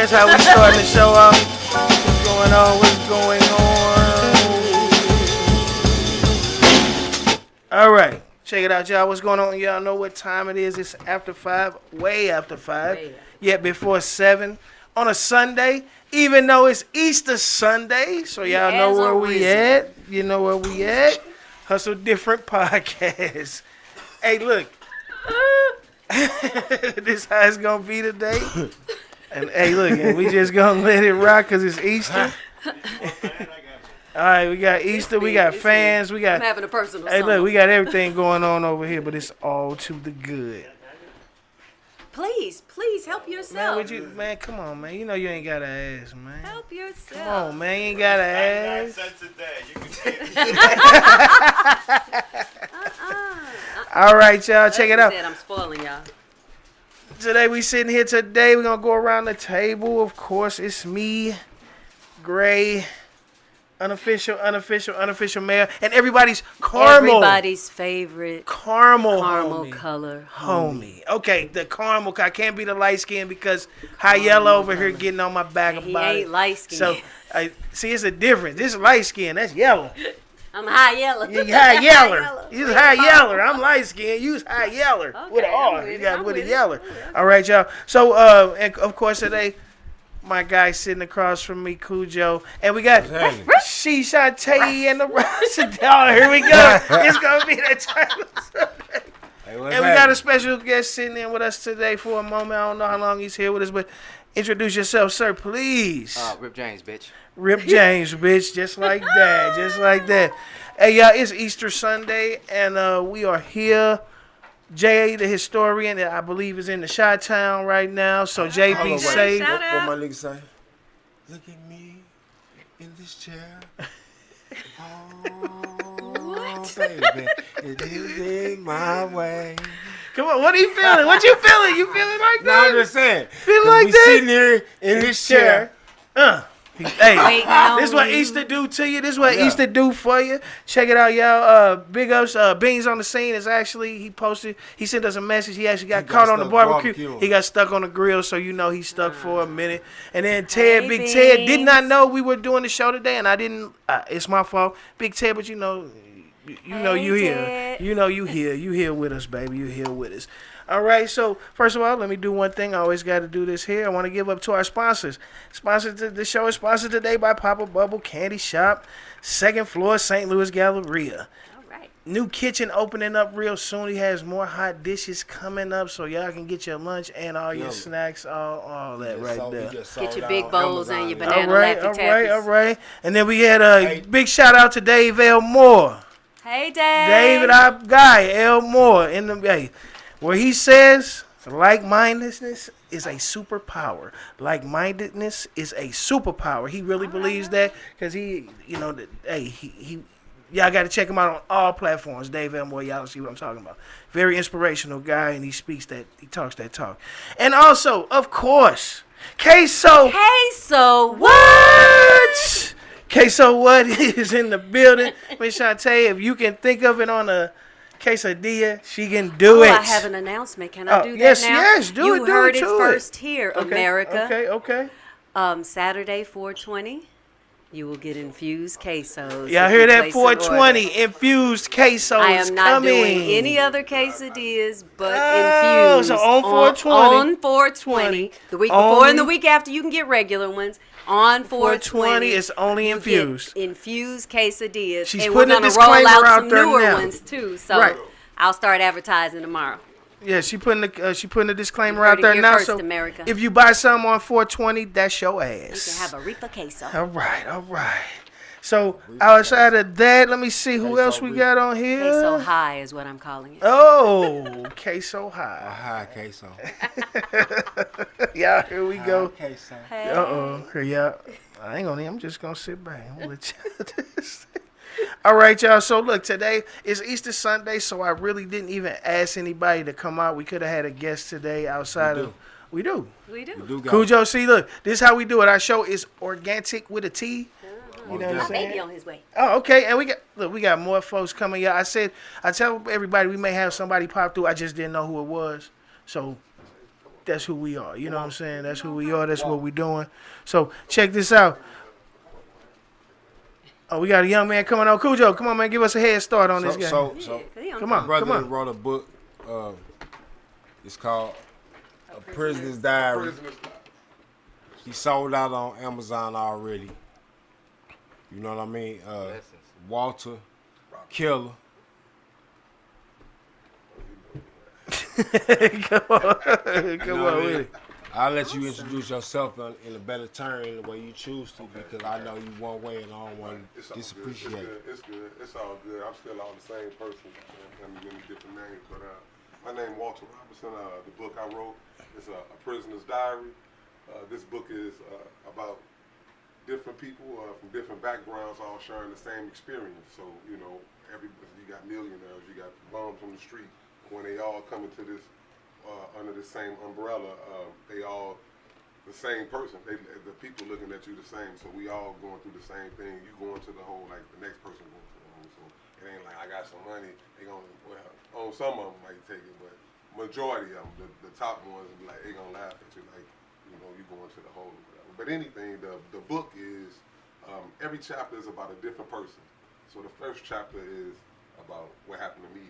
That's how we starting the show off. What's going on? What's going on? All right. Check it out, y'all. What's going on? Y'all know what time it is. It's after 5. Way after 5. Yet before 7. On a Sunday. Even though it's Easter Sunday. So y'all know where we at. You know where we at. Hustle Different Podcast. Hey, look. This how it's going to be today. And hey, look, and we just going to let it rock because it's Easter. All right, we got Easter, we got fans, we got... I'm having a personal Hey, summer. look, we got everything going on over here, but it's all to the good. Please help yourself. Man, come on, man. You know you ain't got to ask, man. Help yourself. Come on, man. You ain't got to ask. 99 cents a day. You can take it. All right, y'all. Check it out. I'm spoiling y'all. Today we sitting here today. We're going to go around the table. Of course, it's me, Gray, unofficial mayor, and everybody's caramel. Everybody's favorite Caramel color homie. Okay, the caramel. I can't be the light skin because high yellow over here getting on my back and about he ain't light skin. So, see, it's a difference. This is light skin. That's yellow. I'm high yellow. You high yeller. You's high yeller. I'm light skin. You's high yeller. Okay, with an R. I'm You got with a it. yeller. All right, y'all. So, and of course, today, my guy sitting across from me, Cujo. And we got Shantae and the rest of oh, here we go. It's going to be the title. And we got a special guest sitting in with us today for a moment. I don't know how long he's here with us, but introduce yourself, sir, please. Rip James, bitch. Rip James, bitch. Just like that. Just like that. Hey, y'all, it's Easter Sunday, and we are here. Jay, the historian, I believe, is in the Chi-Town right now. So, Jay, be safe. What my nigga say? Look at me in this chair. Oh, baby, it is my way. Come on, what are you feeling? What you feeling? You feeling like No, that? I'm just saying. Feeling like we that? sitting here in this chair. Hey, this is what Easter do to you. This is what Easter do for you. Check it out, y'all. Big ups. Beans on the scene is actually, he sent us a message. He actually got caught on the barbecue. He got stuck on the grill, so you know he's stuck for a minute. And then Ted, Big Ted, did not know we were doing the show today, and I didn't. It's my fault. Big Ted, but you know you here. You know you here. You here with us, baby. You here with us. All right, so first of all, let me do one thing. I always got to do this here. I want to give up to our sponsors. The show is sponsored today by Papa Bubble Candy Shop, 2nd floor, St. Louis Galleria. All right. New kitchen opening up real soon. He has more hot dishes coming up, so y'all can get your lunch and all your snacks, all that right there. Get your big bowls and your banana Laffy Taffies. All right. And then we had a big shout out to Dave L. Moore. Hey, Dave. David, our guy, L. Moore, in the where he says like-mindedness is a superpower. Like-mindedness is a superpower. He really believes that because he y'all got to check him out on all platforms. Dave L. Moore, y'all see what I'm talking about. Very inspirational guy, and he talks that talk. And also, of course, Queso. What? Queso what is in the building. Miss Shantae, if you can think of it on a quesadilla, she can do it. I have an announcement. Can I do that yes, now? Yes, do it. You heard it do first here, America. Okay. Saturday, 420, you will get infused quesos. Yeah, I hear that 420 infused quesos. I am not doing any other quesadillas but infused. So on 420. On 420. The week before and the week after, you can get regular ones. On 420, it's only infused. Infused quesadillas. She's and putting we're a going to roll disclaimer out out some there newer now. ones too. So I'll start advertising tomorrow. Yeah, she putting a disclaimer out there now. So America. If you buy some on 420, that's your ass. You can have a Reefer queso. All right. So outside of that, let me see who else we got on here. Queso high is what I'm calling it. Oh, queso high. A high queso. Yeah, here we go. Queso. Hey. Here y'all. I'm just gonna sit back. I'm gonna let y'all do this. All right, y'all. So look, today is Easter Sunday, so I really didn't even ask anybody to come out. We could have had a guest today outside of. We do. Cujo, see, look, this is how we do it. Our show is organic with a T. You know what I'm saying? Baby on his way. Oh, okay. And we got more folks coming. Yeah, I tell everybody we may have somebody pop through. I just didn't know who it was. So that's who we are. You know what I'm saying? That's who we are. That's what we doing. So check this out. Oh, we got a young man coming on. Cujo, come on, man. Give us a head start on this guy. Come on. My brother wrote a book. It's called A Prisoner's Diary. He sold out on Amazon already. You know what I mean? Walter Killer. Come on with it. I'll let you introduce yourself in a better turn the way you choose to, because I know you one way and I don't want to disappreciate it. It's good. It's all good. I'm still all the same person. I'm giving different names, but my name is Walter Robertson. The book I wrote is a Prisoner's Diary. This book is about different people from different backgrounds all sharing the same experience. So, you know, you got millionaires, you got bums on the street. When they all come into this under the same umbrella, they all the same person. The people looking at you the same. So we all going through the same thing. You going to the hole like the next person going to the hole. So it ain't like I got some money. They gonna on some of them might take it, but majority of them, the top ones, be like they gonna laugh at you like you know you going to the hole or whatever. But anything, the book is every chapter is about a different person. So the first chapter is about what happened to me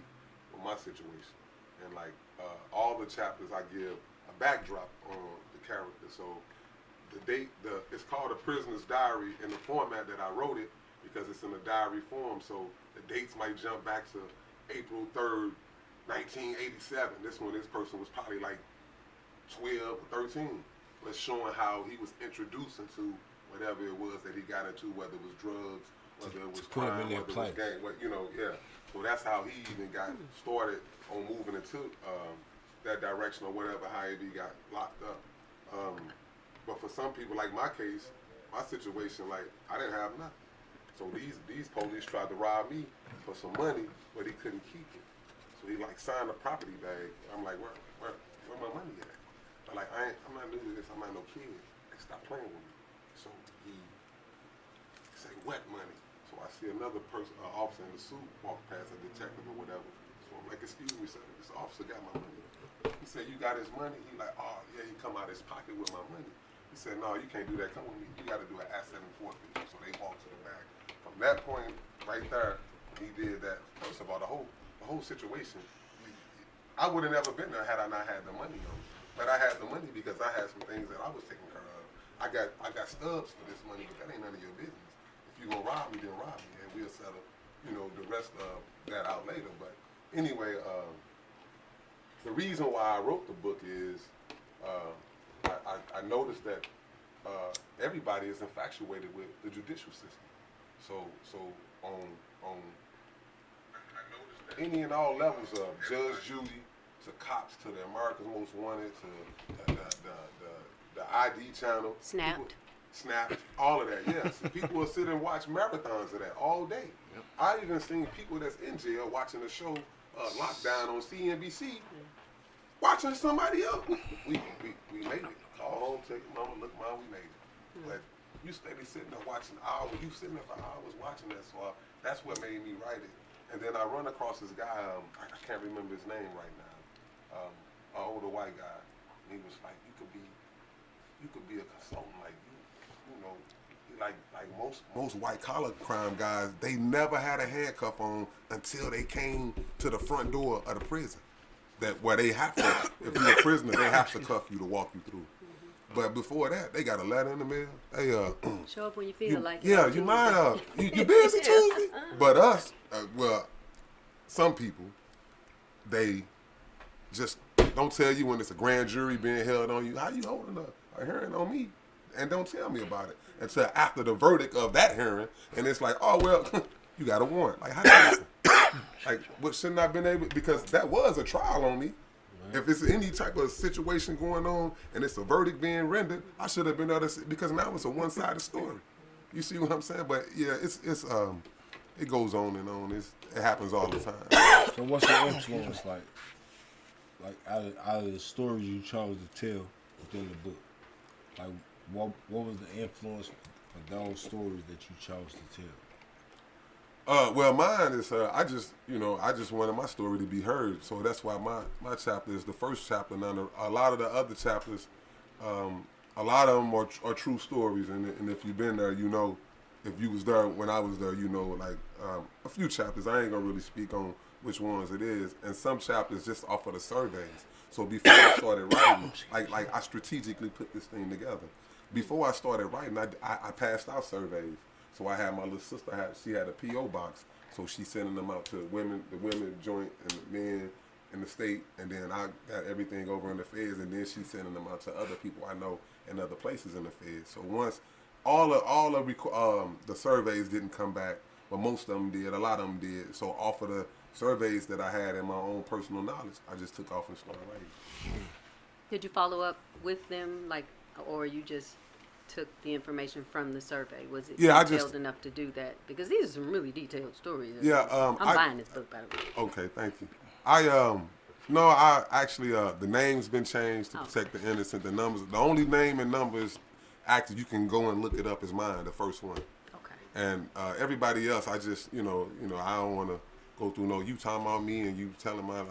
with my situation. And like all the chapters, I give a backdrop on the character. So it's called A Prisoner's Diary in the format that I wrote it because it's in a diary form. So the dates might jump back to April 3rd, 1987. This person was probably like 12 or 13, but showing how he was introduced into whatever it was that he got into, whether it was drugs, whether it was crime, whether it was gang, So that's how he even got started on moving into that direction or whatever, how he got locked up. But for some people, like my case, my situation, like I didn't have nothing. So these police tried to rob me for some money, but he couldn't keep it. So he like signed a property bag. I'm like, where my money at? I'm like, I'm not new to this. I'm not no kid. They stopped playing with me. So he say wet money. So I see another person, officer in the suit, walk past, a detective or whatever. So I'm like, excuse me, sir, this officer got my money. He said, you got his money? He like, oh, yeah, he come out his pocket with my money. He said, no, you can't do that. Come with me. You got to do an asset and forfeit. So they walked to the back. From that point right there, he did that. First of all, the whole situation, I would have never been there had I not had the money on. But I had the money because I had some things that I was taking care of. I got stubs for this money, but that ain't none of your business. If you gonna rob me, then rob me, and we'll settle, the rest of that out later. But anyway, the reason why I wrote the book is I noticed that everybody is infatuated with the judicial system. So on I noticed that any and all levels of judge, jury, to cops, to the America's Most Wanted, to the ID channel, Snapped, all of that, yes. People will sit and watch marathons of that all day. Yep. I even seen people that's in jail watching the show Lockdown on CNBC, watching somebody else. We made it. Call home, take it, mama, look, mom, we made it. Mm-hmm. But you steady sitting there watching hours. You sitting there for hours watching that, so that's what made me write it. And then I run across this guy, I can't remember his name right now, an older white guy. And he was like, you could be a consultant like like most white collar crime guys, they never had a handcuff on until they came to the front door of the prison. Where they have to, if you're a prisoner, they have to cuff you to walk you through. But before that, they got a letter in the mail. Hey, show up when you feel like it. Yeah, you mind? You busy Tuesday? But us, some people, they just don't tell you when it's a grand jury being held on you. How you holding a hearing on me? And don't tell me about it until after the verdict of that hearing. And it's like, oh, well, you got a warrant. Like, how did that happen? Like, what shouldn't I have been able, because that was a trial on me. Right. If it's any type of situation going on and it's a verdict being rendered, I should have been able to, because now it's a one-sided story. You see what I'm saying? But yeah, it goes on and on. It happens all the time. So what's your influence like? Like out of the stories you chose to tell within the book? Like, what was the influence for those stories that you chose to tell? Well, mine is I just wanted my story to be heard, so that's why my chapter is the first chapter. Now, a lot of the other chapters, a lot of them are true stories, and if you've been there, you know, if you was there when I was there, you know, like a few chapters. I ain't gonna really speak on which ones it is, and some chapters just off of the surveys. So before I started writing, like I strategically put this thing together. Before I started writing, I passed out surveys. So I had my little sister, she had a P.O. box. So she's sending them out to the women joint and the men in the state. And then I got everything over in the feds. And then she's sending them out to other people I know in other places in the feds. So once all of the surveys didn't come back, but most of them did, a lot of them did. So off of the surveys that I had in my own personal knowledge, I just took off and started writing. Did you follow up with them, like, or you just took the information from the survey? Was it detailed enough to do that? Because these are some really detailed stories. Yeah, I'm buying this book, by the way. Okay, thank you. I actually the name's been changed to protect the innocent. The numbers, the only name and numbers active, you can go and look it up, is mine, the first one. Okay. And everybody else, I just I don't want to go through you talking about me and you telling my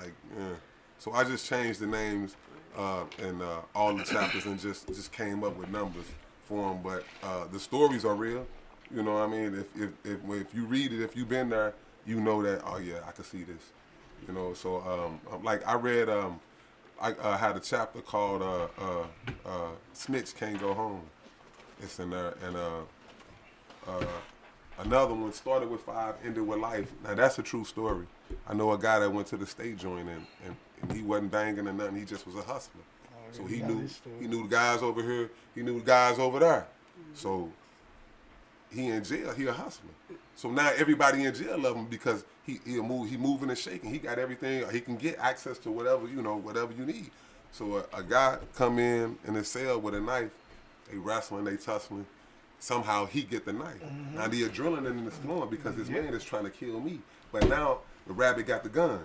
so I just changed the names and all the chapters and just came up with numbers for them, but the stories are real. You know what I mean? If you read it, if you've been there, you know that, oh yeah, I can see this. You know, so like I read, I had a chapter called Snitch Can't Go Home. It's in there, and another one started with 5, ended with life. Now that's a true story. I know a guy that went to the state joint and he wasn't banging or nothing. He just was a hustler. So he knew the guys over here. He knew the guys over there. So he in jail. He a hustler. So now everybody in jail love him because he moving and shaking. He got everything. He can get access to whatever you need. So a guy come in his cell with a knife. They wrestling. They tussling. Somehow he get the knife. Mm-hmm. Now the adrenaline is flowing because this man is trying to kill me. But now the rabbit got the gun.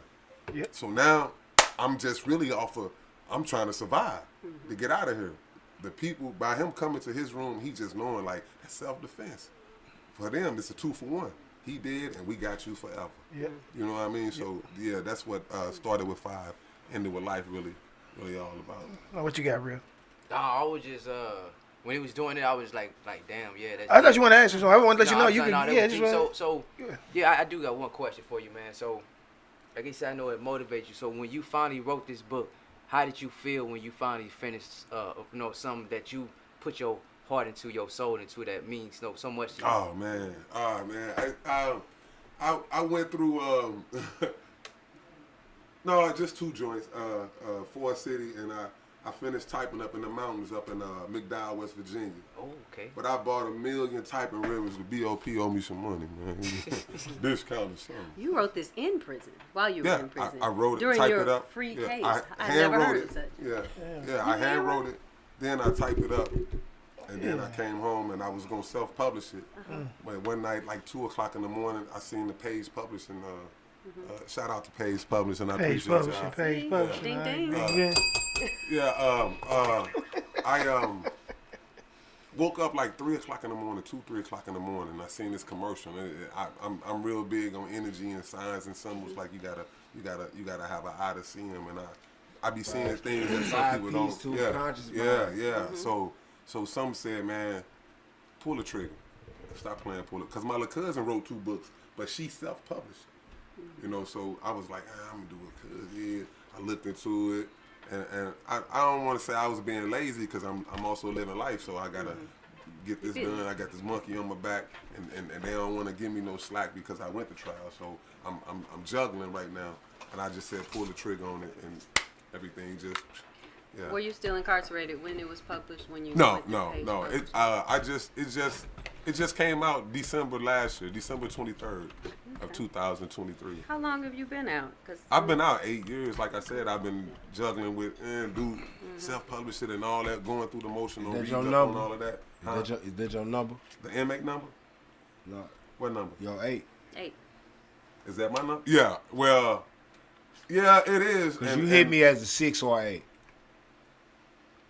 Yep. So now I'm just really I'm trying to survive to get out of here. The people, by him coming to his room, he just knowing like that's self-defense. For them, it's a 2-for-1. He did, and we got you forever. Yeah. You know what I mean? So yeah, that's what started with 5, ended with life. Really all about. Now what you got, real? I was just when he was doing it, I was like, damn, yeah. That's I thought you wanted to answer, so I want to let you know you can. I do got one question for you, man. So, I guess I know it motivates you. So when you finally wrote this book, how did you feel when you finally finished, something that you put your heart into, your soul into, that means so much to you? Oh man. I went through just 2 joints, Forest City, and I finished typing up in the mountains up in McDowell, West Virginia. Oh, okay. But I bought 1 million typing ribbons. The BOP owe me some money, man. Discount or something. You wrote this in prison while you were in prison. I wrote it, during typed your it up. free case. I never wrote heard it. of such. Yeah, I hand wrote it. Then I typed it up, and then I came home and I was gonna self-publish it. But one night, like 2 o'clock in the morning, I seen the Page Publishing. Shout out to Page Publishing. I appreciate y'all. Page Publishing. Ding ding. I woke up like 3 o'clock in the morning, 3 o'clock in the morning. I seen this commercial. I'm real big on energy and signs and symbols. Like you gotta have an eye to see them. And I be seeing things that some people don't. Yeah. So some said, man, pull the trigger. Stop playing pull it. Because my little cousin wrote 2 books, but she self-published. You know, so I was like, I'm gonna do it. Cause yeah, I looked into it. And I don't want to say I was being lazy because I'm also living life, so I gotta get this done. I got this monkey on my back, and they don't want to give me no slack because I went to trial. So I'm juggling right now, and I just said pull the trigger on it, and everything just. Yeah. Were you still incarcerated when it was published? When you No. It just came out December last year, December 23rd of 2023. How long have you been out? I've been out 8 years. Like I said, I've been juggling with self-publish it and all that, going through the motion on read up and all of that. Is that your number? The inmate number? No. What number? Your 8. 8. Is that my number? Yeah. Well, yeah, it is. Because you hit me as a 6 or 8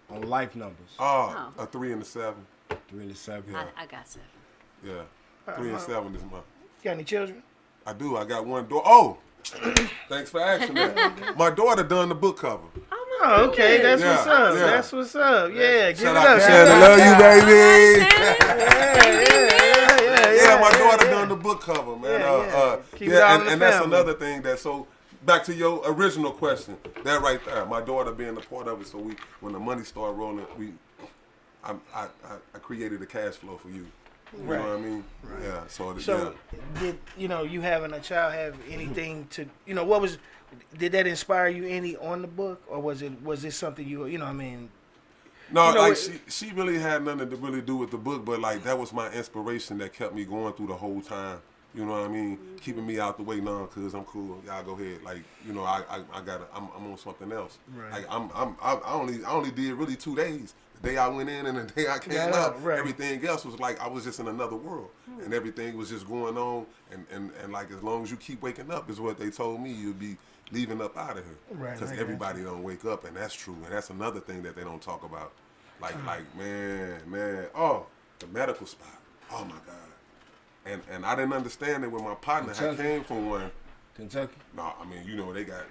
on life numbers. A 3 and a 7. 3 and a 7. I got 7. Yeah. 3 and 7 is my. Got any children? I do. I got one daughter. Oh, thanks for asking that. My daughter done the book cover. Oh, okay, that's what's up. Yeah. That's what's up. Yeah, give Shout it out up. to Shannon. Love you, baby. Yeah, my daughter done the book cover, man. Keep it all in the and that's family. another thing that so. Back to your original question, that right there, my daughter being a part of it. So when the money started rolling, I created a cash flow for you. You know what I mean? Right. Yeah. So did you having a child have anything to did that inspire you any on the book, or was this something you know what I mean? No, she really had nothing to really do with the book, but like that was my inspiration that kept me going through the whole time. You know what I mean? Mm-hmm. Keeping me out the way, no, cause I'm cool. Y'all go ahead. Like, I'm on something else. Right. Like I only did really 2 days. The day I went in and the day I came out. Right. Everything else was like I was just in another world, and everything was just going on. And like as long as you keep waking up, is what they told me, you'll be leaving up out of here. Right. Because everybody don't wake up, and that's true. And that's another thing that they don't talk about. Like man. Oh, the medical spot. Oh my God. And I didn't understand it with my partner. Kentucky. I came from one. Kentucky? No, I mean,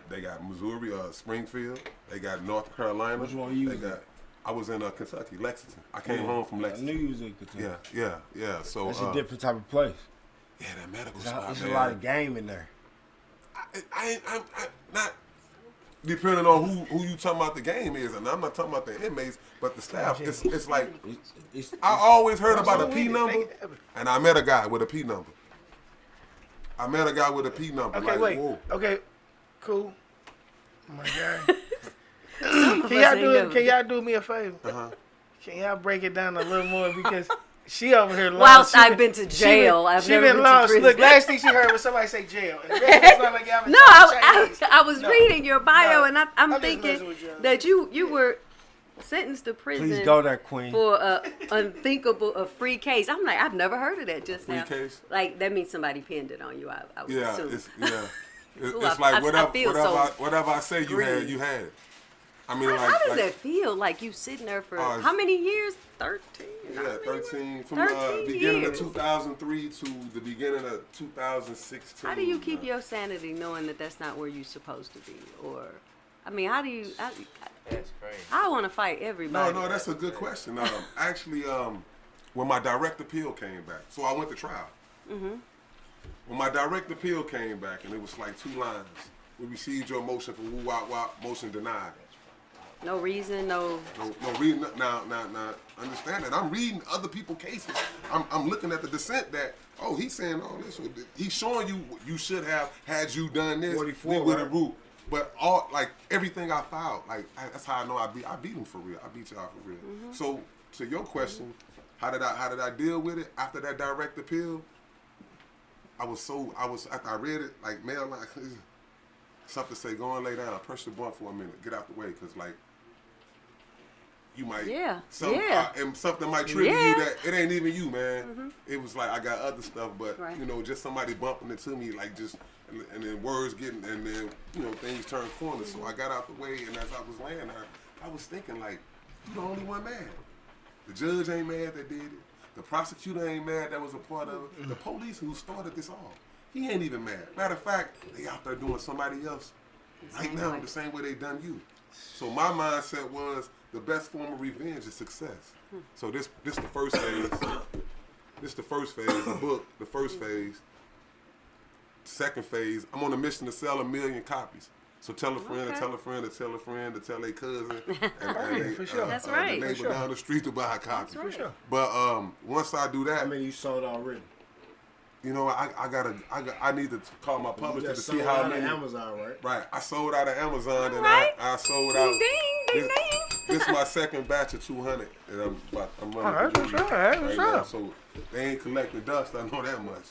they got Missouri, Springfield. They got North Carolina. Which one you I was in Kentucky, Lexington. I came home from Lexington. I knew you was in Kentucky. Yeah. So that's a different type of place. Yeah, that medical spot, There's a lot of game in there. I'm not depending on who you talking about the game is, and I'm not talking about the inmates, but the staff. It's like I always heard about a P number, and I met a guy with a P number. Okay, like, wait. Whoa. Okay, cool. Oh my God. Can y'all do me a favor? Can y'all break it down a little more, because she over here lost. Whilst I've been to jail, I've never been lost. Look, last thing she heard was somebody say jail. And the rest of like y'all been I was reading your bio, and I'm thinking that you were sentenced to prison. Please go there, Queen. For a free case. I'm like, I've never heard of that just now. Free case? Like that means somebody pinned it on you. I would assume. It's like whatever I say, you had it. I mean, how does that feel? Like you sitting there for how many years? 13. Yeah, 13. From the beginning of 2003 to the beginning of 2016. How do you keep your sanity knowing that that's not where you're supposed to be? Or, I mean, how do you? That's crazy. I want to fight everybody. No, that's a good question. Actually, when my direct appeal came back, so I went to trial. Mm-hmm. When my direct appeal came back, and it was like 2 lines. We received your motion for woo-wop-wop, motion denied. No reason, no reason. Now, understand that. I'm reading other people's cases. I'm looking at the dissent that, he's saying all this. He's showing you should have, had you done this, we would have ruled. But everything I filed, that's how I know I beat him for real. I beat y'all for real. Mm-hmm. So to your question, how did I deal with it after that direct appeal? After I read it, like mail line, something to say, go and lay down, press the button for a minute, get out the way, because you might, and something might trigger you that it ain't even you, man. Mm-hmm. It was like I got other stuff, but just somebody bumping it to me, and then words getting, and then things turn corners. Mm-hmm. So I got out the way, and as I was laying there, I was thinking you the only one mad. The judge ain't mad that did it. The prosecutor ain't mad that was a part of it. The police who started this all, he ain't even mad. Matter of fact, they out there doing somebody else right now the same way they done you. So my mindset was the best form of revenge is success. So this the first phase. This the first phase. The book, the first phase. Second phase, I'm on a mission to sell 1 million copies. So tell a friend, to tell a friend, to tell a friend, to tell a cousin, and for sure. That's right. the neighbor down the street to buy a copy. For sure. But once I do that, I mean, you sold already. I need to call my publisher to see how many. Amazon, right? Right. I sold out of Amazon, and right. I sold out. Ding. This is my second batch of 200, and I'm running. All right, for sure. Right now, so they ain't collecting dust. I know that much.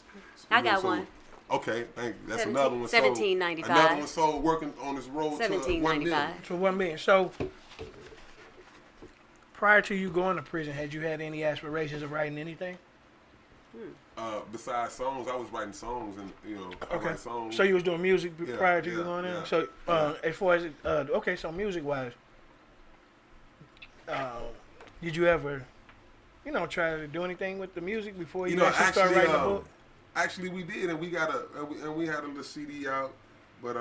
I got one. Okay, thank you. That's another one. $17.95. Another one sold working on this road to 1 million. For 1 million. So prior to you going to prison, had you had any aspirations of writing anything? Besides songs, I was writing songs, and I write songs. So you was doing music prior to you going in. So as far as so music wise, did you ever, try to do anything with the music before you actually start writing a book? Actually, we did, and we got we had a little CD out, but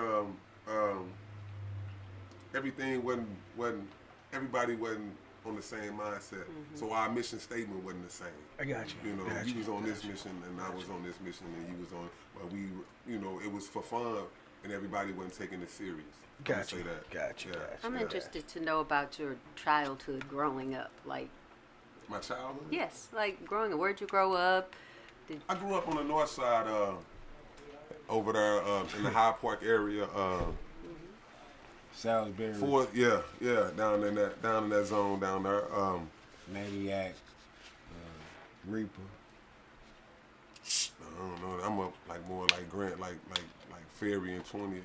everything wasn't everybody wasn't on the same mindset. So our mission statement wasn't the same. I got you. You know, you was on this mission, and I was on this mission, and you was on. But we, you know, it was for fun, and everybody wasn't taking it serious. Gotcha. Say that. Gotcha. I'm interested to know about your childhood growing up, like. My childhood? Yes, like growing up. Where'd you grow up? I grew up on the north side, over there in the High Park area. Salisbury. Down in that zone down there. Maniac, Reaper. I don't know. I'm up like more like Grant, like Ferry and 20th and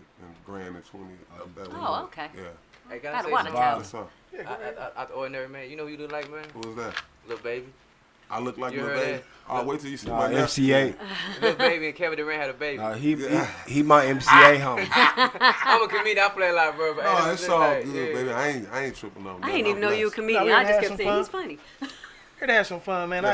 Grand and 20th up that way. Oh, okay. Yeah. Hey, Got a lot of talent. What's up? Out the ordinary, man. You know who you look like, man? Who was that? Little Baby. I look like You Lil heard Baby. that? Oh, wait till you see my MCA. Little Baby and Kevin Durant had a baby. He my MCA homie. I'm a comedian. I play a lot, bro. But No, hey, it's all good, baby. I ain't tripping on that. I didn't even know you were a comedian. No, I just had kept some saying fun. he's funny. Here to have some fun, man. Yeah,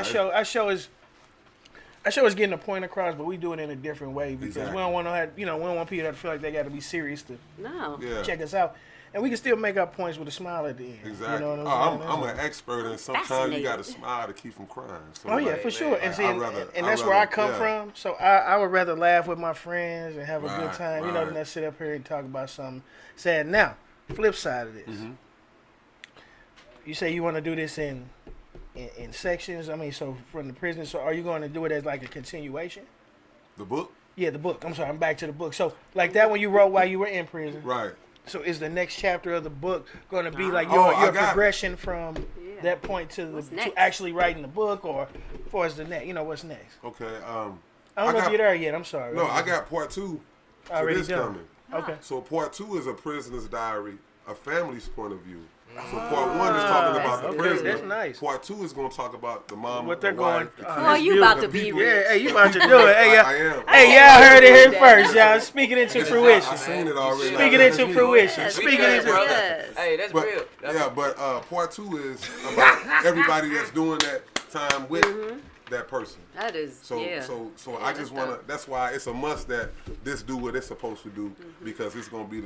Our show is getting a point across, but we do it in a different way because Exactly. we don't want to have, we don't want people to feel like they got to be serious to No. Yeah. check us out, and we can still make our points with a smile at the end. Exactly. You know what I'm saying? I'm an expert, and sometimes you got to smile to keep from crying. So Oh yeah, like, for sure. And see, and that's where I come from. So I would rather laugh with my friends and have a good time, than I sit up here and talk about something sad. Now, flip side of this, you say you want to do this in sections. I mean, so from the prison. So are you going to do it as like a continuation? The book? Yeah, the book. I'm sorry, I'm back to the book. So like that one you wrote while you were in prison. Right. So is the next chapter of the book going to be like Oh, your I got progression from that point to What's to next? actually writing the book, or as far as the next? What's next? Okay. I don't know if you're there yet. I'm sorry. No, I got part 2 to Already this done. coming. Okay. So part 2 is a prisoner's diary, a family's point of view. So part 1 is talking about the okay, prisoner. that's nice. Part 2 is going to talk about the mom, What they're the wife, going. the Oh, kids. Well, you about to be people. rich. Yeah, hey, you about to do it. Hey, I am. hey, y'all heard it here first, y'all. Speaking into I fruition. seen it already. Speaking into fruition. Yes, Speaking yes, into. yes. Hey, that's But, real. but part 2 is about everybody that's doing that time with that person. That is, So I just want to. That's why it's a must that this do what it's supposed to do because it's gonna be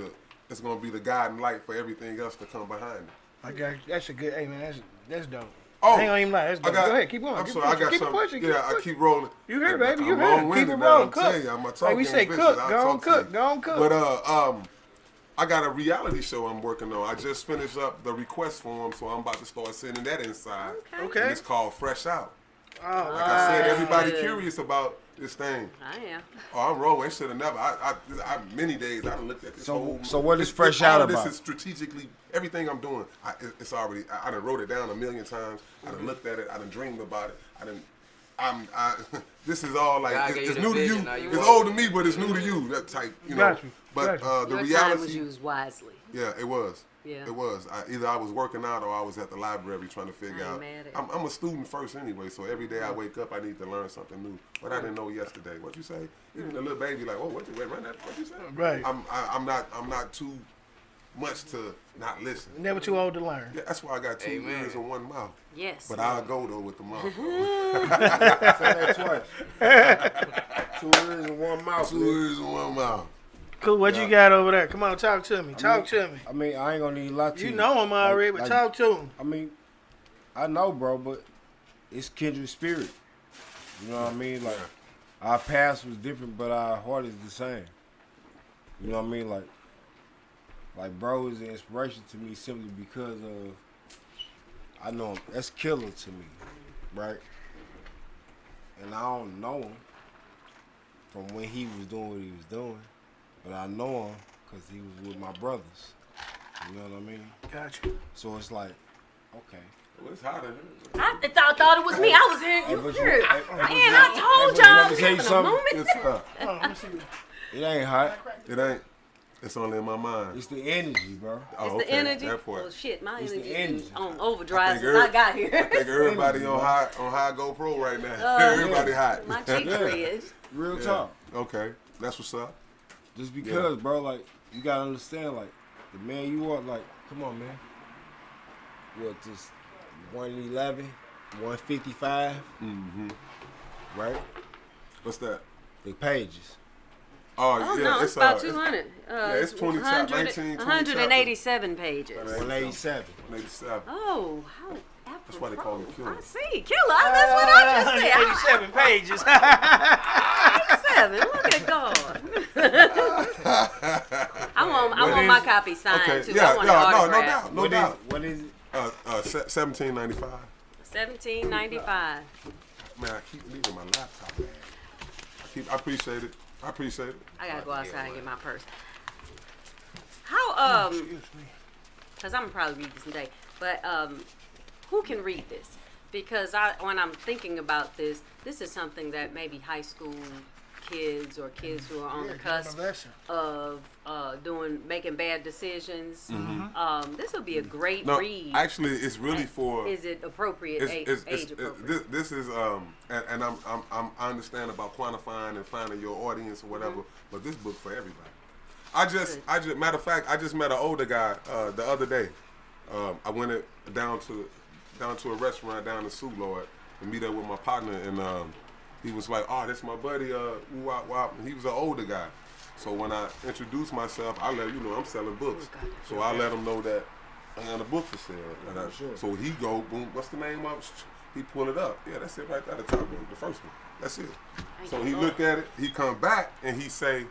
the guiding light for everything else to come behind it. I got. That's a good. Hey man, that's dope. Oh, I ain't gonna even lie. That's dope. Go ahead, keep going. I'm keep sorry, I got keep something. pushing. I keep rolling. You heard, baby. You I'm heard. long-winded Keep it now, rolling. I'm Cook. telling you, I'm a Like we talking say, vicious. cook. I'll Go on, talk to you. cook. Go on, cook. But I got a reality show I'm working on. I just finished up the request form, so I'm about to start sending that inside. Okay. And it's called Fresh Out. Oh, Like I said, everybody good. curious about this thing. I am. Oh, I'm wrong. I should have never. I many days I done looked at this whole. So what is this- Fresh all Out of about? This is strategically everything I'm doing. It's already. I done wrote it down a million times. I done looked at it. I done dreamed about it. This is all like God it's gave you the new to you. vision, now you It's walk. old to me, but it's new to you. That type, you know. Got you. But Got the Your time was reality. used wisely. Yeah, it was. Yeah. It was. Either I was working out or I was at the library trying to figure I ain't out. mad at I'm a student first anyway, so every day I wake up, I need to learn something new. But I didn't know yesterday. What you say? Even a little baby like, oh, what you run that? What you say? Right. I'm not too much to not listen. never too old to learn. Yeah, that's why I got 2 Amen. ears and 1 mouth. Yes. But I'll go though with the mouth. Say that twice. 2 ears and 1 mouth. 2 ears and 1 mouth. Cool. What you got over there? Come on, talk to me. Talk to me. I mean, I ain't gonna need a lot to You know him already, but talk to him. I mean, I know, bro, but it's kindred spirit. You know what I mean? Like, our past was different, but our heart is the same. You know what I mean? Like bro is an inspiration to me simply because of, I know him. That's killer to me, right? And I don't know him from when he was doing what he was doing, but I know him because he was with my brothers. You know what I mean? Gotcha. So it's like, okay. Well, it's hot in here. I thought it was me. I was hearing you. but Heard. hey, Man, I told y'all I was tell you having a something? moment. It's hot. Hold on, let me see. It ain't hot. It ain't. It's only in my mind. It's the energy, bro. Oh, It's the energy. That part. Well, shit, my It's the energy energy. is on overdrive I think since I got I here. think everybody on high GoPro right now. Everybody hot. My cheekery is. Real Yeah. talk. Okay, that's what's up. Just because, bro, like, you gotta understand, like, the man you are, like, come on, man. What, just 111, 155? Mm-hmm. Right? What's that? The pages. Oh yeah, no, it's about 200. It's 20 187 pages. 187. 187. Oh, how that's why they call me Killer. I see. Killer. That's what I just said. 87 pages. 87. Look at God. I want my copy signed too. Yeah, I want an autograph. no doubt. What is it? 1795. 1795. Man, I keep leaving my laptop, man. I appreciate it. I gotta go outside and get my purse. How because I'm gonna probably read this today, but who can read this? Because when I'm thinking about this is something that maybe high school kids or kids who are on the cusp of making bad decisions. Mm-hmm. This would be a great read. Actually, it's really for. Is it appropriate? Age appropriate? This is and I understand about quantifying and finding your audience or whatever, but this book for everybody. I just matter of fact, I just met an older guy the other day. I went down to a restaurant down in Sioux Lord to meet up with my partner, and he was like, "Oh, that's my buddy, wop wop." And he was an older guy. So when I introduced myself, I let I'm selling books. So I let him know that I got a book for sale. So he go, boom, what's the name of it? He pull it up. Yeah, that's it right there, the top one, the first one. That's it. So he looked at it, he come back, and he say,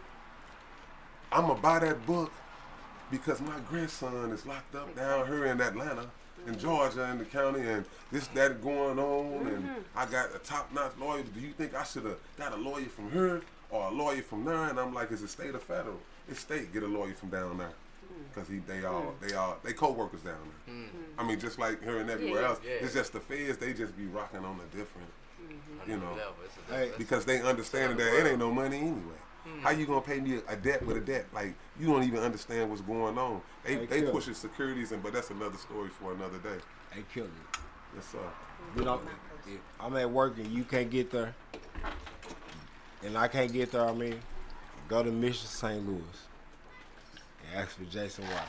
"I'm going to buy that book because my grandson is locked up down here in Atlanta, in Georgia, in the county, and this, that going on, and I got a top-notch lawyer. Do you think I should have got a lawyer from her or a lawyer from there?" And I'm like, "Is it state or federal?" It's state. Get a lawyer from down there, because they co-workers down there. I mean, just like here and everywhere else. It's just the feds. They just be rocking on a different, because they understand that it ain't no money anyway. How you gonna pay me a debt with a debt? Like, you don't even understand what's going on. They pushing securities, but that's another story for another day. They killed it. Yes, sir. I'm at work and you can't get there, and I can't get there. Go to Mission St. Louis and ask for Jason Watson.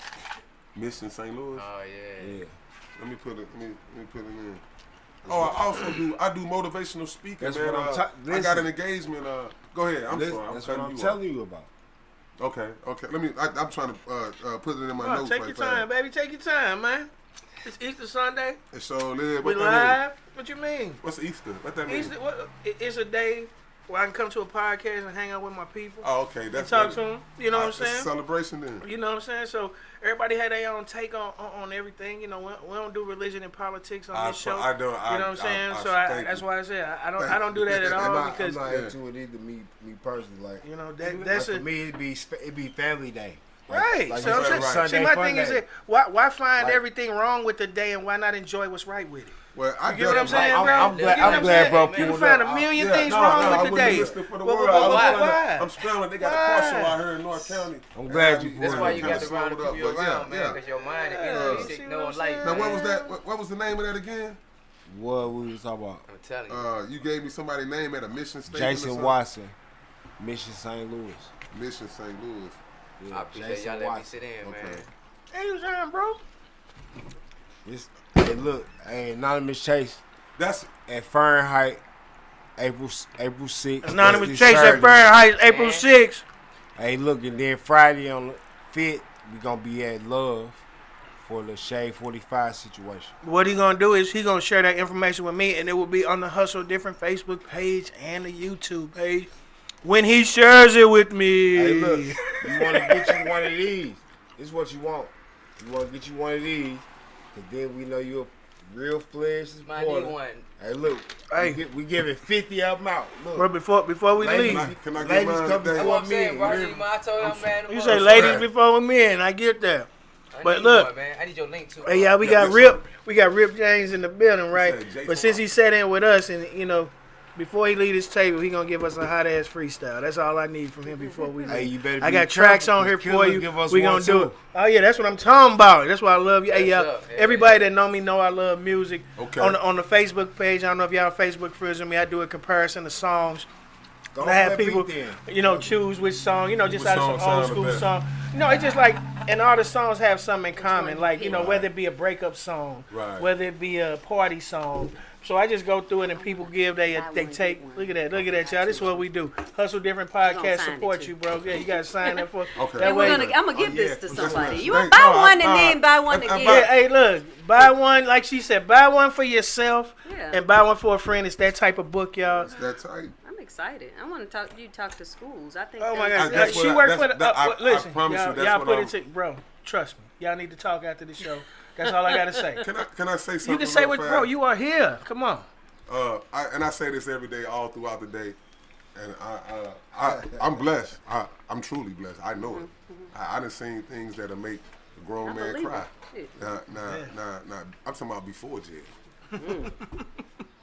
Mission St. Louis. Oh yeah. Yeah. Let me put it in. Oh, I also do motivational speaking, That's man. what I got an engagement. Go ahead. I'm sorry. That's what I'm telling you about. Okay. Let me. I'm trying to put it in my notes. Take your time, baby. Take your time, man. It's Easter Sunday. It's so live. We live. What you mean? What's Easter? What that mean? Easter. It's a day where I can come to a podcast and hang out with my people. Oh, okay. That's talk to them. You know what I'm saying? It's a celebration then. You know what I'm saying? So everybody had their own take on everything. We don't do religion and politics on this show. I don't. You know what I'm saying? That's why I said I don't do that at all because I'm not into it either. Me personally, like that's for me. It'd be family day. Right. Like so I'm saying, see, my thing is that why find everything wrong with the day and why not enjoy what's right with it? Well, you get what I'm saying, bro? I'm glad, bro. You can find a million things wrong with the day. Why? I'm scrambling. They got a car show out here in North County. I'm glad you. That's why you got to round the people around, man, because your mind is knowing life. Now, what was that? What was the name of that again? What we was talking about? I'm telling you. You gave me somebody's name at a mission station. Jason Watson, Mission St. Louis. Mission St. Louis. Yeah, I appreciate y'all letting me sit in, man. Hey, what's up, bro? Hey, look, Anonymous Chase. That's at Fahrenheit, April 6th. Anonymous Chase at Fahrenheit, April 6th. Hey, look, and then Friday on the 5th, we gonna be at Love for the Shade 45 situation. What he gonna do is he gonna share that information with me, and it will be on the Hustle Different Facebook page and the YouTube page when he shares it with me. Hey, look, you want to get you one of these. This is what you want. You want to get you one of these, because then we know you're a real fledged supporter. Hey, look, we giving 50 of them out. Look. Bro, before we leave, can I get mine today? You say ladies before men. I get that. But look, man. I need your link too. Hey, y'all, we got Rip James in the building, right? But since he sat in with us, and before he leave this table, he gonna give us a hot ass freestyle. That's all I need from him before we leave. Hey, you better I got tracks on here for you. We gonna do it. Oh yeah, that's what I'm talking about. That's why I love you. Hey, y'all, everybody that know me know I love music. Okay. On the Facebook page, I don't know if y'all Facebook friends with me. I do a comparison of songs. I have people, choose which song, just out of some old school song. It's just like, and all the songs have something in common. Like, whether it be a breakup song, whether it be a party song, So I just go through it and people give they take. Look at that, y'all. This is what we do. Hustle Different Podcast support you, bro. Yeah, you gotta sign up for. Okay. That way, I'm gonna give this to somebody. You want buy one and then buy one again. Yeah, hey, look, buy one like she said. Buy one for yourself and buy one for a friend. It's that type of book, y'all. It's that type. I'm excited. I want to talk to schools. I think. Oh my God, she worked for the. Listen, I promise y'all put it to, bro. Trust me, y'all need to talk after the show. That's all I gotta say. Can I say something? You can say what, bro. You are here. Come on. I say this every day, all throughout the day, and I'm blessed. I'm truly blessed. I know it. I done seen things that'll make a grown man cry. Nah. I'm talking about before jail.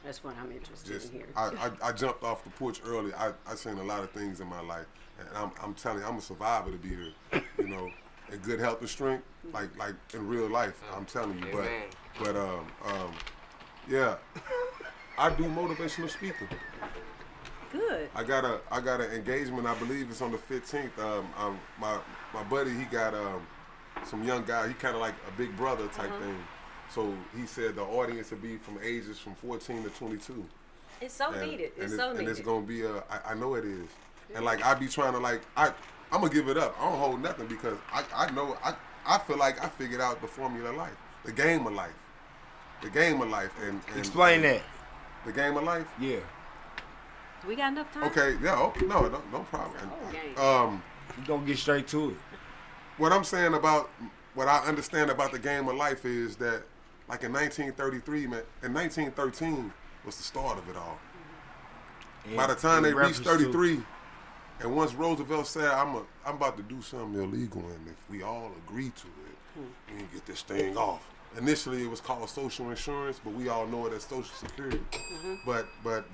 That's what I'm interested in hearing. I jumped off the porch early. I seen a lot of things in my life, and I'm telling you, I'm a survivor to be here. You know. In good health and strength, like in real life, I'm telling you. But yeah, I do motivational speaking. Good. I got an engagement. I believe it's on the 15th. My buddy, he got some young guy. He kind of like a big brother type thing. So he said the audience would be from ages from 14 to 22. It's so needed. It's so needed. And it's gonna be I know it is. And like I be trying to I'm gonna give it up. I don't hold nothing because I know I feel like I figured out the formula of life, the game of life, and explain that. The game of life. Yeah. We got enough time. Okay. Yeah. No problem. We gonna get straight to it. What I'm saying about what I understand about the game of life is that, like in 1933, man, in 1913 was the start of it all. By the time they reached 33. And once Roosevelt said, I'm about to do something illegal, and if we all agree to it, we can get this thing off. Initially, it was called social insurance, but we all know it as Social Security. But at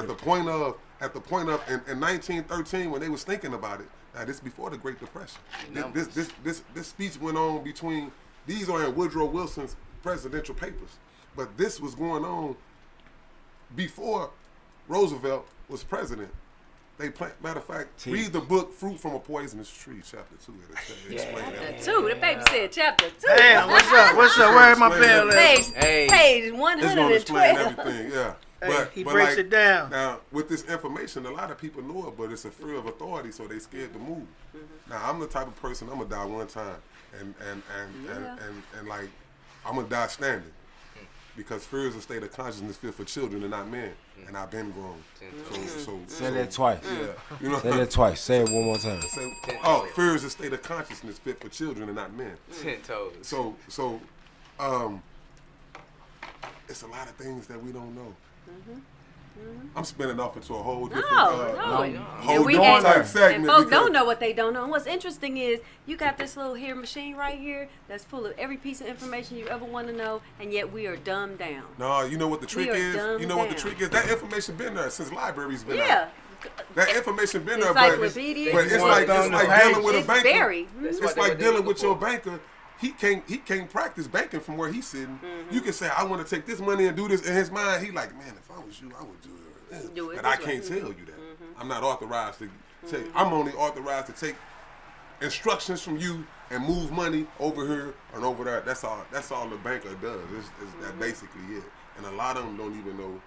the point of in 1913, when they was thinking about it, now this before the Great Depression. This speech went on between, these are in Woodrow Wilson's presidential papers, but this was going on before Roosevelt was president. Matter of fact, read the book "Fruit from a Poisonous Tree," chapter 2. Chapter 2. The baby said chapter 2. Damn, what's up? Where am I pen? Page 112. It's gonna explain everything. Yeah. But he breaks it down. Now, with this information, a lot of people know it, but it's a fear of authority, so they scared to move. Now, I'm the type of person, I'm gonna die one time, and like I'm gonna die standing. Because fear is a state of consciousness fit for children and not men. And I've been grown. Say that twice. Yeah. You know? Say that twice. Say it one more time. Fear is a state of consciousness fit for children and not men. 10 toes. So it's a lot of things that we don't know. I'm spinning off into a whole different type segment. And folks don't know what they don't know. And what's interesting is you got this little here machine right here that's full of every piece of information you ever want to know, and yet we are dumbed down. No, you know what the trick is? What the trick is? That information been there since libraries been out. Yeah. That information been there, but it's like dealing with a banker. It's like dealing with your banker. He can't practice banking from where he's sitting. You can say, I want to take this money and do this. In his mind, he like, man, if I was you, I would do it. But I can't tell you that. I'm not authorized to take. I'm only authorized to take instructions from you and move money over here and over there. That's all the banker does. That's basically it. And a lot of them don't even know.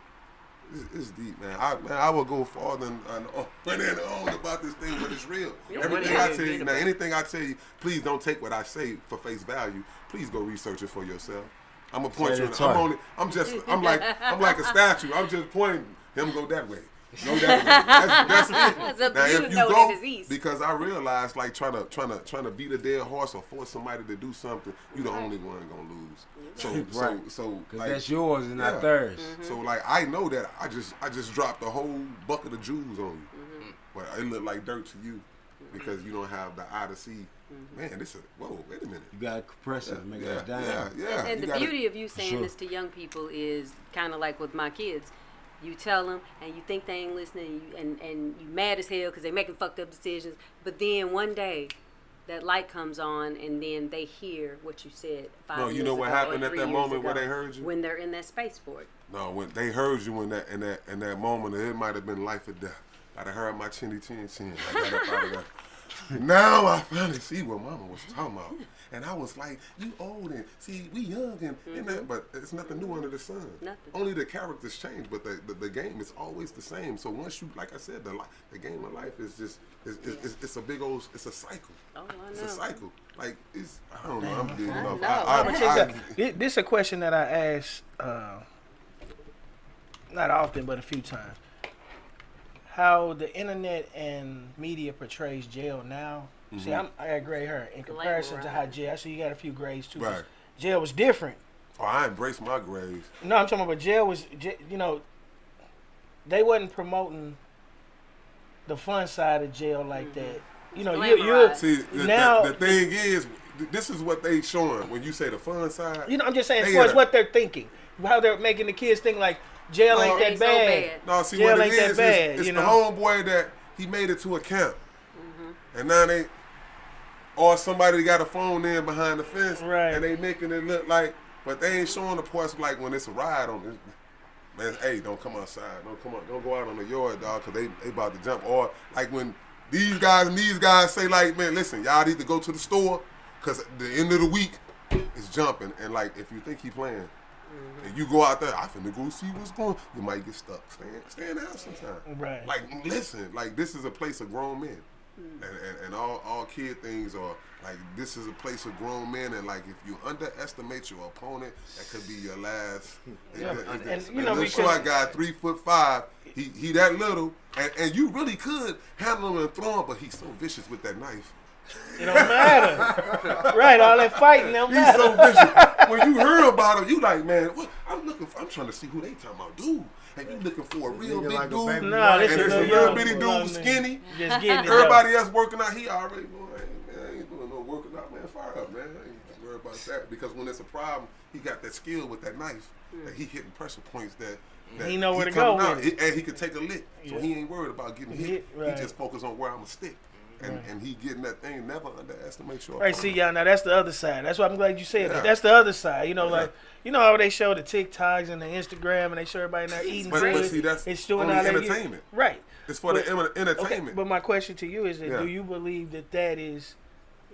It's deep, man. I will go farther and on about this thing, but it's real. Everything I tell you, anything I tell you, please don't take what I say for face value. Please go research it for yourself. I'm gonna point you. I'm like a statue. I'm just pointing. Him go that way. Go that way. That's it. Now if you go, because I realized like trying to beat a dead horse or force somebody to do something, you the only one gonna lose. So like, that's yours and not theirs. So like I know that I just dropped a whole bucket of jewels on you, but it looked like dirt to you because you don't have the eye to see. Man, wait a minute. You got to compress it, make it down. Yeah. And the beauty of you saying this to young people is kind of like with my kids. You tell them, and you think they ain't listening, and you mad as hell because they making fucked up decisions. But then one day, that light comes on, and then they hear what you said 5 years ago. No, you know what happened at that moment where they heard you? When they're in that space for it. No, when they heard you in that moment, it might have been life or death. I'd have heard my chinny chin chin. I got up out of that. Now I finally see what Mama was talking about. And I was like, you old and see, we young and that, but it's nothing new under the sun. Nothing. Only the characters change, but the game is always the same. So once you, like I said, the game of life is just, it's a big old, it's a cycle. Oh, I know. It's a cycle. Like, it's, I don't know, I'm big enough. This is a question that I ask, not often, but a few times. How the internet and media portrays jail now. See, I got gray hair in comparison to how jail. I see you got a few grays too. Right. Jail was different. Oh, I embrace my grays. No, I'm talking about jail was, you know, they wasn't promoting the fun side of jail like that. You know, you see now the thing is, this is what they showing when you say the fun side. You know, I'm just saying as far as what they're thinking, how they're making the kids think like jail ain't that bad. No, see jail what ain't it that is, bad. it's you the know? homeboy that he made it to a camp, and now they, or somebody got a phone in behind the fence, right? And they making it look like, but they ain't showing the parts like when it's a ride on it. Man, hey, don't come outside, don't go out on the yard, dog, cause they about to jump. Or like when these guys say like, man, listen, y'all need to go to the store, cause the end of the week is jumping, and like if you think he playing. And you go out there, I finna go see what's going on. You might get stuck. Stay in the house sometime. Right. Like, listen, like this is a place of grown men. And all kid things are like, this is a place of grown men, and like if you underestimate your opponent, that could be your last. Yeah. And you know, this short guy, 3'5", he that little, and you really could handle him and throw him, but he's so vicious with that knife. It don't matter. Right, all that fighting don't matter. He's so vicious. When you hear about him, you like, man, what? I'm trying to see who they talking about, dude. And you looking for a real big like dude, no, and it's a real bitty dude, skinny. Just getting it Everybody else working out, he already, I ain't doing no working out, man. Fire up, man. I ain't worried about that, because when it's a problem, he got that skill with that knife, that he hitting pressure points that he know where to go with it. And he can take a lick, so he ain't worried about getting hit. Right. He just focus on where I'm gonna stick. And he getting that thing. Never underestimate your right. opponent. See, y'all. Now that's the other side. That's why I'm glad you said that. That's the other side. You know, like you know how they show the TikToks and the Instagram, and they show everybody in there eating but good. See, that's it's doing only entertainment. Right. It's for the entertainment. Okay, but my question to you is that do you believe that is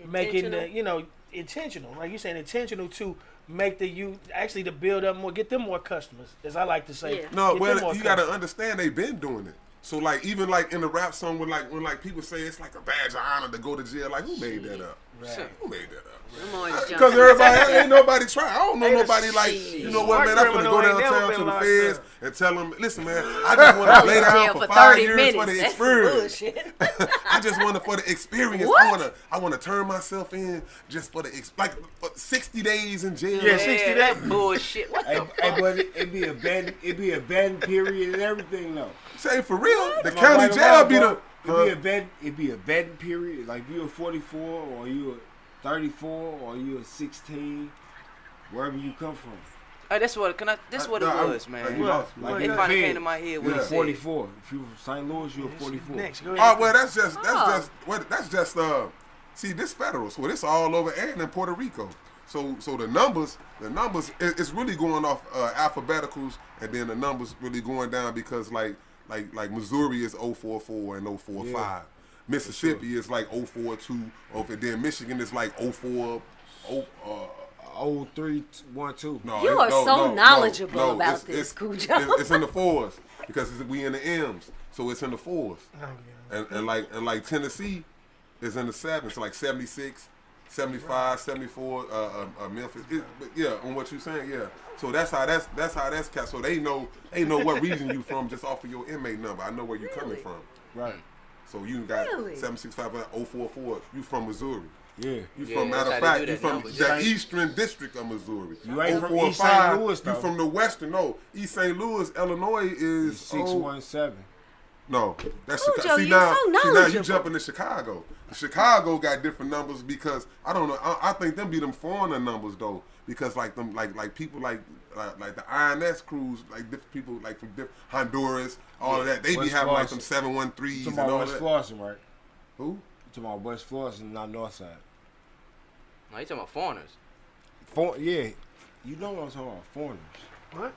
making the intentional? Like you saying, intentional to make the youth actually to build up more, get them more customers, as I like to say. Yeah. No, well, you got to understand they've been doing it. So like even like in the rap song when people say it's like a badge of honor to go to jail, like who made that up? Right. Who made that up? Because everybody ain't nobody try. I don't know nobody like, you know what, man, I'm finna go downtown to the feds and tell them, listen, man, I just want to lay down for 5 years for the experience. I just want it for the experience. I want to turn myself in just for the like 60 days in jail. Yeah, 60 days. Bullshit. What the fuck? But it'd be a bad period and everything though. Say for real, the county jail be the. It'd be a vetting period. Like you a 44 or you a 34 or you a 16, wherever you come from. That's what it was, man. Like it finally came to my head when you're you 44. If you from St. Louis, you're 44. Next, go Oh ahead. well, that's just see, this federal, so it's all over and in Puerto Rico. So the numbers, it's really going off alphabeticals, and then the numbers really going down because like Missouri is 044 and 045. Yeah. Mississippi is like 042. Then Michigan is like 04. 0312. No, you are so knowledgeable about this, Cujo. It's in the fours because we in the M's, so it's in the fours. And like Tennessee is in the sevens, so like 76, 75, 74. Memphis. On what you're saying, yeah. So that's how that's cat. So they know what region you from just off of your inmate number. I know where you coming from. Right. So you got 765 044. You from Missouri. Yeah. You from matter of fact, you from the Eastern District of Missouri. You ain't from East St. Louis though. You from the Western. No, East St. Louis, Illinois is 617. No, that's Cujo, Chicago. See now you jumping to Chicago. Chicago got different numbers because I don't know. I think them be them foreigner numbers though, because like them like people like the INS crews, like different people like from Honduras, all of that. They be having like them 713s and all West that. Florissant, right? Who? You talking about West Florissant, not Northside. No, you talking about foreigners. Yeah, you know what I'm talking about, foreigners. What?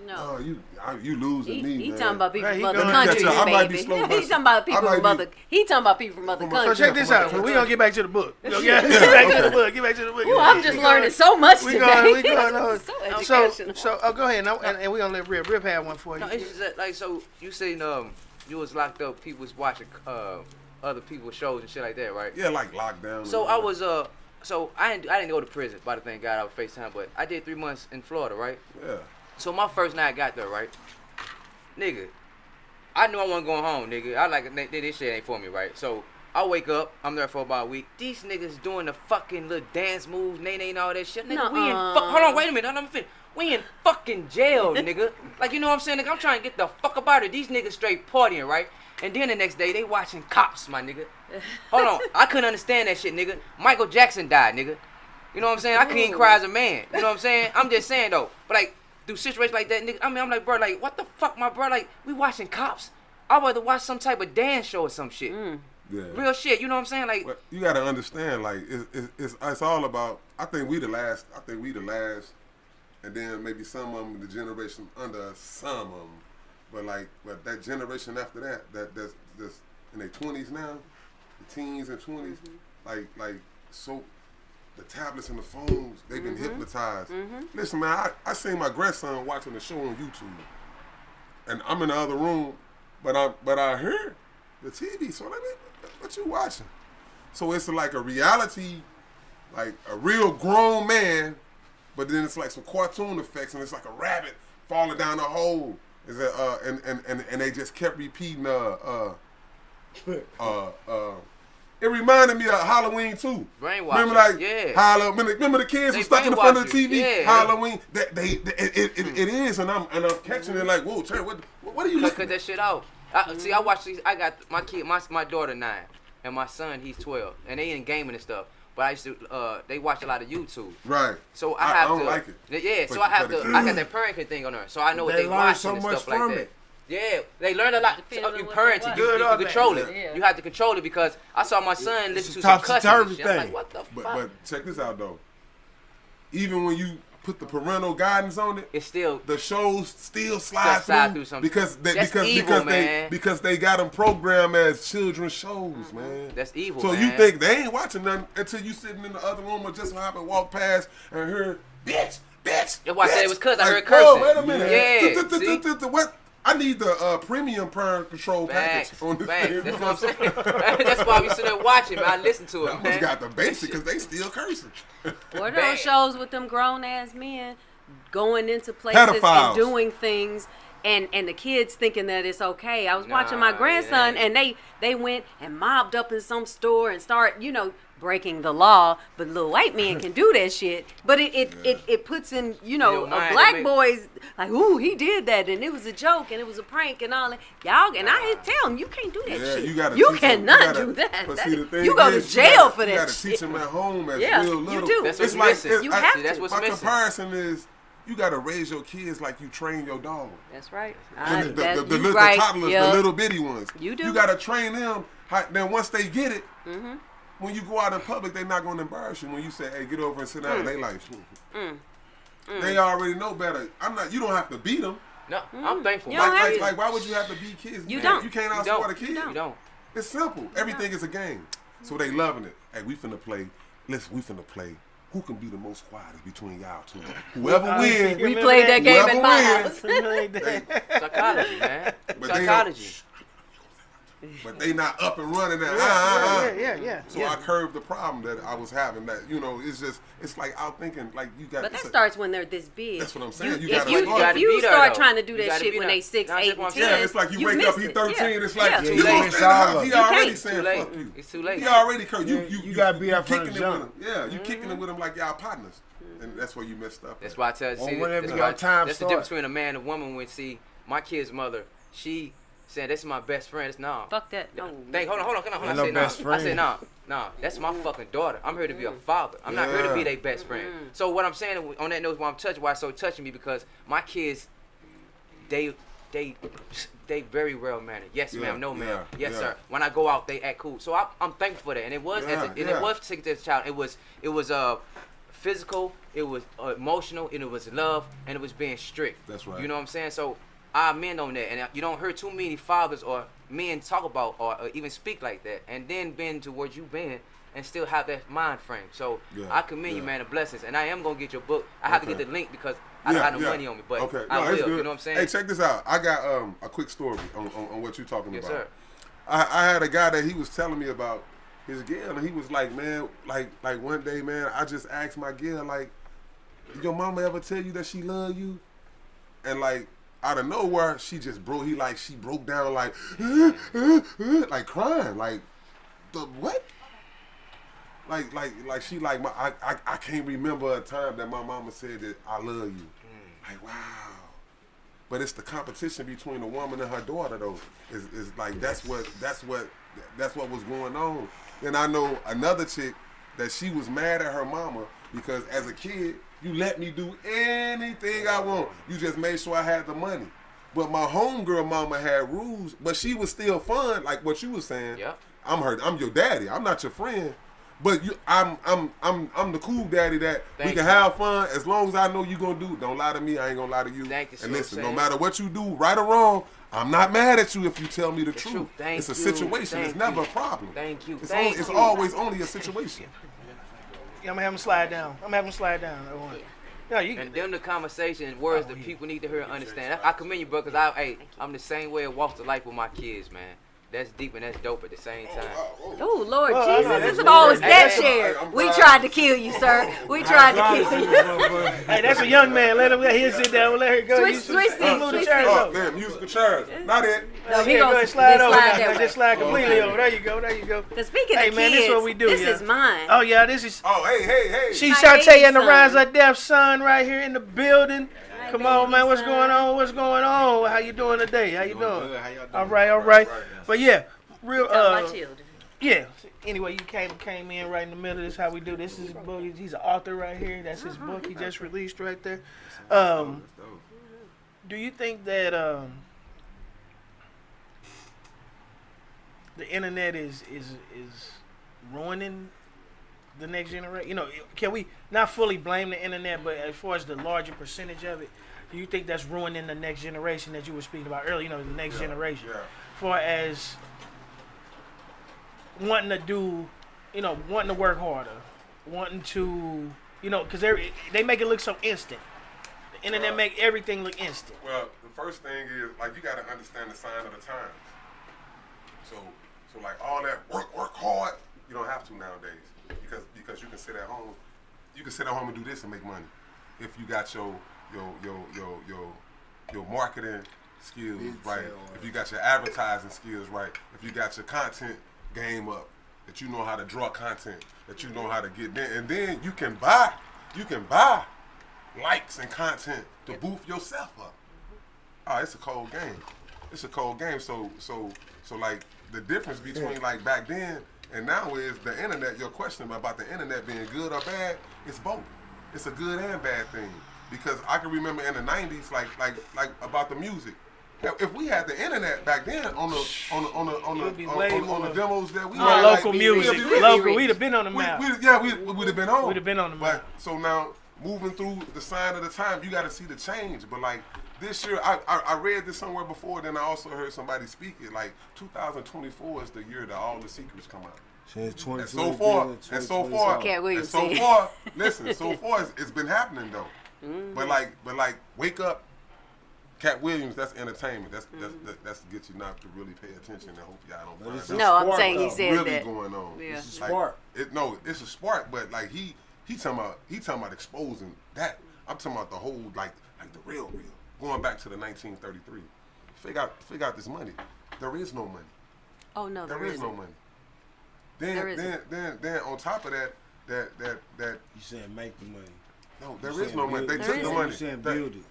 No. Oh, you losing me, He man. talking about people Right, from he other gonna countries, catch up. I might be baby. slow He busting. talking about people I might from be- other. He talking about people from other From countries. So check this out. We gonna get back to the book. We gonna get back to the book. Get back to the book. Ooh, I'm just learning so much We today. going on. So educational. So go ahead and we gonna let Rip have one for you. No, it's just that, like, so you saying you was locked up, people was watching other people's shows and shit like that, right? Yeah, like lockdown. So I was so I didn't go to prison, by the thank God I was FaceTime, but I did 3 months in Florida, right? Yeah. So my first night I got there, right? Nigga, I knew I wasn't going home, nigga. I like this shit ain't for me, right? So I wake up, I'm there for about a week. These niggas doing the fucking little dance moves, nay and all that shit. Nigga, we in hold on, wait a minute, hold on, let me finish. We in fucking jail, nigga. Like, you know what I'm saying? Nigga, I'm trying to get the fuck up out of it. These niggas straight partying, right? And then the next day, they watching Cops, my nigga. Hold on, I couldn't understand that shit, nigga. Michael Jackson died, nigga. You know what I'm saying? I couldn't cry as a man. You know what I'm saying? I'm just saying, though. But, like, through situations like that, nigga, I mean, I'm like, bro, like, what the fuck, my bro? Like, we watching Cops? I'd rather watch some type of dance show or some shit. Yeah. Real shit, you know what I'm saying? Like, But you gotta understand, like, it's all about. I think we the last, and then maybe some of them, the generation under us, some of them, but that generation after that's in their 20s now, the teens and 20s, like so. The tablets and the phones, they've been hypnotized. Listen, man, I seen my grandson watching the show on YouTube, and I'm in the other room, but I heard the TV. So what you watching? So it's like a reality, like a real grown man, but then it's like some cartoon effects, and it's like a rabbit falling down a hole. Is that and they just kept repeating it reminded me of Halloween too. Brainwashing. Remember, like, yeah. Remember the kids They were stuck in the front of the brainwash TV. you. Yeah. Halloween. It is, and I'm catching it like, whoa, Trey, what are you looking Cut at? that shit out. See, I watch these. I got my kid, my daughter 9, and my son he's 12, and they in gaming and stuff. But I used to, they watch a lot of YouTube. Right. So I don't like it. Yeah. So I have to. I got that parenting thing on there, so I know what They they learn watching so and much stuff like from that. it. Yeah, they learn a lot. Depending on You what parent they it, watch. you Good or control bad. it. Yeah. You have to control it because I saw my son listen to a some cussing and topsy-turvy shit. I'm like, thing. what the fuck? But check this out though. Even when you put the parental guidance on it, It's still the shows still slide slide through through some- because That's evil, man. they got them programmed as children's shows, man. That's evil, So man. you think they ain't watching nothing until you sitting in the other room or just happen to walk past and hear bitch. That's why I said it was cuss. I Like, heard cursing. whoa, wait a minute. Yeah, see? What? I need the premium parent control package Facts. on this Facts. thing. That's what I'm saying. That's why we sit there watching, man. I listen to it, I almost man. got the basic because they still cursing. What are Bad. those shows with them grown ass men going into places Pedophiles. and doing things and the kids thinking that it's okay? I was watching my Nah, grandson it and they went and mobbed up in some store and start, breaking the law, but little white men can do that shit. But it puts in, Your a mind, black it make- boys like, ooh, he did that and it was a joke and it was a prank and all that. Y'all, and I tell them, you can't do that Yeah, shit. you gotta You teach 'em. cannot You gotta- do that. But That see, the is- thing you go to is, jail for you that gotta shit. teach them at home as Yeah, real you little. do. That's It's what's like missing. You have to. That's what's my missing. comparison is you gotta raise your kids like you train your dog. That's right. And the You little right. toddlers, Yeah. the little bitty ones. You do. You gotta train them. Then once they get it, when you go out in public, they're not gonna embarrass you. When you say, "Hey, get over and sit down," they like, they already know better. You don't have to beat them. No, I'm thankful. You don't have to. Like, why would you have to beat kids? You man? don't. You can't You outsmart don't. a kid. You don't. It's simple. Everything is a game. So they loving it. Hey, we finna play. Listen, we finna play. Who can be the most quietest between y'all two? Whoever wins. We played that game Whoever at my wins. house. Psychology, man. But Psychology. But they not up and running. Yeah. So I curved the problem that I was having. That it's like out thinking like you got. But that starts when they're this big. That's what I'm saying. You If gotta you, start. if you beat her, start though. trying to do You that gotta shit beat when her. they 6, That's 8, what I'm and 10, saying. Yeah, it's like you wake missed up, he it. 13. Yeah. It's like Yeah. you Too late. gonna stand up. He You already can't. saying Too late. fuck you. It's too late. He already curved. You gotta be up from kicking the it with jump. him. Yeah, you kicking it with him like y'all partners, and that's where you messed up. That's why I tell you. See, whenever that's your why- time that's the starts. difference between a man and a woman. When my kid's mother, she said, "This is my best friend." It's nah. Fuck that. No. Hold on. Ain't I no said best nah. I said friend. nah. That's my fucking daughter. I'm here to be a father. I'm not here to be their best friend. So what I'm saying on that note, why I'm touching, why it's so touching me, because my kids, they very well mannered. Yes, Yeah, ma'am. No, ma'am. yeah, Yes, yeah. sir. When I go out, they act cool. So I'm thankful for that. And it was Yeah, it was to take this child. It was physical, it was emotional, and it was love, and it was being strict. That's right. You know what I'm saying? So I amend on that, and you don't hear too many fathers or men talk about or even speak like that, and then been to where you've been and still have that mind frame. So I commend you, man, the blessings, and I am gonna get your book. I have to get the link because I don't have no money on me, but I will. You know what I'm saying? Hey, check this out. I got a quick story on what you're talking about. Yes, sir. I had a guy that he was telling me about his girl, and he was like, man, like one day, man, I just asked my girl, like, did your mama ever tell you that she love you? And like out of nowhere, she just broke. She broke down like crying, like the what? Like she like I can't remember a time that my mama said that I love you. Like wow. But it's the competition between the woman and her daughter though. Is like that's what was going on. Then I know another chick that she was mad at her mama because as a kid, you let me do anything I want. You just made sure I had the money. But my homegirl mama had rules, but she was still fun, like what you was saying. Yep. I'm your daddy. I'm not your friend. But I'm the cool daddy that we can you. have fun as long as I know you gonna do. Don't lie to me, I ain't gonna lie to you. Thank you, and listen, so no matter what you do, right or wrong, I'm not mad at you if you tell me the truth. Thank it's a you. situation. It's never a problem. Thank you. It's always only a situation. Yeah, I'm gonna have him slide down. No, you and them the conversation words that people need to hear and understand. I commend you, bro, because I'm the same way I walk the life with my kids, man. That's deep and that's dope at the same time. Oh, Lord Jesus. This is always that shared. We tried to kill you, sir. We tried to kill you. Hey, that's a young man. Let him sit down. Let her go. Switch seats. Oh, man, musical chairs. Not it. No, he Yeah, go gonna ahead, slide over. slide Now. that way. Just slide completely over. There you go. Because speaking Hey, of man, kids, this what we do, this yeah. is mine. Oh, yeah, this is... Oh, hey. She My Shantae baby and the son. Rise of Death son right here in the building. Come on, man. What's going on? How you doing today? How you doing? Good. How y'all doing? All right. But yeah, real... Tell my children. Yeah. Anyway, you came in right in the middle. This is how we do. This is his book. He's an author right here. That's his book. He just released right there. Do you think that the internet is ruining the next generation? You know, can we not fully blame the internet, but as far as the larger percentage of it, do you think that's ruining the next generation that you were speaking about earlier? You know, the next generation, far as wanting to do, you know, wanting to work harder, wanting to, you know, because they make it look so instant. The internet make everything look instant. Well, the first thing is, like, you got to understand the sign of the times. So like, all that work hard, you don't have to nowadays. Because you can sit at home. You can sit at home and do this and make money. If you got your marketing skills right, if you got your advertising skills right, if you got your content game up, that you know how to draw content, that you know how to get there, and then you can buy likes and content to boost yourself up. Oh, it's a cold game. So like the difference between like back then and now is the internet. Your question about the internet being good or bad, it's both. It's a good and bad thing. Because I can remember in the 90s, like about the music. If we had the internet back then on the demos that we had, local music, we'd have been on the map. We'd have been on. We'd have been on the map. So now moving through the sign of the time, you got to see the change. But like this year, I read this somewhere before. Then I also heard somebody speak it. Like 2024 is the year that all the secrets come out. And so far, listen, so far it's been happening though. But like, wake up. Cat Williams, that's entertainment. That's to get you not to really pay attention. I hope y'all don't find No, I'm saying he said really that. going on. Yeah. It's a spark. It's a spark, but like he talking about exposing that. I'm talking about the whole like the real. Going back to the 1933. Figure out this money. There is no money. Oh no, there is no money. Then on top of that You saying make the money? No, there is no money. They took the money. You saying build it?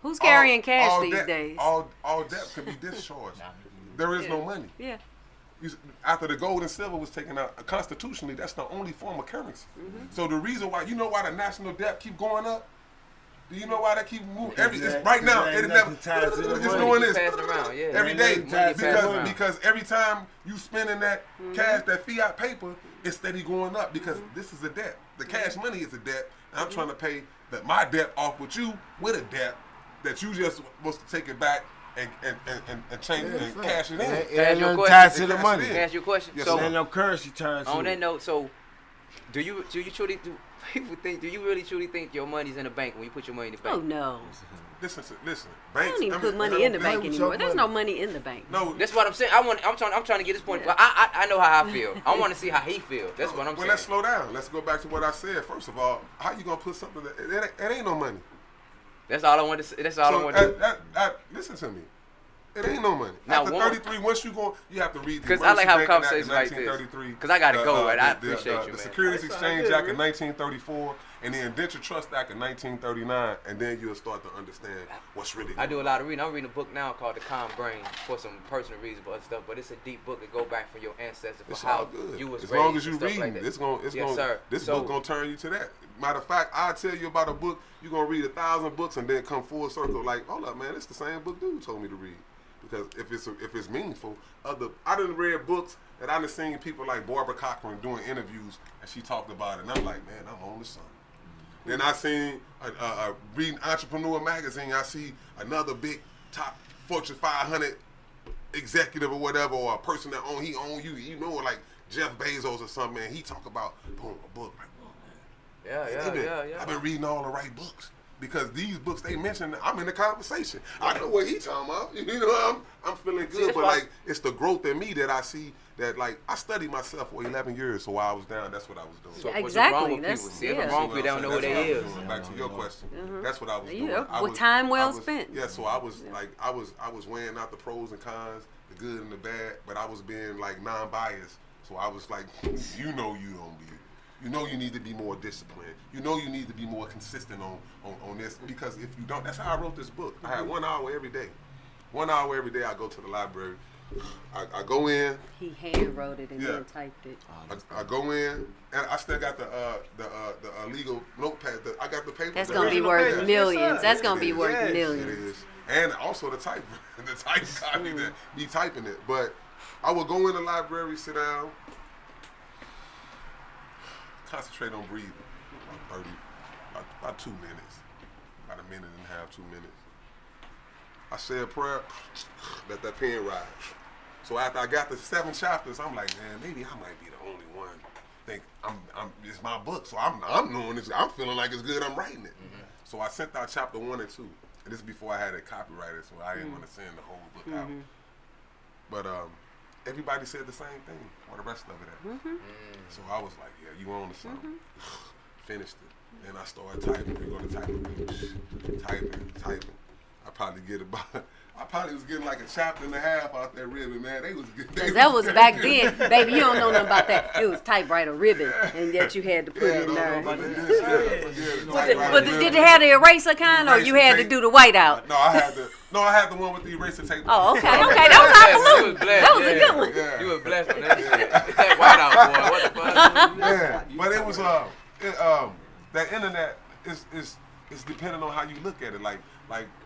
Who's carrying cash these days? All debt can be discharged. There is no money. Yeah. After the gold and silver was taken out, constitutionally, that's the only form of currency. So the reason why, you know why the national debt keep going up? Do you know why they keep moving? It's right now. It never. It's doing this every day because every time you spending that cash, that fiat paper, it's steady going up because this is a debt. The cash money is a debt. And I'm trying to pay my debt off with you with a debt that you just supposed to take it back and change it and cash it in. And no ties to the money. Can I ask you a question? Yes, so and no currency ties. On that note, so do you truly people think? Do you really truly think your money's in the bank when you put your money in the bank? Oh no. Listen. I don't even put money in the bank anymore. There's no money in the bank. No, that's what I'm saying. I'm trying to get this point. Yeah. I know how I feel. I want to see how he feels. That's what I'm saying. Well, let's slow down. Let's go back to what I said. First of all, how you gonna put something that it ain't no money? That's all I want to say. That's all I want to do. Listen to me. It ain't no money. Now, after 33, once you have to read the because I like having conversations like this. Because I gotta go. Right, I appreciate you, man. The Securities Exchange Act of 1934 and the Indenture Trust Act of 1939, and then you'll start to understand what's really going on. I do a lot of reading. I'm reading a book now called The Calm Brain for some personal reasons and stuff, but it's a deep book that go back for your ancestors for how you was raised. As long as you reading, like this book gonna turn you to that. Matter of fact, I'll tell you about a book. You're gonna read 1,000 books and then come full circle like, hold up, man, it's the same book dude told me to read. Because if it's meaningful, I done read books that I done seen people like Barbara Cochran doing interviews and she talked about it, and I'm like, man, I'm on to something. Then I seen reading Entrepreneur magazine. I see another big top Fortune 500 executive or whatever, or a person that own you, you know, like Jeff Bezos or something. Man, he talk about boom a book like, oh man, yeah. I've been reading all the right books. Because these books they mentioned, I'm in the conversation. I know what he talking about. You know, I'm feeling good, but like it's the growth in me that I see. That like I studied myself for 11 years, so while I was down, that's what I was doing. So exactly. That's wrong. People don't know who they is. Back to your question. That's what I was doing. With time well spent. Yeah, so I was like I was weighing out the pros and cons, the good and the bad, but I was being like non-biased. So I was like, you know, you don't be. You know you need to be more disciplined. You know you need to be more consistent on this, because if you don't, that's how I wrote this book. I had 1 hour every day. 1 hour every day I go to the library. I go in. He hand wrote it and then typed it. I go in and I still got the legal notepad. I got the paper. That's gonna be worth millions. That's gonna be worth millions. It is, and also the type copy that me typing it. But I would go in the library, sit down. Concentrate on breathing. About 2 minutes. About a minute and a half, 2 minutes. I say a prayer, let that pen ride. So after I got the 7 chapters, I'm like, man, maybe I might be the only one. Think it's my book, so I'm doing this. I'm feeling like it's good. I'm writing it. So I sent out chapter 1 and 2, and this is before I had it copyrighted, so I didn't want to send the whole book out. But everybody said the same thing for the rest of it. So I was like, yeah, you on to something. Finished it. Then I started typing. We're going to typing. I probably was getting like a chapter and a half out that ribbon, man. They was good. That was back then. Baby, you don't know nothing about that. It was typewriter ribbon, and yet you had to put it in there. But did it have the eraser kind, or you had to do the whiteout? No, I had the one with the eraser tape. Oh, okay. That was That was a good one. Yeah. You were blessed with that. That whiteout, boy. What the fuck? Yeah, but it was that internet is depending on how you look at it. Like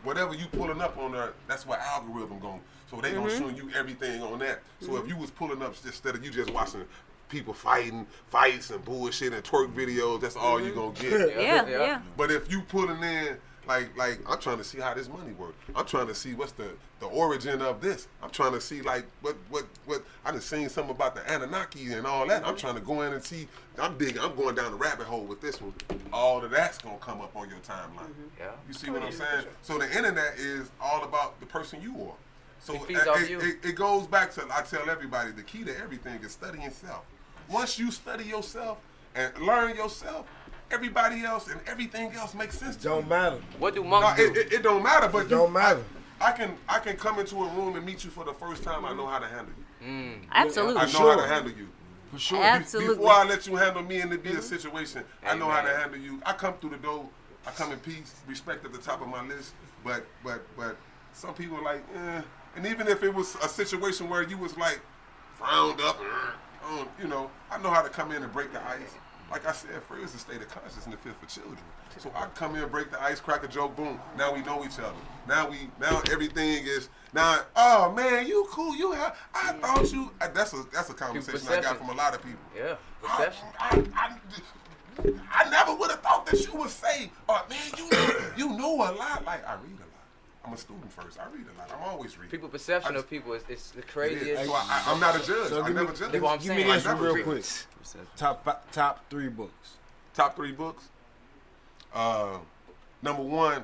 whatever you pulling up on there, that's what algorithm going. So they gonna show you everything on that. So if you was pulling up instead of you just watching people fights and bullshit and twerk videos, that's all you gonna get. Yeah. But if you pulling in like I'm trying to see how this money works. I'm trying to see what's the origin of this. I'm trying to see like what I done seen something about the Anunnaki and all that. I'm trying to go in and see. I'm going down the rabbit hole with this one. All of that's gonna come up on your timeline. You see what I'm saying? So the internet is all about the person you are. So it goes back to, I tell everybody, the key to everything is studying self. Once you study yourself and learn yourself, everybody else and everything else makes sense to you. Don't matter. What do monks do? It don't matter, but it don't matter. I can come into a room and meet you for the first time. I know how to handle you. Absolutely. I know how to handle you. For sure. Absolutely. Before I let you handle me and it be a situation, I know how to handle you. I come through the door. I come in peace, respect at the top of my list. But some people are like, and even if it was a situation where you was like frowned up, you know, I know how to come in and break the ice. like I said, free is a state of consciousness fit for children. So I come here, break the ice, crack a joke, boom. Now we know each other. Now everything is oh man, you cool. I thought you. That's a conversation I got from a lot of people. Yeah, perception. I never would have thought that you would say, oh man, you know a lot. Like I read a lot. I'm a student first. I read a lot. I'm always reading. People perception of people is the craziest. So I'm not a judge. I never judge. Give me this real quick. Top 3 books. Top 3 books. Number 1,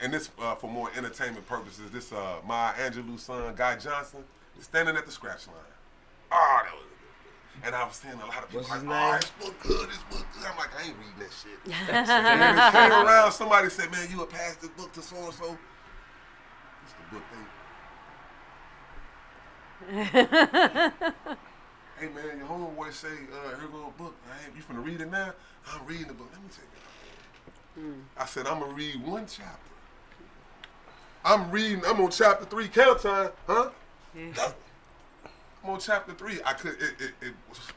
and this for more entertainment purposes. This Maya Angelou's son, Guy Johnson, is Standing at the Scratch Line. Oh, that was a good book. And I was seeing a lot of people like, this book good, this book good. I'm like, I ain't reading that shit. And then it came around, somebody said, man, you would pass this book to so-and-so. It's the book thing. Hey man, your homeboy say, here go a book. Hey, you finna read it now? I'm reading the book. Let me take it. I said, I'm gonna read 1 chapter. I'm on chapter 3. Count time, huh? Yeah. I'm on chapter 3.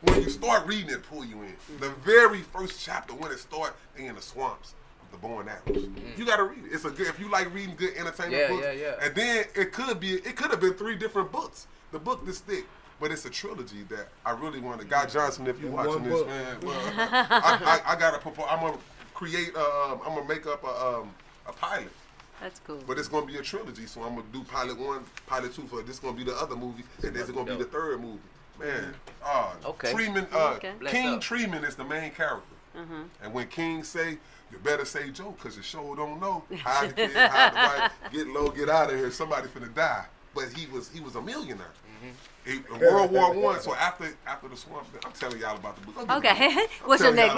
When you start reading it, pull you in. The very first chapter, when it starts, they in the swamps of the bow and arrows. You gotta read it. It's a good, if you like reading good entertainment books. And then it could have been 3 different books. The book this thick. But it's a trilogy that I really want to. Guy Johnson, if you're watching this, man, well, I got to propose. I'm gonna create. I'm gonna make up a pilot. That's cool. But it's gonna be a trilogy, so I'm gonna do pilot 1, pilot 2 for this. Gonna be the other movie, and there's gonna be the 3rd movie. Man, Treatment. King Treatment is the main character, and when King say, you better say Joe, cause the show don't know how the kid, how the wife, get low, get out of here. Somebody finna die. But he was a millionaire. In World War I, so after the swamp, I'm telling y'all about the book. Okay, what's your next?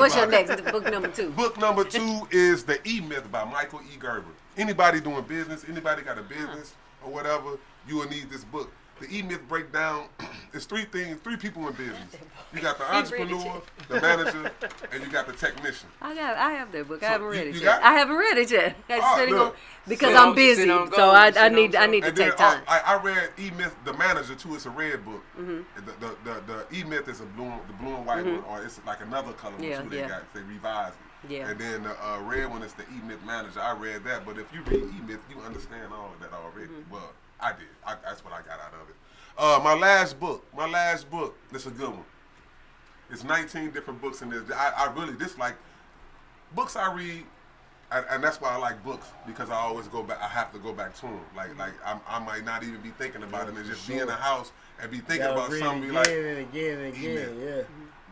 Book number 2. Book number 2 is The E-Myth by Michael E. Gerber. Anybody doing business, anybody got a business or whatever, you will need this book. The E-Myth breakdown is 3 people in business. You got the entrepreneur, the manager, and you got the technician. I have that book. I haven't read it you yet. I haven't read it yet. Because I'm busy, so I need to take time. I read E-Myth, the manager too. It's a red book. The E-Myth is the blue and white one, or it's like another color one too. They revised it. Yeah. And then the red one is the E-Myth manager. I read that, but if you read E-Myth, you understand all of that already. Well, I did. That's what I got out of it. My last book. This is a good one. It's 19 different books in this. I really dislike books I read, and that's why I like books, because I always go back. I have to go back to them. Like I might not even be thinking about it and just be in the house and be thinking about something. Be like again.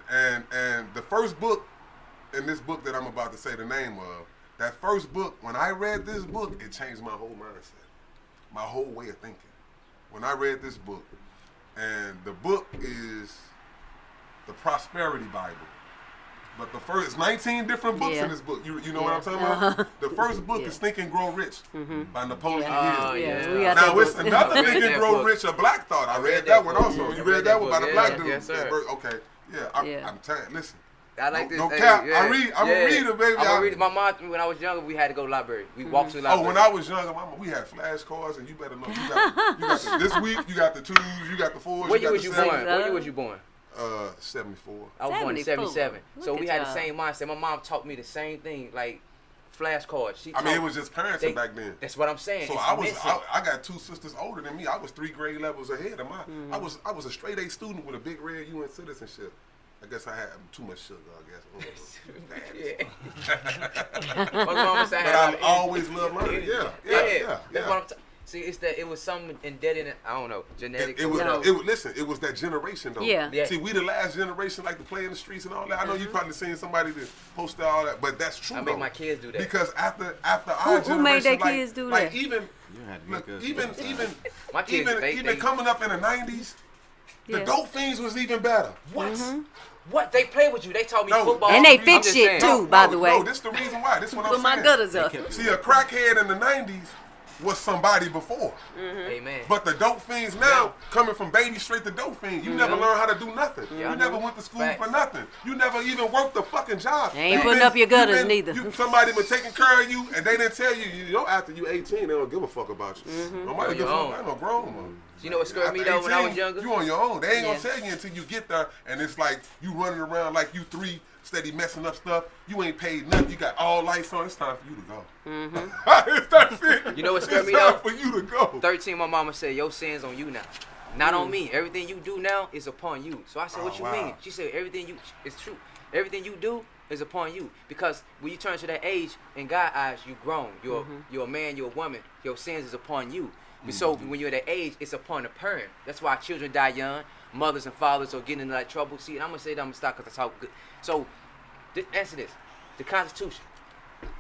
Yeah. And the first book in this book that I'm about to say the name of, that first book, when I read this book, it changed my whole mindset, my whole way of thinking. When I read this book, and the book is the Prosperity Bible. But the first 19 different books in this book. You know what I'm talking about? The first book is Think and Grow Rich by Napoleon Hill. Now it's another Think and Grow Rich, a black thought. I read that one also. You read that one by the black dude? Yes, sir. Okay. I'm telling you, listen. I like this. No cap. I'm a reader, baby. I'm a reader. My mom, when I was younger, we had to go to the library. We walked to the library. Oh, when I was younger, Mama, we had flashcards, and you better know. You got this week, you got the 2s, you got the 4s. What year was you born? What year was you born? 74. I was born in 77. So we had the same mindset. My mom taught me the same thing, like flashcards. It was just parenting back then. That's what I'm saying. So I got 2 sisters older than me. I was 3 grade levels ahead of mine. I was a straight A student with a big red UN citizenship. I guess I had too much sugar, I guess. My mama said I always loved learning. Yeah. That's what I'm See, it's that it was something embedded in it. I don't know, genetic. It was that generation though. Yeah. See, we the last generation like to play in the streets and all that. I know you probably seen somebody that post all that, but that's true. I make my kids do that because after our generation, who made their kids do that? Like even coming up in the 90s, the dope fiends was even better. What? What? They play with you. They told me football. And they fix shit too, by the way. No, this the reason why. This is what I'm saying. Put my gutters up. See, a crackhead in the 90s was somebody before. Amen. But the dope fiends now, coming from baby straight to dope fiend, you never learned how to do nothing. You never went to school for nothing. You never even worked a fucking job. They ain't putting up your gutters neither. Somebody been taking care of you and they didn't tell you, after you 18, they don't give a fuck about you. Nobody give a fuck. I ain't no grown man. You know what scared me though when I was younger? You on your own. They ain't gonna tell you until you get there, and it's like you running around like you 3, steady messing up stuff. You ain't paid nothing. You got all lights on. It's time for you to go. That's it. You know what scared me though? It's time for you to go. 13, my mama said, your sins on you now. Not on me. Everything you do now is upon you. So I said, what you mean? She said, it's true. Everything you do is upon you. Because when you turn to that age, in God's eyes, you grown. You're a man, you're a woman. Your sins is upon you. So when you're that age, it's upon the parent. That's why children die young. Mothers and fathers are getting into that trouble. See, and I'm going to say that I'm going to stop because I talk good. So, answer this. The Constitution,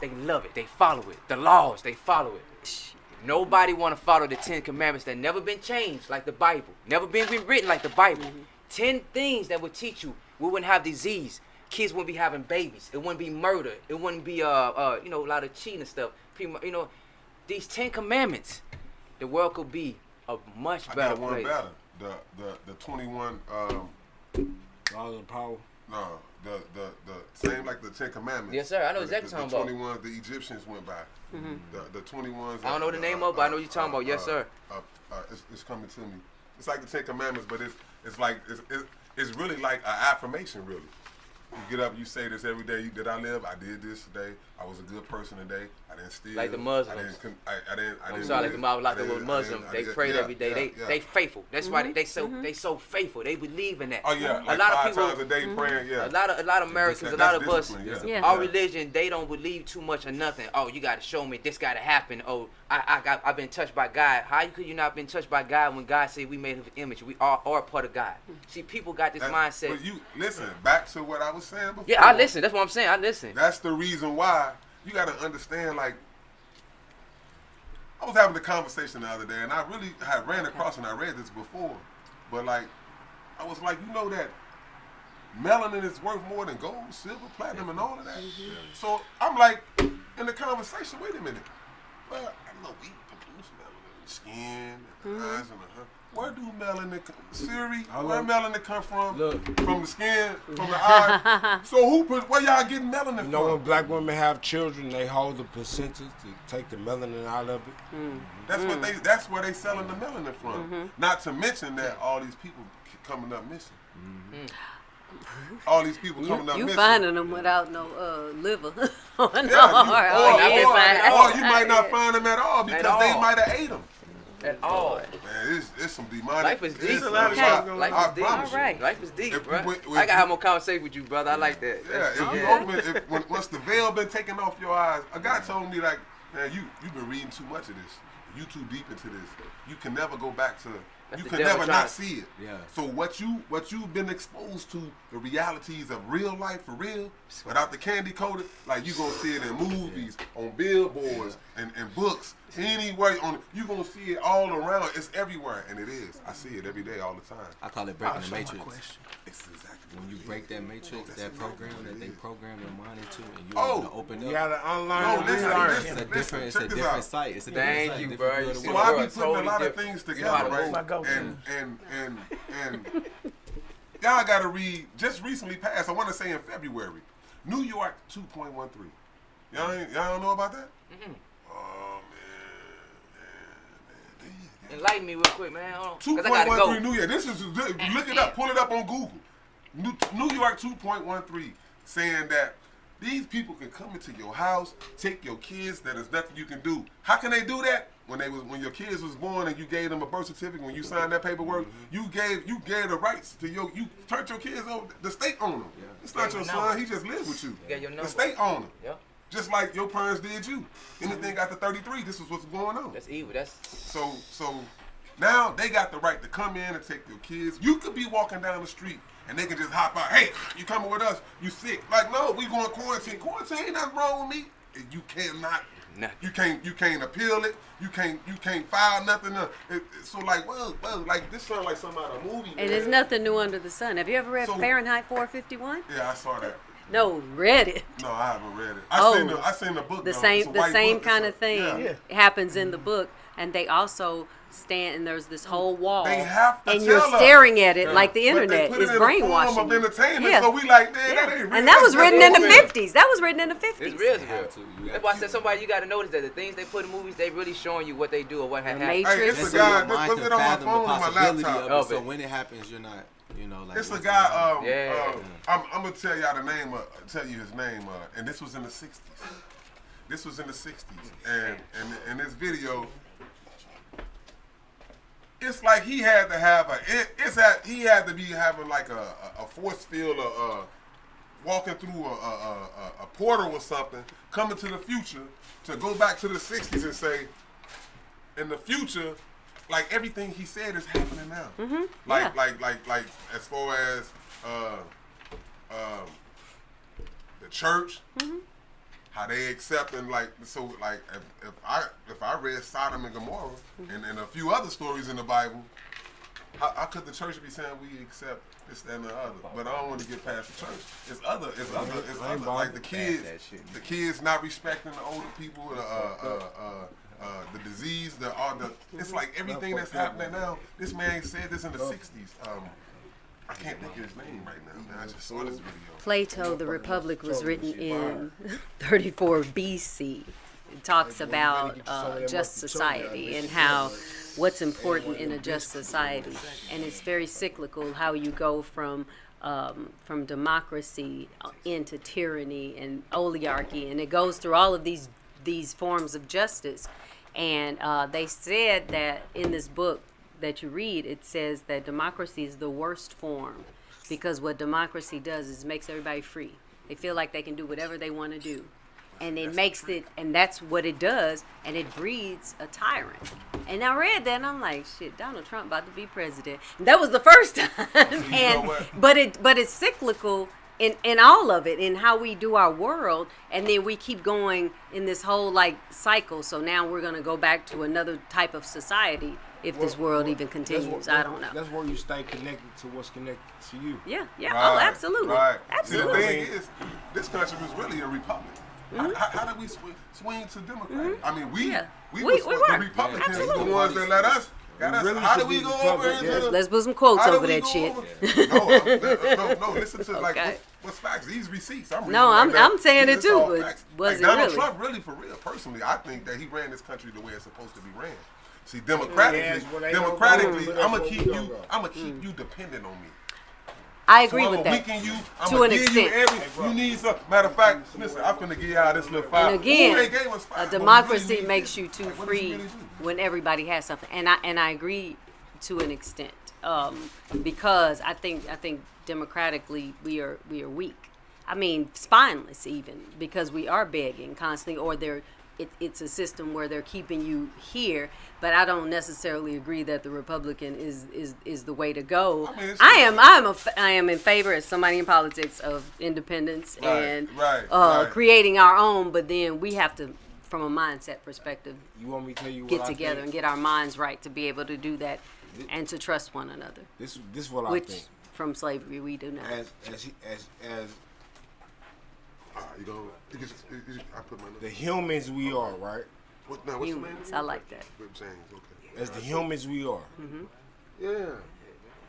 they love it. They follow it. The laws, they follow it. Nobody want to follow the 10 commandments that never been changed like the Bible. Never been rewritten like the Bible. 10 things that would teach you. We wouldn't have disease. Kids wouldn't be having babies. It wouldn't be murder. It wouldn't be a lot of cheating and stuff. These 10 commandments, the world could be a much better place. I got one better. The 21 Laws of power. No, the same like the 10 commandments. Yes, sir. I know exactly what you're talking about. The 21 the Egyptians went by. The 21s. I don't know the name of, but I know what you're talking about. Yes, sir. It's coming to me. It's like the 10 commandments, but it's really like an affirmation, really. You get up, you say this every day. Did I live? I did this today. I was a good person today. I didn't steal. Like the Muslims. I'm sorry, like the Muslims. They prayed every day. They faithful. That's why they so faithful. They believe in that. Oh yeah, like a lot 5 of people, times a day praying. Yeah. A lot of Americans, a lot of us, our religion, they don't believe too much of nothing. Oh, you got to show me this got to happen. Oh, I've been touched by God. How could you not been touched by God when God said we made His image? We are part of God. See, people got this mindset. But you listen back to what I was saying before. Yeah, I listen. That's what I'm saying. I listen. That's the reason why you got to understand. Like, I was having a conversation the other day, and I really had ran across, and I read this before, but like, I was like, you know that melanin is worth more than gold, silver, platinum, and all of that. So I'm like, in the conversation, wait a minute. Well, I know we produce melanin in the skin, and the eyes, and the where do melanin come? Siri, where melanin come from? Look. From the skin, from the eye. So where y'all getting melanin from? You know when black women have children, they hold the percentage to take the melanin out of it. That's where they selling the melanin from. Not to mention that all these people coming up missing. All these people coming up missing. You finding them without no liver. Or you might not find them at all because they might have ate them. At all. Man, it's some demonic. Life is deep. Life is deep. All right. Life is deep, bro. I gotta have more conversation with you, brother. I like that. Yeah, once the veil been taken off your eyes, a guy told me like, man, you've been reading too much of this. You too deep into this. You can never go back to. You can never not see it. Yeah. So what you've been exposed to, the realities of real life for real, without the candy coated, like you gonna see it in movies, on billboards, and books, anywhere you gonna see it all around. It's everywhere, and it is. I see it every day, all the time. I call it breaking the matrix. It's exactly when you break that matrix, that program that they program your mind into, and you able to open up. You gotta unlearn. It's a different site. It's a different Thank you, bro. So I be putting a lot of things together, right? And y'all gotta read. Just recently passed. I want to say in February, New York 2.13. Y'all don't know about that? Oh man. Enlighten me real quick, man. 2.13 New York. This is look it up. Pull it up on Google. New York 2.13 saying that these people can come into your house, take your kids. That is nothing you can do. How can they do that? When your kids was born and you gave them a birth certificate, when you signed that paperwork, you gave the rights to you turned your kids over. The state own them. Yeah. It's not your son. He just lives with you. The state own them. Yeah. Just like your parents did you. Anything after 33, this is what's going on. That's evil. That's so now they got the right to come in and take your kids. You could be walking down the street and they can just hop out. Hey, you coming with us? You sick? Like, no, we going quarantine. Quarantine ain't nothing wrong with me. You cannot. You can't appeal it. You can't file nothing. So like, well, like this sounds like something out of a movie. And there's nothing new under the sun. Have you ever read Fahrenheit 451? Yeah, I saw that. No, read it. No, I haven't read it. I seen the book. The though. same kind of thing happens in the Mm-hmm. book, and they also stand and there's this whole wall. They have to and tell you're us. staring at it like the But they internet put is it in brainwashing. a form of you. entertainment, Yeah. so we like, man, Yeah. that ain't real. And that was That's written in the bullshit. 50s. That was written in the 50s. It's real. That's why I said somebody you got to notice that the things they put in movies, they really showing you what they do or what had happened. Hey, it's And a so guy. your mind Was can it on my fathom phone the or my possibility laptop? of it. So when it happens, you're not, like. It's a what's guy. going on? I'm gonna tell y'all the name. Tell you his name. And this was in the '60s. This was in the '60s, and in this video, it's like he had to have he had to be having like a force field, walking through a portal or something, coming to the future to go back to the '60s and say, in the future, like everything he said is happening now. Mm-hmm. Like as far as the church, how they accept and if I read Sodom and Gomorrah and a few other stories in the Bible, how could the church be saying we accept this, that, and the other? But I don't want to get past the church. It's other like the kids not respecting the older people, the disease, it's like everything that's happening now. This man said this in the '60s. I can't think of his name right now, man. I just saw this video. Plato, the Republic, was written in 34 BC. It talks about just society and how what's important in a just society, and it's very cyclical how you go from democracy into tyranny and oligarchy, and it goes through all of these forms of justice. And they said that in this book that you read, it says that democracy is the worst form, because what democracy does is makes everybody free. They feel like they can do whatever they want to do, and it makes it, and that's what it does, and it breeds a tyrant. And I read that, and I'm like, shit, Donald Trump about to be president. And that was the first time. And but it's cyclical in all of it, in how we do our world, and then we keep going in this whole like cycle. So now we're gonna go back to another type of society if this world even continues. I don't know. That's where you stay connected to what's connected to you. Yeah. Right, Oh, absolutely. Right. Absolutely. See, the thing is, this country was really a republic. How did we swing to Democratic? I mean, we were the Republicans, the ones that let us. How did we go over into Let's put some quotes over that shit. No, listen to like what's facts. These receipts. I'm saying it too, but was it Donald really? Trump really for real? Personally, I think that he ran this country the way it's supposed to be ran. See, democratically, I'm gonna keep you dependent on me. I agree with that. Weaken you, to an extent. You need some. Matter of fact, listen, I'm finna give y'all this little $5. And again, they gave us $5, a democracy really makes you too free really when everybody has something, and I agree to an extent, because I think democratically we are weak. I mean, spineless even, because we are begging constantly, or it's a system where they're keeping you here. But I don't necessarily agree that the Republican is the way to go. I am in favor, as somebody in politics, of independence and creating our own. But then we have to, from a mindset perspective, you want me to tell you get together and get our minds right to be able to do that and to trust one another. This is what I think. Which from slavery we do not. I put my the humans we are, right? What's the name? Humans, I like that. James, okay. As the humans we are. Yeah.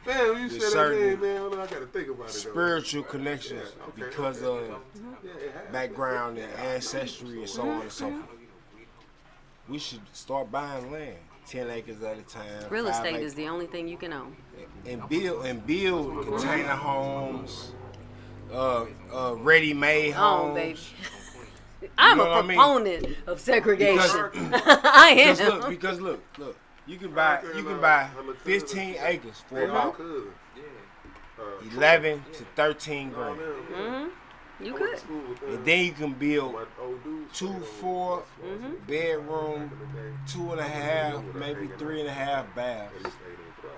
Man, you said that name, man. I gotta think about it. Spiritual connections because of background and ancestry and so on and so forth. We should start buying land, 10 acres at a time. Real estate is the only thing you can own. And build container homes, ready-made homes. Oh, baby. I'm a proponent of segregation. I am. Because look, you can buy 15 acres for about 11 to 13 grand. You could. And then you can build 2-4 bedroom, 2.5, maybe 3.5 baths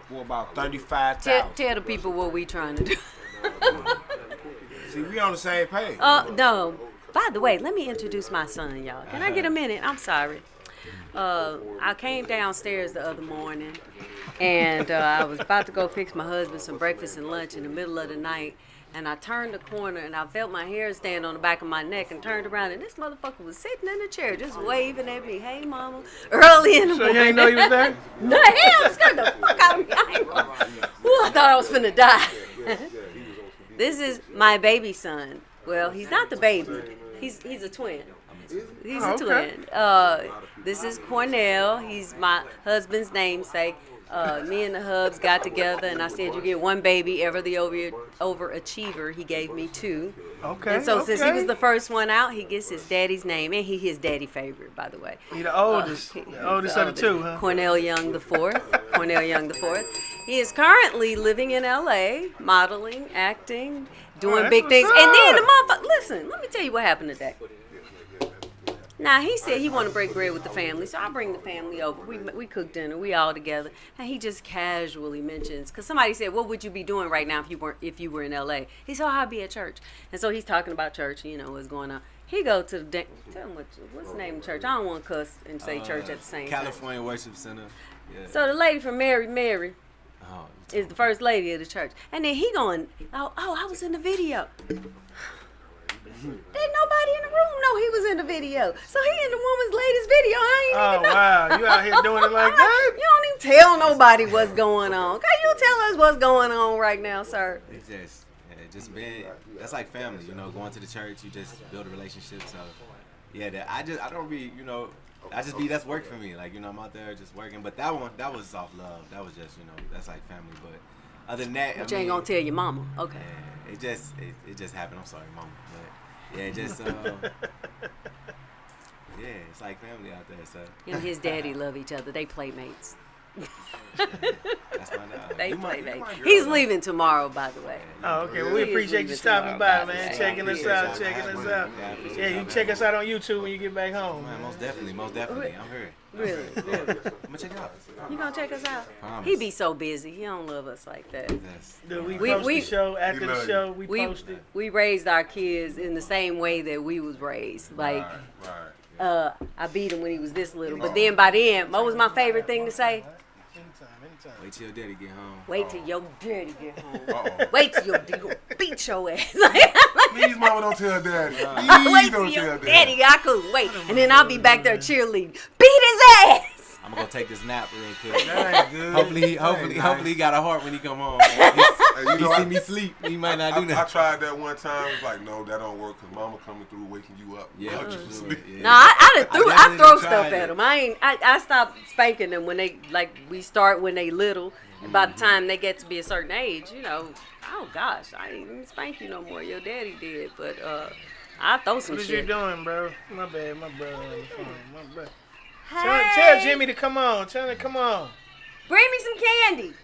for about $35,000. Tell the people what we trying to do. See, we on the same page. No. By the way, let me introduce my son, y'all. Can I get a minute? I'm sorry. I came downstairs the other morning, and I was about to go fix my husband some breakfast and lunch in the middle of the night, And I turned the corner, and I felt my hair stand on the back of my neck, and turned around, and this motherfucker was sitting in the chair, just waving at me, "Hey, mama," early in the morning. So you ain't know you was there? No, hell, scared the fuck out of me. I thought I was finna die. This is my baby son. Well, he's not the baby. He's a twin. He's a twin. This is Cornell. He's my husband's namesake. Me and the hubs got together, and I said, "You get one baby, ever the overachiever." He gave me 2. Okay. And so since he was the first one out, he gets his daddy's name, and he his daddy favorite, by the way. He the oldest. The oldest of the 2, huh? Cornell Young the fourth. Cornell Young the fourth. He is currently living in L.A., modeling, acting, doing big things. And then the motherfucker, listen, let me tell you what happened today. Now, he said he want to break bread with the family, so I bring the family over. We cook dinner. We all together. And he just casually mentions, because somebody said, "What would you be doing right now if you were in L.A.?" He said, "Oh, I'd be at church." And so he's talking about church, what's going on. He go to the, tell him what's the name of the church. I don't want to cuss and say church at the same time. California Worship Center. Yeah. So the lady from Mary is the first lady of the church. And then he going, oh, I was in the video. Didn't nobody in the room know he was in the video. So he in the woman's latest video. I ain't even know. Wow. You out here doing it like that? You don't even tell nobody what's going on. Can you tell us what's going on right now, sir? It's just being, that's like family, going to the church, you just build a relationship. So, yeah, I don't be, that's work for me. Like, I'm out there just working. But that was off love. That was just, that's like family. But other than that, But you ain't gonna tell your mama. Okay. Yeah, it just happened. I'm sorry, mama. But, yeah, just, it's like family out there. So. Him and his daddy love each other. They playmates. That's my dog. They playmates. He's leaving tomorrow, by the way. Oh, okay. Well, we appreciate you stopping by, man. Checking us out. Yeah, you can check us out on YouTube when you get back home. Man, most definitely. I'm here. Really? I'm gonna check it out. You gonna check us out? Promise. He be so busy. He don't love us like that. Dude, we post the show after the show. We posted. We raised our kids in the same way that we was raised. Like, I beat him when he was this little, but then by then, what was my favorite thing to say? Anytime. Wait till your daddy get home. Wait till your daddy get home. Wait till your daddy beat your ass. Please, mama, don't tell daddy. Wait till your daddy. I couldn't wait. And then I'll be back there cheerleading. Beat his ass. I'm gonna go take this nap real quick. That ain't good. Hopefully he got a heart when he come home. He see me sleep. He might not do I that. tried that one time. It's like, no, that don't work because mama coming through waking you up. Yeah, I'll just sleep. No, I throw stuff tried at them. I stopped spanking them when they, like, we start when they little. And by the time they get to be a certain age, oh gosh, I ain't even spank you no more. Your daddy did, but I throw some What is shit. you doing, bro? My bad, my brother on the phone. My bad. Hey. Tell Jimmy to come on. Tell him to come on. Bring me some candy.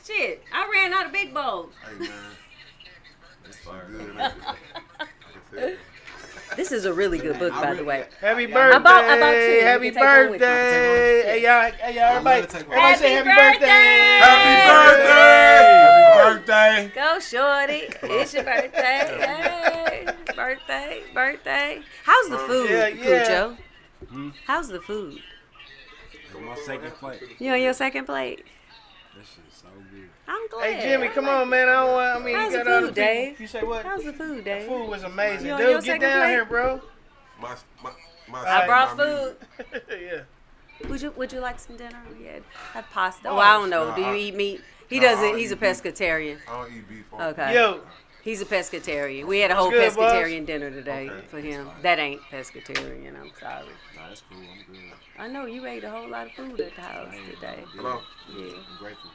Shit, I ran out of big bowls. Hey, man. It's fire. Good. This is a really good book, by the way. Happy birthday. I bought 2. Happy You can take one with you. birthday. Hey, y'all, everybody. take one. Everybody say happy birthday. Happy birthday. Go, shorty. It's your birthday. Hey, birthday. How's the food, Cujo? How's the food? My second plate. You on your second plate? That shit's so good. I'm glad. Hey, Jimmy, come on, man. How's you the got other food, people. Dave? You say what? How's the food, The Dave? food was amazing. You on your Dude, get second down plate? here, bro. I brought food. Yeah. Would you like some dinner? We had pasta. Well, I don't know. Do you eat meat? He doesn't. He's a pescatarian. I don't eat beef. Okay. Yo. He's a pescatarian. We had a whole What's good, pescatarian dinner today for him. That ain't pescatarian. I'm sorry. Nah, that's cool. I'm good. I know you ate a whole lot of food at the house today. Hello. Yeah. I'm grateful.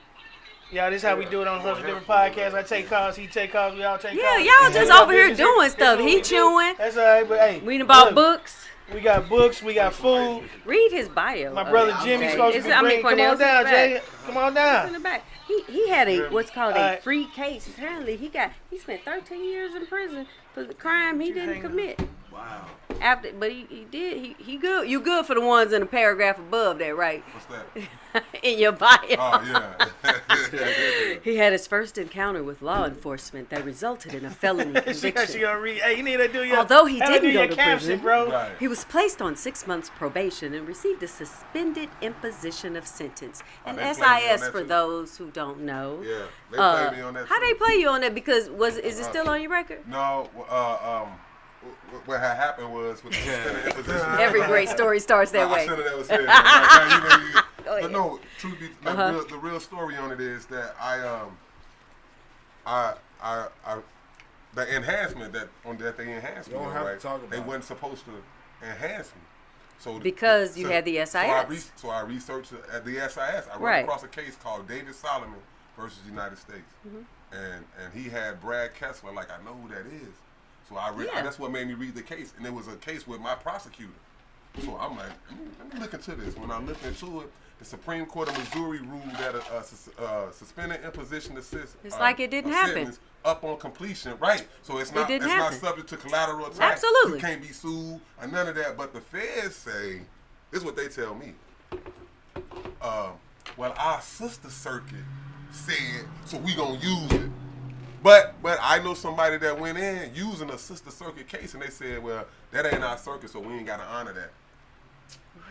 Yeah, this is how we do it on Hustle Different Podcast. I take calls, he take calls, we all take calls. Yeah, y'all just over here doing stuff. He chewing. That's all right, but hey. We done bought look, books. We got books, we got food. Read his bio. My brother Jimmy's supposed to be bringing. Come Cornell's on down, in the Jay. back. Come on In down. the back. He had a what's called a Alright. free case. Apparently he spent 13 years in prison for the crime he didn't commit. Wow. But he did. He good. You good for the ones in the paragraph above that, right? What's that? In your bio. Oh yeah. He had his first encounter with law enforcement that resulted in a felony She conviction. gonna read. Hey, you need to do your. Although he have her didn't do go your to caption, prison, bro. Right. he was placed on 6 months probation and received a suspended imposition of sentence. And they played me on SIS that for too. those who don't know. Yeah. They played me on that. How too. they play you on that? Because is it still on your record? No. What had happened was with the suspended imposition. Every great story starts that I way. should have never said that. Go But ahead. no, truth be the real story on it is that the enhancement that they enhanced me, You don't have to right? talk about They it. wasn't supposed to enhance me. So Because you had the SIS. So I researched at the SIS. I ran Right. across a case called David Solomon versus United States, and he had Brad Kessler. Like, I know who that is. So that's what made me read the case, and it was a case with my prosecutor. So I'm like, let me look into this. When I looked into it, the Supreme Court of Missouri ruled that a suspended imposition assist. It's like it didn't happen. Sentence up on completion, right? So it's not didn't happen. subject to collateral attack. Absolutely. You can't be sued or none of that. But the feds say, this is what they tell me. Well, our sister circuit said, so we gonna use it. But I know somebody that went in using a sister circuit case, and they said, well, that ain't our circuit, so we ain't gotta honor that.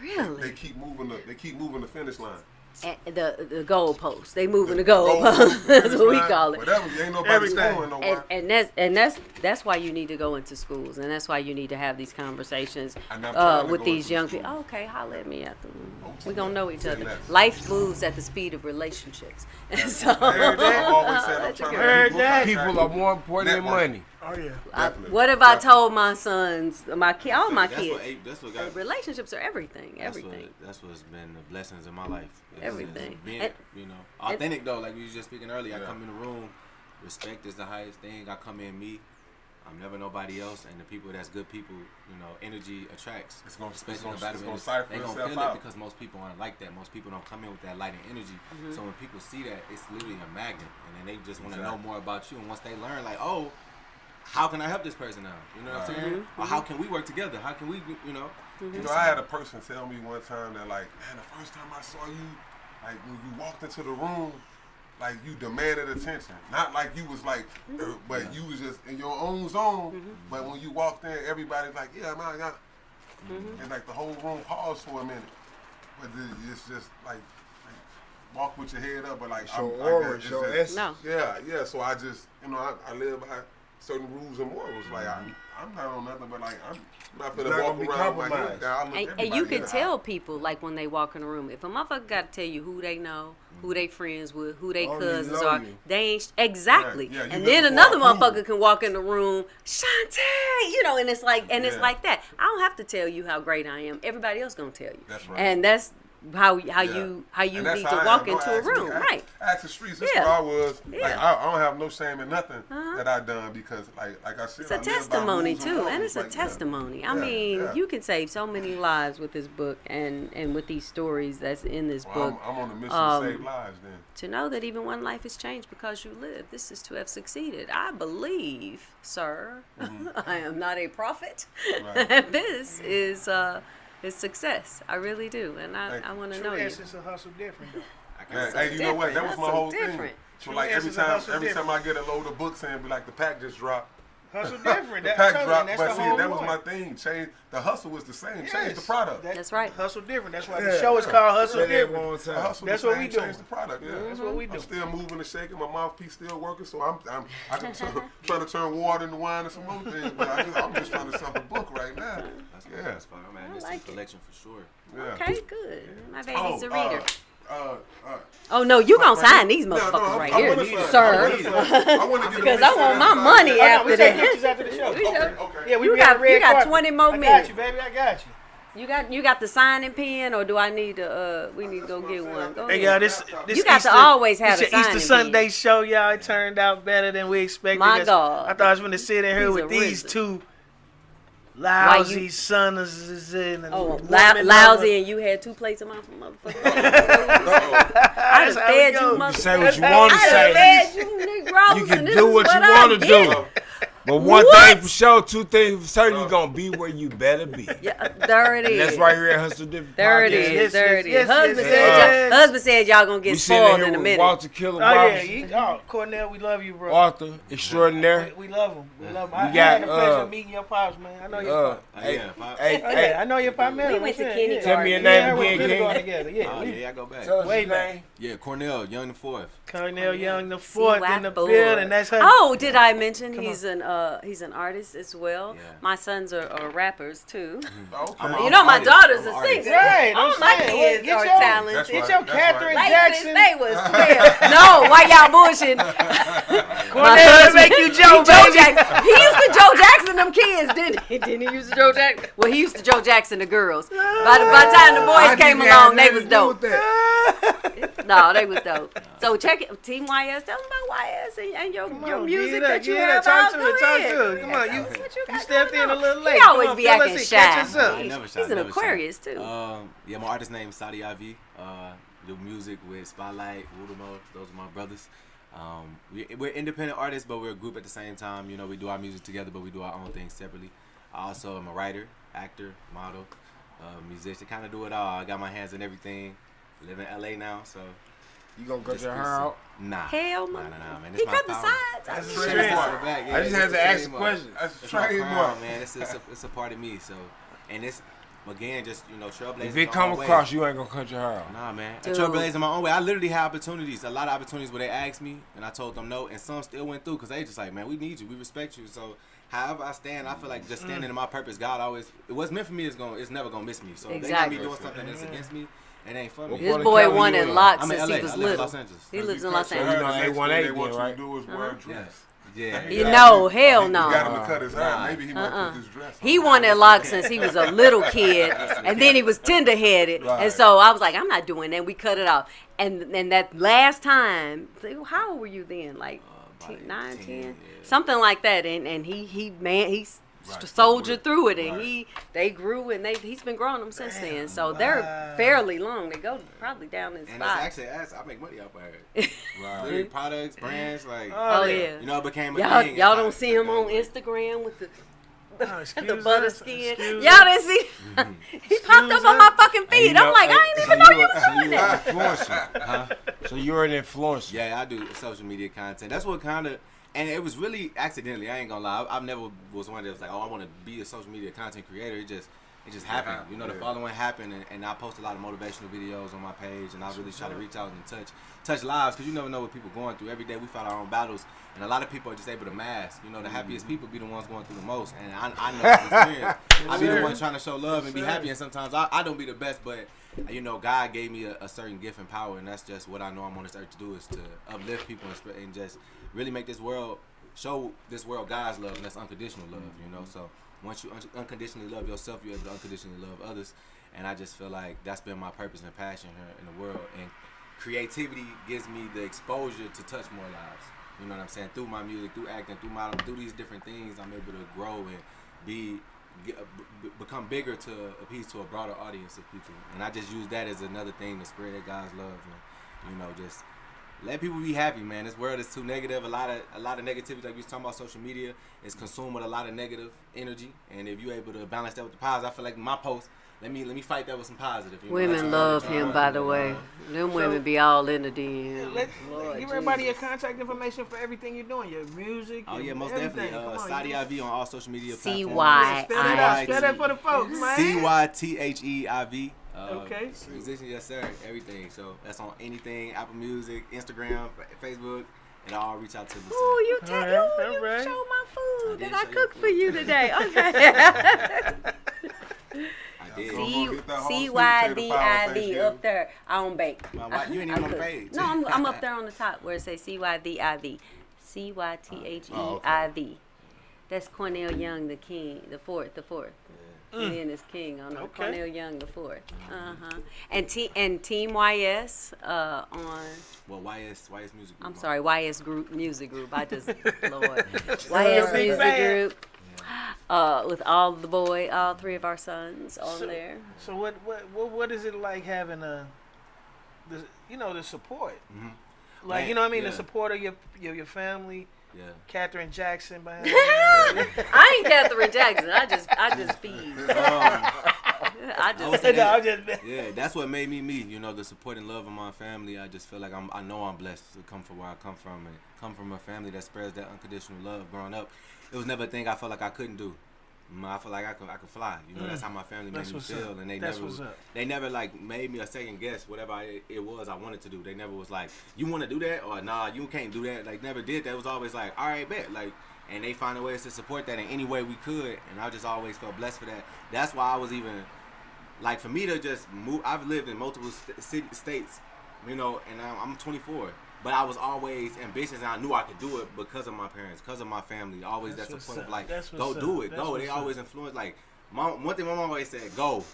Really? They keep moving the finish line. And the goalpost. They moving the goalpost. That's what we call it. Whatever. Ain't nobody scoring no more. And that's why you need to go into schools, and that's why you need to have these conversations And I'm trying to with go these into young school. people. Oh, okay, holler at me after. We're gonna know each Say other. less. Life moves at the speed of relationships. And so I always said I'm That's a trying good- to Heard that? People are more important than Network. money. Oh yeah. Definitely. what have I told my sons, all my That's kids? That's what got. Relationships are everything. That's what's been the blessings in my life. Everything. Being, And- authentic though, like we was just speaking earlier. Yeah. I come in the room, respect is the highest thing. I come in me. I'm never nobody else, and the people that's good people, energy attracts. It's gonna especially cipher about it. They gonna itself feel out. it because most people aren't like that. Most people don't come in with that light and energy. Mm-hmm. So when people see that, it's literally a magnet, and then they just want to Exactly. know more about you. And once they learn, like, oh, how can I help this person now? You know what I'm saying? Mm-hmm. Or how can we work together? How can we, You know, I had a person tell me one time that, like, man, the first time I saw you, like, when you walked into the room, like, you demanded attention. Not like you was like, but you was just in your own zone. But when you walked in, everybody's like, yeah, man, and like the whole room paused for a minute. But it's just like walk with your head up, but like Show I aura, guess it's show just- No. Yeah. So I just, I live by certain rules and morals. Like I'm not on nothing, but like I'm not It's finna not walk gonna be around like compromised. that. I look And you everybody can in the tell eye. people, like, when they walk in the room, if a motherfucker got to tell you who they know, who they friends with, who they Oh, you cousins know are, you. they ain't exactly. Right. Yeah, you And looking then for another approval. motherfucker can walk in the room, Shantae, and it's like, it's Yeah. like that. I don't have to tell you how great I am. Everybody else gonna tell you. That's right. And that's how you And that's need how to I walk am. Don't into a ask me. room, right? Ask the streets. That's Yeah. where I was. Like Yeah. I don't have no shame in nothing that I done because like I said, It's a I live by testimony rules too, and morals. it's a Like, yeah. testimony. I Yeah, mean, yeah. you can save so many lives with this book and with these stories that's in this Well, book. I'm on a mission to save lives then. To know that even one life is changed because you live. This is to have succeeded. I believe, sir, I am not a prophet. Right. This is success. I really do, and Thank I you. want to True know you. essence of hustle different though. Hey, you know what? That was my Hustle whole thing. different. So True like every essence of hustle time different. I get a load of books and be like the pack just dropped. Hustle different. The That, pack I'm telling you, dropped, that's but the see whole that was point. my thing. Change the hustle was the same. Change the Yes. product. That's right. Hustle different. That's why Yeah. the show is called Hustle Say that Different. one The time. hustle That's the what same, we do. change the product. Yeah. That's what we do. I'm still moving and shaking. My mouthpiece still working, so I can trying to turn water into wine and some more things. But I'm just trying to sell the book right now. That's fine. I'm adding this to like the it. collection for sure. Yeah. Okay, good. My baby's a reader. Oh no, you gonna sign these motherfuckers right here, sir. Because I want my money We after take pictures that. after the show. We Okay, show- okay. Yeah, we You be on got the red carpet. 20 more I got minutes. you, baby. I got you. You got the signing pen, or do I need to? We need to go get one. Go Hey, ahead. y'all, this You got to Easter, always have this a your Easter signing Sunday pen. show, y'all. It turned out better than we expected. My That's- God. I thought I was going to sit in here He's with a these risen. two lousy you- sons and Oh, woman lousy, and you had 2 plates of my motherfucker. I That's done how we fed go. you, You say what you motherfucker. want to I done say. fed you, Negroes, You can and do this is what you I want to get. do. But one thing for sure, two things for certain, you gonna be where you better be. Yeah, there it And is. that's right here at Hustle Different. There it Podcast. is. There it is. yes, Husband said y'all gonna get We sitting spoiled here in a with minute. Walter Killer Oh Robertson, yeah, Cornell, we love you, bro. Arthur Extraordinaire. We love him. We love him. We I got, had the pleasure of meeting your pops, man. I know your pops. Hey, I know your pop, man. We went to kindergarten. Tell me your name again, We're King. going together. Yeah, Yeah, I go back. Tell us Way your back. name. Yeah, Cornell, Young the Fourth. Cornell Young, the fourth in the CY4. building. That's her. Oh, did I mention he's an artist as well? Yeah. My sons are rappers too. Okay. You know, my daughters I'm an are artist. singers. Right, All I'm my saying, kids get are your- talented. Get your Catherine Like Jackson. since they was 12. No, why y'all bullshitting? Cornell to make you Joe, Joe baby. Jackson. He used to Joe Jackson them kids, didn't he? Didn't he used to Joe Jackson? Well, he used to Joe Jackson the girls. By the time the boys came along, they was dope. No, they was dope. So check it, Team YS. Tell them about YS and your music that you have out. Talk Go to ahead. it. Come on, you You stepped in a little late. He Come always on, be fill acting us in, catch us shy. up. I never He's shot, an never Aquarius shot. too. Yeah, my artist name is Sadi IV. Do music with Spotlight, Wudamo. Those are my brothers. We're independent artists, but we're a group at the same time. You know, we do our music together, but we do our own things separately. I also am a writer, actor, model, musician. Kind of do it all. I got my hands in everything. Live in LA now, so. You gonna cut just your hair pussy. out? Nah. Hell no. Nah, man. He It's my cut the power. sides. That's I a mean, trademark. I just had to ask a question. That's a It's my crown, trademark. man. It's a part of me. So, and it's again just trailblazing. If it my come own way. across, you ain't gonna cut your hair out. Nah, man. I Dude. trailblazing my own way. I literally had opportunities, a lot of opportunities where they asked me, and I told them no, and some still went through because they just like, man, we need you, we respect you. So, however I stand, I feel like just standing in my purpose. God always, what's meant for me it's never gonna miss me. So if they got me Exactly. doing something that's against me, it ain't for me. This What boy account wanted you in? locks I'm in since LA. he was I live in little. Los Angeles. He lives in Los So you Angeles. know, Next thing 818 they want then, you right? to do is wear a dress. Yeah. You know, hell You no. got him to cut his hair. Maybe he might put this dress on. He wanted locks since he was a little kid, and then he was tender-headed, Right. and so I was like, I'm not doing that. We cut it off, and that last time, how old were you then? Like About 9, 10, 10, yeah. something like that. And he soldiered through it, and they grew, and he's been growing them since then. So they're fairly long. They go probably down in And it's spot. actually, I make money off of it. Literally products, brands, like, Oh yeah. you know, it became a Y'all, thing. y'all It's don't like- see him on Instagram with the Excuse the butter us, skin. excuse Y'all didn't see. He popped up on my fucking feed. And you I'm like, I ain't even know you was so doing you that. an influencer. So you're an influencer. Yeah, I do social media content. That's what kind of, and it was really accidentally. I ain't gonna lie. I've never was one that was like, oh, I want to be a social media content creator. It just happened. You know, the following happened, and I post a lot of motivational videos on my page, and I really try to reach out and touch lives, because you never know what people are going through. Every day we fight our own battles, and a lot of people are just able to mask. You know, the happiest people be the ones going through the most, and I know from experience. I be the one trying to show love and be happy, and sometimes I don't be the best, but you know, God gave me a certain gift and power, and that's just what I know I'm on this earth to do, is to uplift people and just really make this world, show this world God's love, and that's unconditional love, you know. So once you unconditionally love yourself, you're able to unconditionally love others, and I just feel like that's been my purpose and passion here in the world, and creativity gives me the exposure to touch more lives, you know what I'm saying, through my music, through acting, through modeling, through these different things. I'm able to grow and become bigger to appease to a broader audience of people, and I just use that as another thing to spread God's love, and you know, just let people be happy, man. This world is too negative. A lot of negativity, like we was talking about, social media is consumed with a lot of negative energy, and if you're able to balance that with the positive, I feel like my post, let me fight that with some positive. You know, Women love him, by the way. Them women be all in the DM. Give everybody your contact information for everything you're doing, your music. Oh yeah, most everything. definitely. Come on, Sadi IV on all social media CY. platforms. Spell it out. Spell that for the folks, man. CYTHEIV. Okay. Musician, yes sir. Everything. So that's on anything, Apple Music, Instagram, Facebook, and I'll reach out to me. Oh, you All right. show my food I did that I show you cooked food. for you today. Okay. I did. CYDIV up there. I don't bake. My wife, you ain't even on the page. No, I'm up there on the top where it says CYDIV. CYTHEIV. That's Cornell Young, the king, the fourth. And then it's King on the Okay. Cornell Young, the fourth. And Team YS on. Well, YS Music Group. I'm sorry, YS Group Music Group. I just Lord, YS Music Group. With all three of our sons on there. So what is it like having the support? Mhm. Like, Man, you know what I mean, yeah. the support of your family. Yeah. Catherine Jackson behind I ain't Catherine Jackson. I just feed. Yeah, that's what made me me. You know, the support and love of my family. I just feel like I know I'm blessed to come from where I come from and come from a family that spreads that unconditional love. Growing up, it was never a thing I felt like I couldn't do. I feel like I could fly. You know, that's how my family made me feel, and they never like made me a second guess whatever it was I wanted to do. They never was like, you want to do that or nah, you can't do that. Like never did that. It was always like, all right, bet. Like, and they found ways to support that in any way we could, and I just always felt blessed for that. That's why I was even like, for me to just move. I've lived in multiple states, you know, and I'm 24. But I was always ambitious, and I knew I could do it because of my parents, because of my family. Always that support of like, go do it, go. They always influenced. Like, one thing my mom always said, go.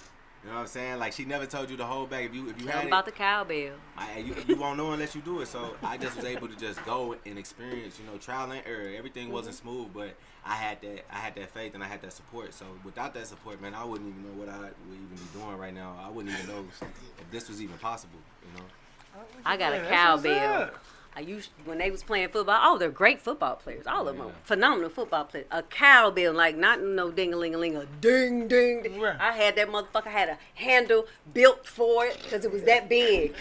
You know what I'm saying? Like, she never told you to hold back. If you had about the cowbell. You won't know unless you do it. So I just was able to just go and experience, you know, trial and error. Everything wasn't smooth, but I had that faith and I had that support. So without that support, man, I wouldn't even know what I would even be doing right now. I wouldn't even know if this was even possible, you know? I got a cowbell. When they was playing football, oh, they're great football players. All of them, phenomenal football players. A cowbell, like not no ding-a-ling-a-ling, a ding-ding. Right. I had that motherfucker, had a handle built for it because it was that big.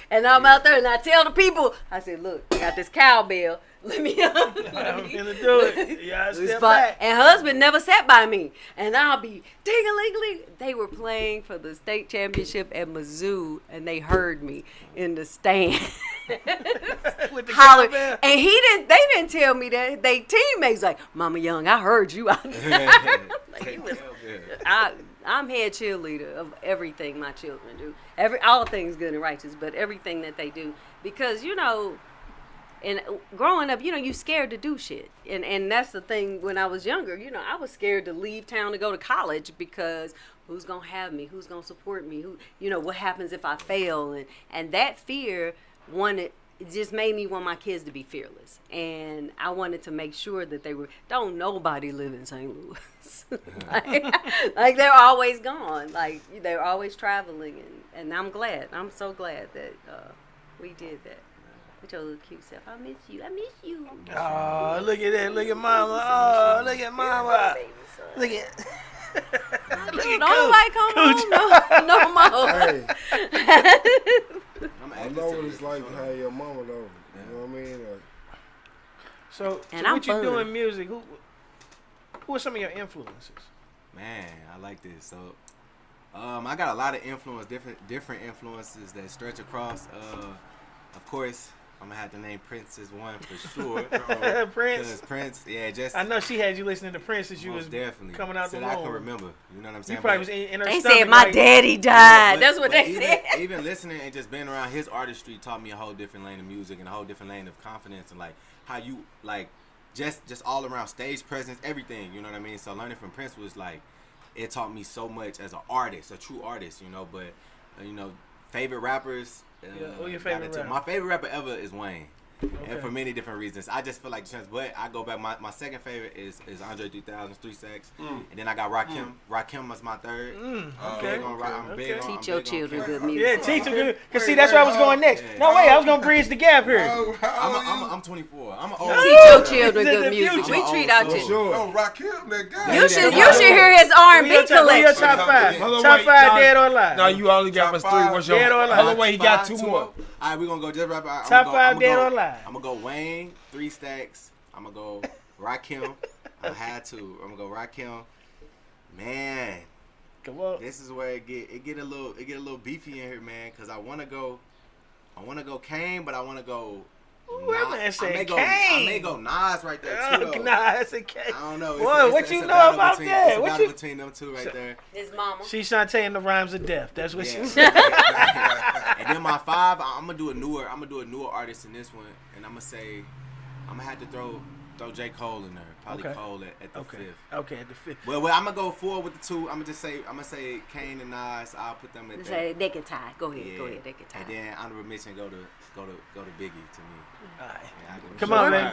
And I'm out there and I tell the people, I said, look, I got this cowbell. Let me I'm gonna do it. Yeah, step back. And husband never sat by me. And I'll be ding-a-ling-a-ling. They were playing for the state championship at Mizzou, and they heard me in the stand. With the hollering. cowbell. And they didn't tell me that. They teammates like, Mama Young, I heard you out there. I'm head cheerleader of everything my children do. All things good and righteous, but everything that they do. Because, you know, and growing up, you know, you scared to do shit. And that's the thing. When I was younger, you know, I was scared to leave town to go to college because who's going to have me? Who's going to support me? Who, you know, what happens if I fail? And that fear, it just made me want my kids to be fearless. And I wanted to make sure that don't nobody live in St. Louis. like they're always gone. Like they're always traveling. And I'm glad. I'm so glad that we did that. With your little cute self. I miss you. Oh, look at that. Look at mama. Oh, look at mama. Look at Don't nobody come home no more. Hey. I know what it's like to have your mama though. You know what I mean? So what you do in music? Who are some of your influences? Man, I like this. So, I got a lot of different influences that stretch across. Of course, I'm gonna have to name Prince as one for sure. Prince, yeah, just. I know she had you listening to Prince as you was definitely coming out the womb. I can remember. You know what I'm saying? You probably was in her They stomach. said my daddy died. That's what they said. Even listening and just being around his artistry taught me a whole different lane of music and a whole different lane of confidence and like how you like just all around stage presence, everything. You know what I mean? So learning from Prince was like it taught me so much as an artist, a true artist. You know, but you know, favorite rappers. Who your favorite rapper? My favorite rapper ever is Wayne. Okay. And for many different reasons. I just feel like the chance, but I go back. My second favorite is Andre 3000's 3 Sacks. And then I got Rakim. Rakim was my third. I'm big on Teach your children good music. Yeah, teach them good. Because see, that's where I was going next. Yeah. No, wait, I was going to bridge the gap here. I'm 24. I'm old. Teach your children good music. We treat our children. Oh, Rakim, that guy. You should hear his R&B collection. Your top five. Top five, dead or alive. No, you only got us 3. What's your dead or alive? Hold on, wait, he got 2 more. All right, we're going to go just rap out. Top 5 dead or alive. I'm going to go Wayne, 3 Stacks. I'm going to go Rakim. I had to. I'm going to go Rakim. Man. Come on. This is where it get a little beefy in here, man, cuz I want to go Kane, but I want to go I may go Nas right there too. Though. Nas and Kane. I don't know. What you know about that? It's a battle between them two right there. His mama. She's chanting the rhymes of death. That's what she said. And then my 5, I'm gonna do a newer artist in this one, and I'm gonna have to throw J. Cole in there. Probably Cole at the 5th. Okay, at the 5th. Well, I'm gonna go 4 with the 2. I'm gonna say Kane and Nas. I'll put them at that. They can tie. Go ahead. They can tie. And then honorable mention go to Biggie to me. All right. Yeah, come on, man.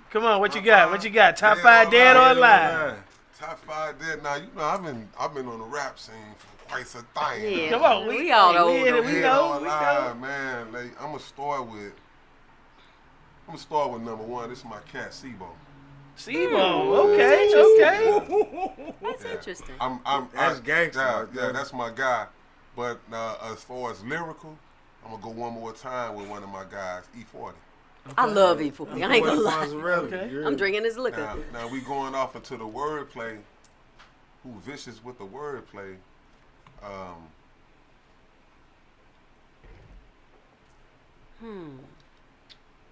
Come on. What you got? Top 5 dead or alive? Top 5 dead. Now you know I've been on the rap scene for quite some time. Yeah. Come on, we all know. We know. Man, like, I'm gonna start with gonna start with number one. This is my cat, Sibo. Sibo, okay. That's interesting. That's gangster. Yeah, that's my guy. But as far as lyrical, I'm gonna go one more time with one of my guys, E40. I love E40. I ain't gonna lie. Okay. I'm drinking his liquor. Now we going off into the wordplay. Who vicious with the wordplay?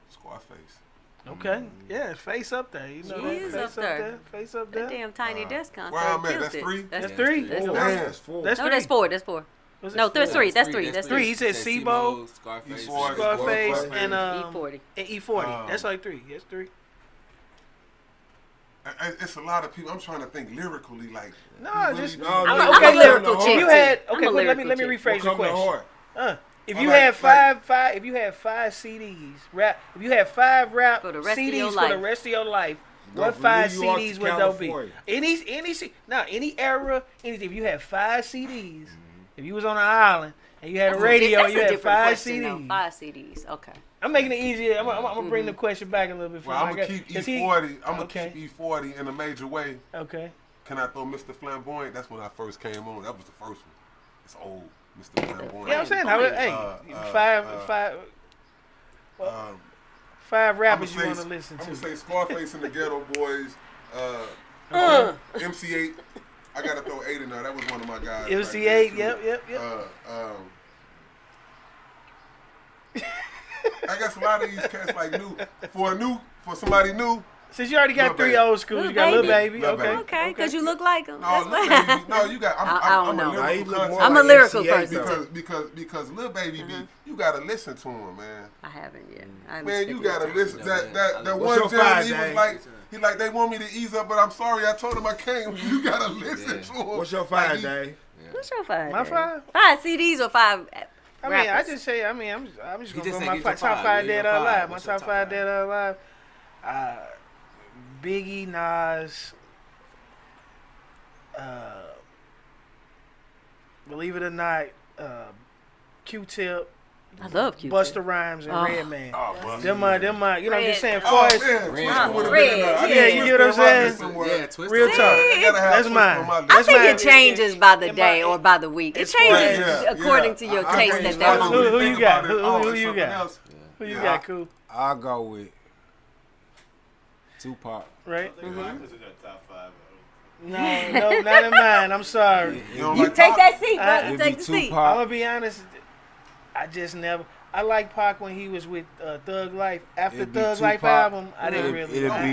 Scarface. Okay. Yeah, face up there. You know He that. is Face up there. Face up That there. damn Tiny Desk concert. Where I'm at, killed that's it. three? That's That's three. That's Four. three. That's four. That's No, three. that's four. That's four. Was it No, that's four? three. That's three. That's Three. three. He said Sibo, Scarface, E40, Scarface, Scarface. and E40. E40. That's like three. That's three. It's a lot of people. I'm trying to think lyrically, like. No, you just really- No, I'm okay. a lyrical If chick. you had I'm okay, a let me lyrical rephrase the What come to question. heart? If Well, you like- had five, if you had 5 CDs, rap. If you had 5 rap For the rest of your CDs for the life. rest of your life, Go what from 5 New York CDs to would those be? California. Any era, anything. If you had 5 CDs, if you was on an island and you had a radio, That's you a had different 5 question, though. CDs. 5 CDs. Okay. I'm making it easier. I'm gonna bring the question back a little bit. Well, I'm gonna keep E40. I'm gonna Okay. keep E40 in a major way. Okay. Can I throw Mr. Flamboyant? That's when I first came on. That was the first one. It's old, Mr. Flamboyant. Yeah, I'm saying, five rappers you want to listen I'm to. gonna say Scarface and the Ghetto Boys. MC8. I gotta throw 8 in there. That was one of my guys. MC8. right there, Yep. too. I guess a lot of these cats like for somebody new. Since you already got Lil 3 Baby. old schools, you got Lil Baby. Lil Okay. Baby. Okay, because you look like him. No, Lil Baby. No, you got. I don't I'm know. a lyrical content. I'm a lyrical MCA, person. Because Lil Baby be, you gotta listen to him, man. I haven't yet. I haven't Man, spent you any gotta time. listen. That What's one your gentleman, five, he was Dave? like, they want me to ease up, but I'm sorry. I told him I can't. You gotta listen to him. What's your Like, 5, he- Dave? What's your 5? My Dave? 5? 5 CDs or 5 I mean, I rappers? just say, I'm just He gonna just go said my get your top five. 5 Yeah, dead your or five. alive. My What's your top top 5 five? dead or alive. Biggie, Nas. Believe it or not, Q-Tip, I love Q-Tip. Busta Rhymes, and Oh. Redman. Oh, Busta. them, you know, I'm Red. just saying, Oh, far as man. Red. Twister would've Red. been in there. I Yeah, need you Twister get what I'm on my saying? list somewhere. Yeah, Twister. real talk. I gotta have That's Twister mine. on my list. I That's think mine. it changes by the In day my- or by the week. It it's changes Yeah, according yeah. to your I taste think at you that start moment. Who to you think got? about it. Who Oh, you it's something got? else. Who you Yeah. got, cool? I'll go with Tupac. Right? Mm-hmm. No, not in mine. I'm sorry. You don't You like take Pac? that seat, bro. I- You It'd take be the seat. Tupac. I'm gonna be honest. I just never. I like Pac when he was with Thug Life. After It'd be Thug Life Tupac. album, I didn't really. It'd like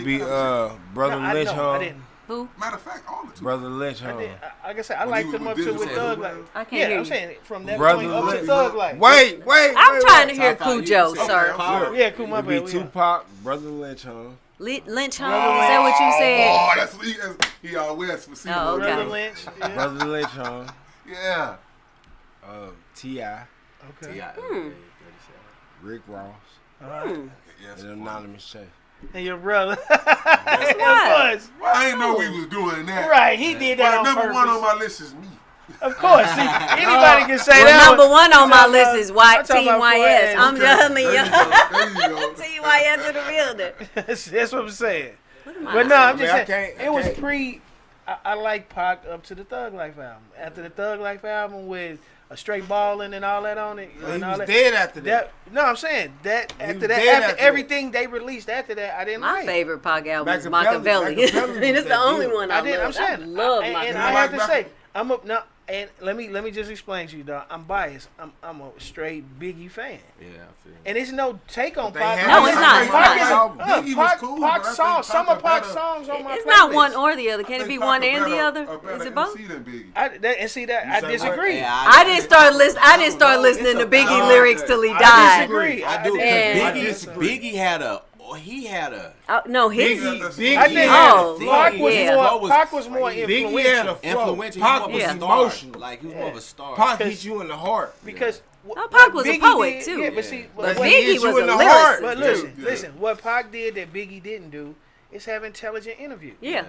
it. be Brother No, Lynch, I didn't. Who? Matter of fact, all the two. Brother Lynch, I huh? did. Like I said, I When liked he them was up with to Diddy, with you said Thug who? Life. I can't Yeah, hear I'm you. saying from that Brother point up to Lynch. Thug Life. Wait. I'm trying to hear Top five, Cujo, you said sir. top five. Yeah, cool. My It'd be bad. Tupac, Brother Lynch, huh? Lynch, huh? Is that what you said? Oh, that's he all west for Oh, okay. Brother Lynch. Yeah. Brother Lynch, huh? Yeah. T.I., Okay. Yeah. Rick Ross, Yes. and Anonymous Che. And your brother. That's Of right. course. Well, I didn't know we was doing that. Right. He did that But on number purpose. one on my list is me. Of course. See, anybody can say Well, that. number one on my I'm list talking is about- I'm talking about TYS. I'm four telling you. There you go. TYS in the building. That's what I'm saying. Look at my But no, I'm just I saying. can't- It was I can't- pre. I like Pac up to the Thug Life album. After the Thug Life album with a straight ballin' and all that on it. Well, he and all was that, dead after that. No, I'm saying that He after was that, dead after after everything they released after that, I didn't My like. favorite Pac album is Machiavelli. Machiavelli. Machiavelli And it's was the that only good. one I I did. I'm love. saying. I love and Machiavelli. I have to Like say, I'm a no. And let me just explain to you, dog. I'm biased. I'm a straight Biggie fan. Yeah, I feel. And it's no take on They Pac. had- No, it's not. It's Pac not. is Biggie was cool, but I Pac think songs. Some Pac of a Pac's better- songs on my It's not playlist. one or the other. Can it be one and the other? Is it both? And see that I say disagree. Yeah, I didn't start listening to Biggie lyrics till he I died. disagree. I do And- because Biggie had a. He had a. No, his. Biggie I think Oh, Pac was yeah. more. Pac was more Biggie had a influential flow. Influential. Pac He was was Yeah. more of a emotional. star. Like he was more of a star. Pac hit you in the heart. because No, Pac was a Biggie poet, did- too. Yeah, but see, But what Biggie hit you was in a the heart. lyricist. But too. listen, what Pac did that Biggie didn't do is have intelligent interviews. Yeah.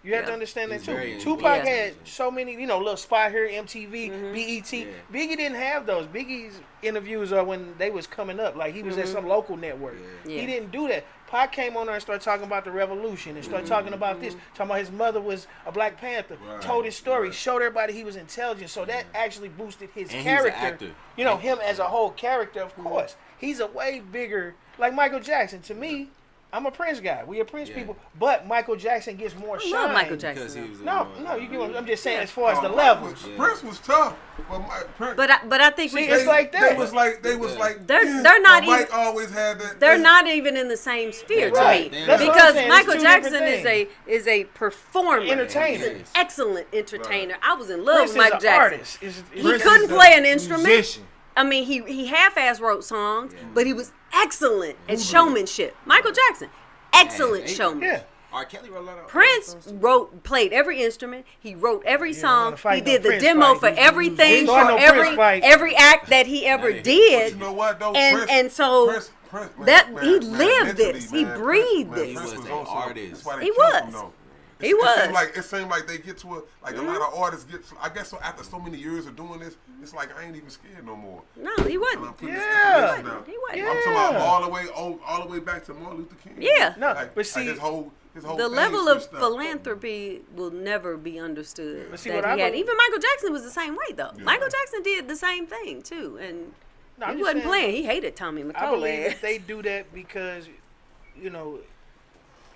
You have to understand that He's too. very Tupac had intelligent. so many, little spot here, MTV, Mm-hmm. BET. Yeah. Biggie didn't have those. Biggie's interviews are when they was coming up. Like he was at some local network. Yeah. He didn't do that. Pac came on there and started talking about the revolution and started talking about this. Talking about his mother was a Black Panther. Right, Told his story. right. Showed everybody he was intelligent. So that actually boosted his And he was an character. actor. Him as a whole character, of course. He's a way bigger, like Michael Jackson. To me, I'm a Prince guy. We are Prince people. But Michael Jackson gets more shine. I love Michael Because Jackson. he was No, you get what I'm just saying as far as the Oh, levels. Prince was tough. But But I think See, we it's like that. They was like They're not Mike even- always had that. they're not even in the same sphere Right. to me. That's what I'm Because saying. It's Michael two Jackson different is a performer. Entertainer. He's an excellent entertainer. I was in love Prince with Michael is an Jackson. artist. He Prince couldn't is a play an instrument. musician. I mean, he half-ass wrote songs, but he was excellent at showmanship. Michael Jackson, excellent Yeah. showman. Yeah. R. Kelly wrote a lot of Prince songs too. played every instrument. He wrote every wanna song. fight He no did the Prince demo fight. for everything, Start for no Prince fight. every act that he ever did. You know what though? And so Prince, man, he lived mentally, this. He man, breathed Prince, this. man, He Prince was an on some- artist. that's why they He killed him, was. though. He was. It seemed like they get to a a lot of artists get. I guess so after so many years of doing this, it's like I ain't even scared no more. No, he And I'm wasn't. putting Yeah. this information out. He wasn't. I'm talking about all the way back to Martin Luther King. Yeah. No, Like, but see, his whole The thing level of switched up. philanthropy will never be understood. But see, that what he I had. believe- Even Michael Jackson was the same way, though. Yeah. Michael Jackson did the same thing too, and no, I'm he just wasn't saying, playing. He hated Tommy I believe McCole. that they do that because,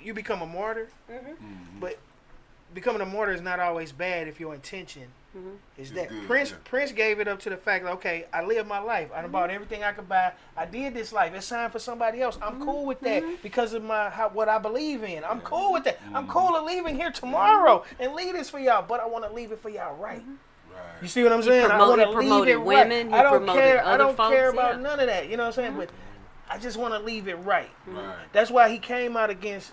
you become a martyr. But becoming a martyr is not always bad if your intention is that. good, Prince gave it up to the fact that, okay, I lived my life. I done bought everything I could buy. I did this life. It's time for somebody else. I'm cool with that because of what I believe in. I'm cool with that. I'm cool of leaving here tomorrow and leave this for y'all, but I want to leave it for y'all right. You see what I'm saying? I want to leave promoted it women. right. He I don't promoted care. I other don't folks, care about yeah. none of that. You know what I'm saying? But I just want to leave it right. Right. That's why he came out against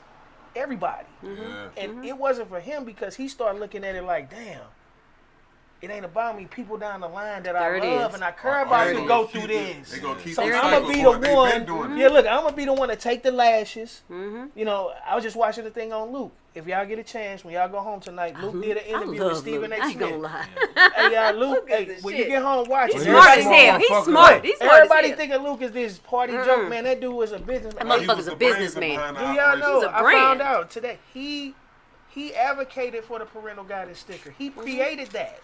everybody. Yeah. And it wasn't for him because he started looking at it like, damn, it ain't about me. People down the line that There it I love is. and I care Or about they can gonna go through keep it- this. They gonna keep So the I'm cycle gonna be the going. They been one. doing it. Yeah, look, I'm gonna be the one to take the lashes. I was just watching the thing on Luke. If y'all get a chance, when y'all go home tonight, Luke did an interview with Stephen A. I ain't gonna Smith. lie. Hey, Luke, Luke is hey, the when shit. you get home, watch He's it. smart as Everybody- hell. He's motherfucker. smart. He's smart Everybody as hell. thinking Luke is this party joke, man. That dude was a businessman. That He motherfucker's was a the brains businessman. behind the Do y'all operation. know? He's a I brand. found out today. He advocated for the parental guidance sticker. He created that.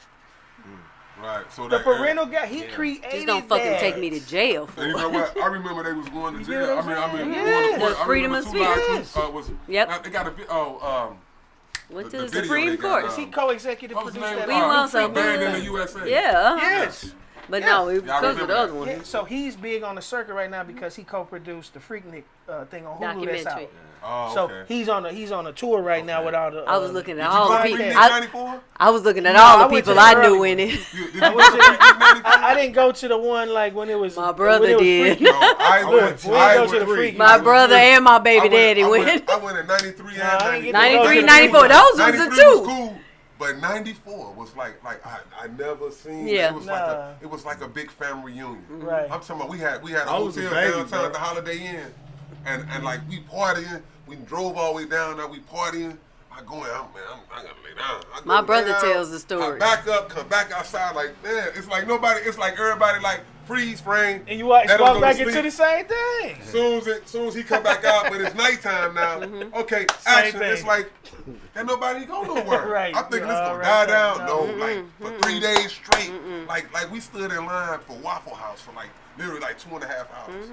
Right. So The that parental guide. He created Just don't fucking that. take me to jail for And you it. know what? I remember they was going to You jail. get what I'm saying? going to court. The freedom I of remember speech. Two was Yep. They got a Went to the the video Supreme they got, Court. Is he co-executive what was produced his that? name? We want Free some Banned in the good. USA. Yeah. Yes. But Yeah. no, it was Y'all because of the remember other that. one. Yeah, so he's big on the circuit right now because he co-produced the Freaknik thing on Hulu that's out. Documentary. Oh, So okay. he's on a tour right now with all the. I was looking at Did you all go the to people. Freaknik I 94? was looking at No, all I the went to people the I early knew one. in it. Did you go to Freaknik 94? I didn't go to the one like when it was. My brother when it was did. Freaky. No, I went. we I didn't go to the went. Freaknik. My brother and my baby daddy I went. I went in 93 No, I and ain't 94. get to go to 93, the 94. Freaknik. Those was the 93 two. was cool, but 94 was like I never seen. Yeah. It was like a big family reunion. Right. I'm talking about we had a I was a hotel baby, downtown bro. at the Holiday Inn, and like we partying. We drove all the way down there. We partying. I go in. I'm gonna lay down. I go My brother down, tells the story. I back up, come back outside. Like man, it's like nobody. It's like everybody like freeze frame. And you walk let 'em go to back sleep. into the same thing. Soon as he come back out, but it's nighttime now. Okay, Same action. thing. It's like that nobody go nowhere. Right. I'm thinking it's gonna Right die there. down. No. No, like for 3 days straight. Like we stood in line for Waffle House for like literally like 2.5 hours.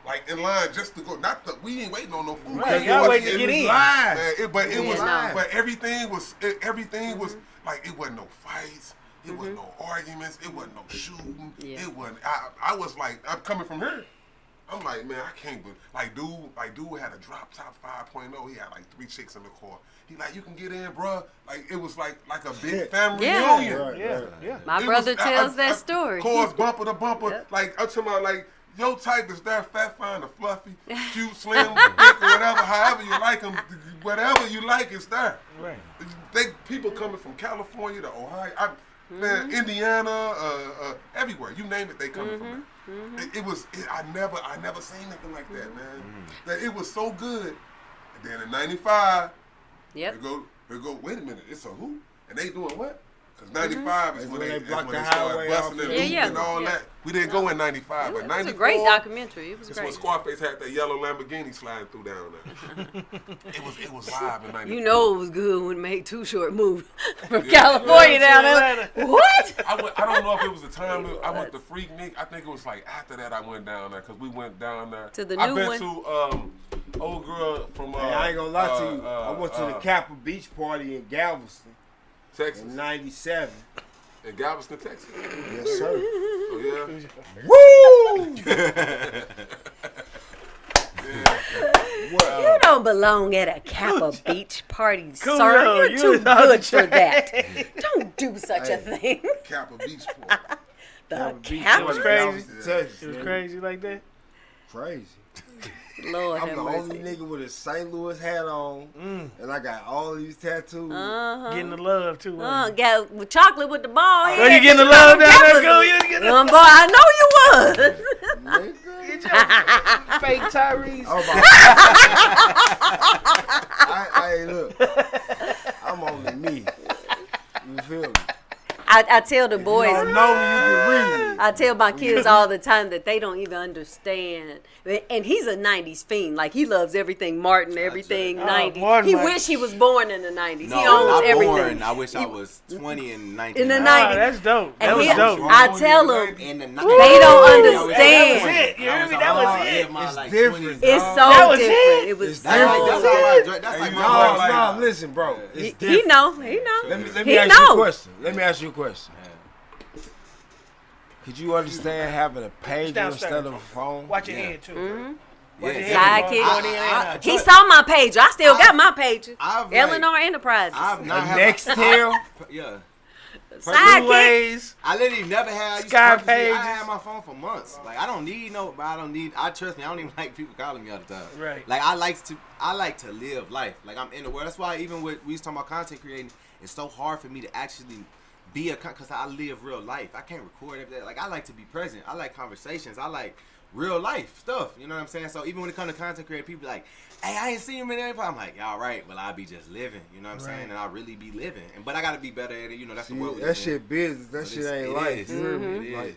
Like in line just to go. We ain't waiting on no food. Right, y'all waiting to get in. Man, but everything was like it wasn't no fights. It wasn't no arguments. It wasn't no shooting. Yeah. It wasn't. I was like, I'm coming from here. I'm like, man, I can't. But dude had a drop top 5.0. He had like 3 chicks in the car. He like, you can get in, bruh. Like it was like a big family Yeah. reunion. Right, Yeah, right. yeah. My It brother was- tells that story. Cars bumper to bumper. Yep. Like I'm talking about like your type is there, fat, fine, or fluffy, cute, slim, thick, or whatever. However you like them, whatever you like is there. Right. People coming from California to Ohio, man, Indiana, everywhere. You name it, they coming from there. I never seen anything like that, man. That it was so good Then in 95, Yep. they go, wait a minute, it's a who? And they doing what? Because 95 is when they blocked the started highway busting and looting and all that. We didn't go in 95, but 94. It was a great documentary. It was That's great. when Scarface had that yellow Lamborghini sliding through down there. it was live in 94. You know it was good when it made Too Short move from California down there. What? I don't know if it was the time I went to Freaknik. I think it was like after that I went down there because we went down there. To the I've new been one? to old girl from. Hey, I ain't gonna lie to you. I went to the Kappa Beach party in Galveston Texas. in '97. In Galveston, Texas. Yes, sir. Oh yeah. Woo! You don't belong at a Kappa Beach party, Cool, sir. yo, You're you too was on good the for that. Don't do such a thing. Kappa Beach party. The Beach Kappa. It was party, crazy. Galveston, Texas, It was man. crazy like that. Crazy. Lord I'm have the only mercy. nigga with a St. Louis hat on, and I got all these tattoos. Getting the love too. Got with chocolate with the ball. Oh, you getting the love down there, cool? You getting the Boy, I know you was. get your fake Tyrese. Oh my! Hey, look, I'm only me. You feel me? I tell the boys. You don't know me, you can read me. I tell my kids all the time that they don't even understand. And he's a 90s fiend. Like, he loves everything Martin, everything 90s. Martin, He like- wish he was born in the 90s. No, he owns not everything. born. I wish I was 20 in 19. In the Ah, 90s. that's dope. That And was he- dope. I tell them, In the they don't understand. That was it. You hear me? That was it. It's different. It's dog. so That was different. it. It was It's so That's like different. that's like No, my life. no, listen, bro. It's He different. know. He know. Let me He ask you a know. question. Let me ask you a question. Could you understand having a pager downstairs. instead of a phone? Watch your head too. Mm-hmm. Watch your Yeah. head. Sidekick. He saw my page. I still got my page. I've, Eleanor Enterprises. I've A not had Nextel? yeah. Blue Sidekick. ways. I literally never had. I used to Sky purposely- pages. I had my phone for months. Like I don't need no. I trust me. I don't even like people calling me all the time. Right. Like I like to live life. Like I'm in the world. That's why even with we was talking about content creating, it's so hard for me to actually be because I live real life. I can't record everything. Like I like to be present. I like conversations. I like real life stuff. You know what I'm saying? So even when it comes to content creating, people like, hey, I ain't seen him in there. I'm like, y'all right, but I be just living. You know what I'm saying? And I really be living. But I gotta be better at it. You know, that's the world. That shit business. That But shit it's- ain't it life. is. You hear me? It is.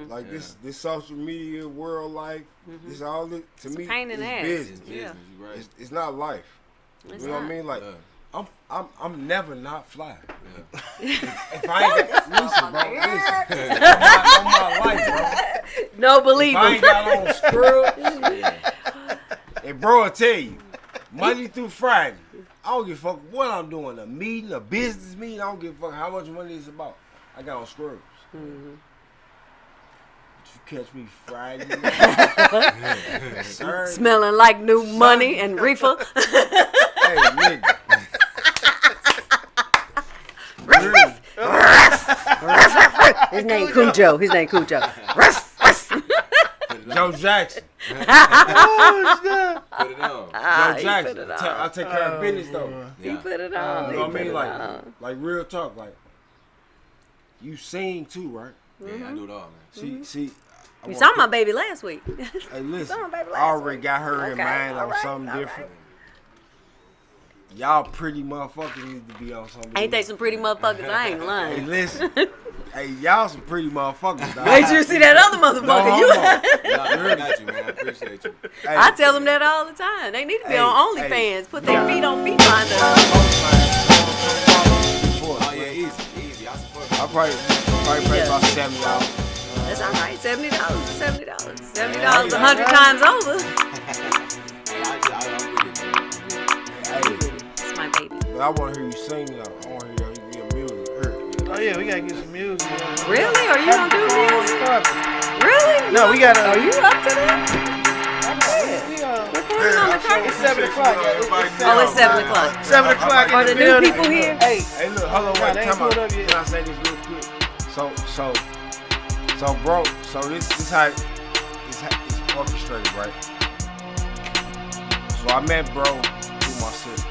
Like this social media world life. This all it to It's a me. pain in the ass. It's It's business. business. You right. It's not life. It's You know what I not. mean? Like Yeah. I'm never not fly. Yeah. If I ain't got, listen, bro, listen. On my life, bro. No, believe If I him. ain't got on scrubs, and bro, I tell you, Monday through Friday, I don't give a fuck what I'm doing. A meeting, a business meeting, I don't give a fuck how much money it's about. I got on scrubs. But you catch me Friday night, Saturday, Smelling like new money and reefer. hey, nigga. His name Cujo. His name Cujo. Joe Jackson. Put it on. Ah, Joe he Jackson. put it I on. take care of business though. He Yeah. put it on. You He know what I put mean? it Like, on. like real talk. Like, you sing too, right? Yeah, I do it all, man. See. I You wanna saw put- my baby last week. Hey, listen. saw my baby I last already week. got her in Okay, mind all on right, something all different. Y'all pretty motherfuckers need to be on something. Ain't they some pretty motherfuckers? I ain't Hey, lying. listen. Hey, y'all some pretty motherfuckers. Dog. Wait till you see that other motherfucker. No You. homo. Yeah, I got you, man. I appreciate you. Hey, I tell them that all the time. They need to be Hey, on OnlyFans. hey. Put their feet on feet finder. Oh yeah, easy. I support you. I probably pay about $70. That's all right. $70. $70. $70 100 times over. Hey, It's my baby. but I want to hear you sing though. I want to hear you be a music. Oh yeah, we gotta get some music. Really? Are you gonna do music? Really? No, we gotta. Are you up to that? We're putting on the It's carpet. 7 o'clock. Yeah, Oh, it's 7 o'clock. 7 o'clock Are in the the new building. people here? Hey, Hey, look, hold on, Nah, wait, they ain't come on. pulled up yet. Can I say this real quick? So, bro, this how it's orchestrated, right? So I met bro through my sister,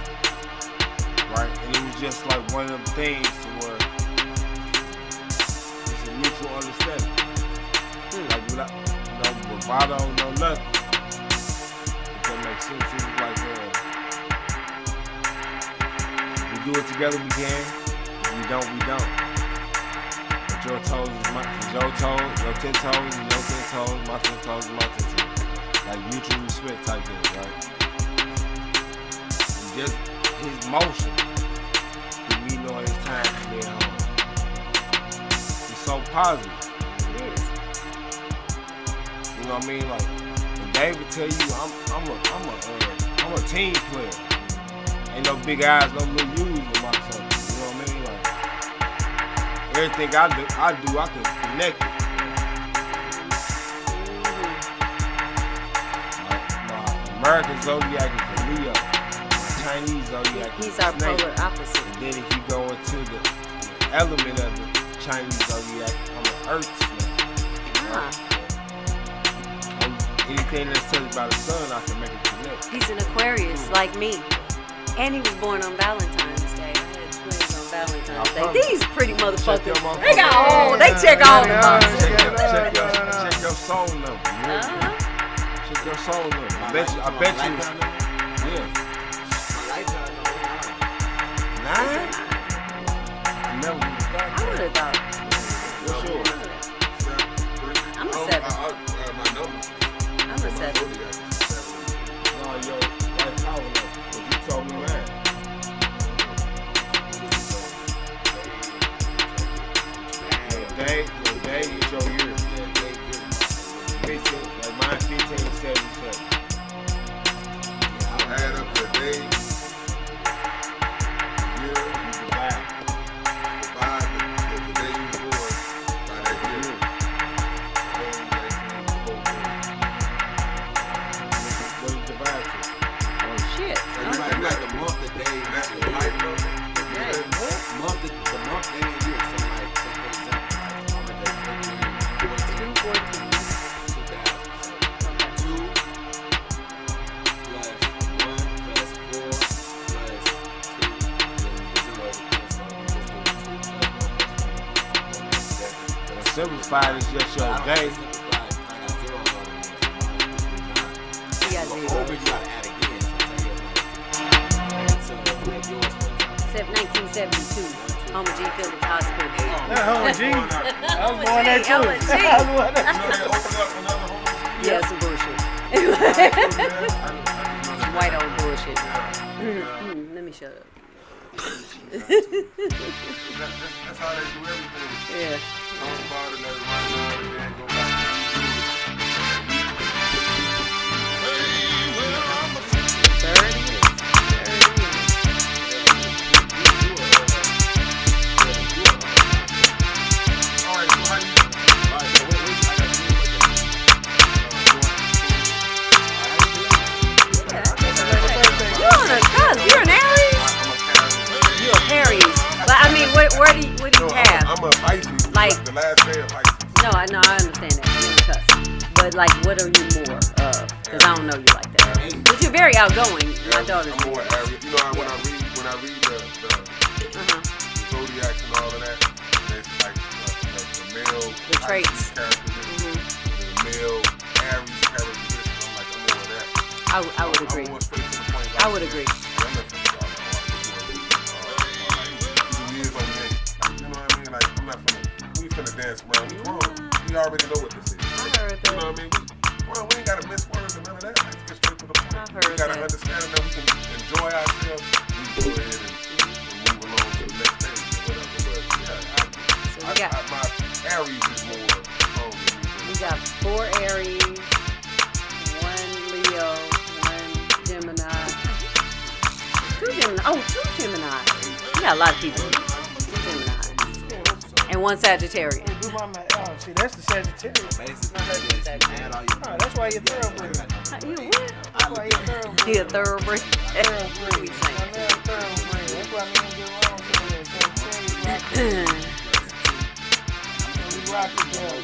right? And it was just like one of them things to where it's a mutual understanding. Like without no bravado, no nothing. If that makes sense, it was like do it together, we can. If we don't, we don't. But your toes is your toes, your 10 toes is your 10 toes, my 10 toes is my 10 toes. Like mutual respect type thing, right? And just his motion, to me knowing his time to be at home. It's so positive. It is. You know what I mean? Like, when David tell you, I'm a team player. Ain't no big eyes, no little U's in my son. You know what I mean? Like, everything I do, I can connect it. My American zodiac is a Leo. My Chinese zodiac is He's a our snake. polar opposite. And then if you go into the element of the Chinese zodiac, I'm an earth snake. Ah, Anything that's touched by the sun, I can make it connect. he's an Aquarius like me. And he was born on Valentine's Day. I had twins on Valentine's Day. These pretty motherfuckers. They got all. They check all the boxes. Check your soul number. Check your soul number. I bet you. Yeah. 9? I never would have thought. I would have thought. What's yours? I'm a 7. My numbers. I'm a 7. No, yo, life power number. But you told me mine. Day is your year. 15, like mine 1577. Add up the days, year, divide the day you was born by that year. What it divide to? Oh, shit. So you like the month, the day, And that's your life number. month, the month, day, and year. So like, so for example, like on the day February 14, 214. 2 plus 1 plus 4 plus 2, then the 0 is again. So you just do 2 plus 1 plus 4, then that's 7. Simplified is just your day. Simplified, I got zeros on it, so mine is 59. He got So 0. over, you gotta add again. So say it's like, make yours for example. 1972. Homer G. Phillips Hospital. That Homer G. I was born there too. Homer G. I was born there. You know they open up another home. Yeah, some bullshit. White old bullshit. Let me shut up. That's how they do everything. Yeah. Talk about it, let it run down, and then go back. All right, so how you? You're on a cusp. You're an Aries. You're a Aries. But I mean, what do you have? I'm a Pisces. Like- the last day of Pisces. No, I understand that. You're a cusp. But like, what are you more of? Because I don't know you like that. But you're very outgoing. My daughter's I'm more Aries. You know, when I read the zodiacs and all of that, it's like the male The traits. characteristics, the male Aries characteristics. I'm like, I'm more of that. I would agree. I'm more straight to the point. I would agree. I'm not finna talk about you know what I mean? Like, I'm not finna, we finna dance around. We grown. We already know what this is. I heard You know that. what I mean? We ain't gotta miss words or none of that. Let's get straight to the point. I heard We gotta that. understand that we can enjoy ourselves. We go ahead and move along to the next stage or whatever. But yeah, So we got my Aries is more strong than me. we got 4 Aries, 1 Leo, 1 Gemini. 2 Gemini. Oh, 2 Gemini. You got a lot of people. 2 Gemini. And 1 Sagittarian. Oh, see, that's the Sagittarius. Basically, just add all your Oh, that's why you're thoroughbred. You what? That's why you're thoroughbred. He a thoroughbred. Thoroughbred. We My saying. man thoroughbred. That's why me and get along so well. Sagittarius rock. We rock together.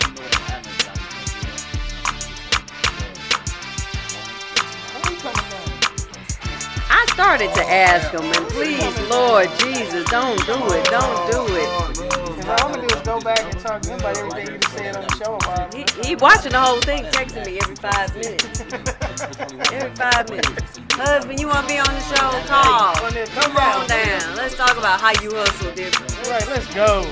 Where you coming from? I started to ask him, and please, Lord Jesus, don't do it. Don't do it. And all I'm gonna do is go back and talk to him about everything you just said on the show about him. He watching the whole thing, texting me every 5 minutes. Every 5 minutes. Husband, you want to be on the show? Call. Come on down. Let's talk about how you hustle different. Right, let's go.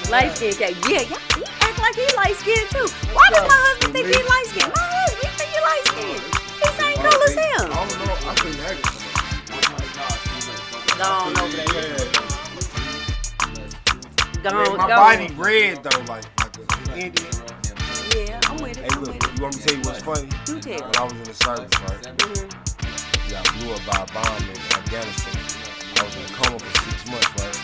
Light skin cat. Yeah, he act like he light skinned too. Why does my husband think he light skinned? My husband, he think he light skinned. He same color as him. I don't know. I couldn't act. Gone over there. My body red though, like an Indian. Yeah, I'm with it. Hey, look, you want me to tell you what's funny? Do tell. When I was in the service, right? I got blew up by a bomb in Afghanistan. I was in a coma for 6 months, right?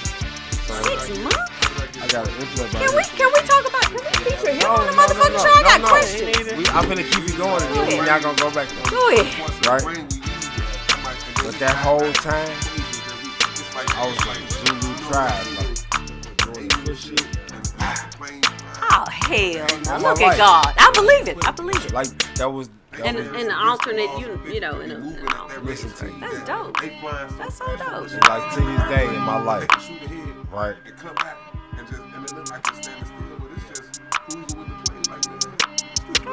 So 6 months? I got an implant. Can we talk about? Can we feature him on the motherfucking show? I got questions. I'm gonna keep it going, and then we're not gonna go back there. Go ahead. Right? But that whole time, I was like Zulu tribe, like this shit. Oh hell no! Look at God. I believe it. I believe it. Like that was. In an alternate, you know, in a Listen to you. that's dope. That's so dope. Like to this day in my life, right? Come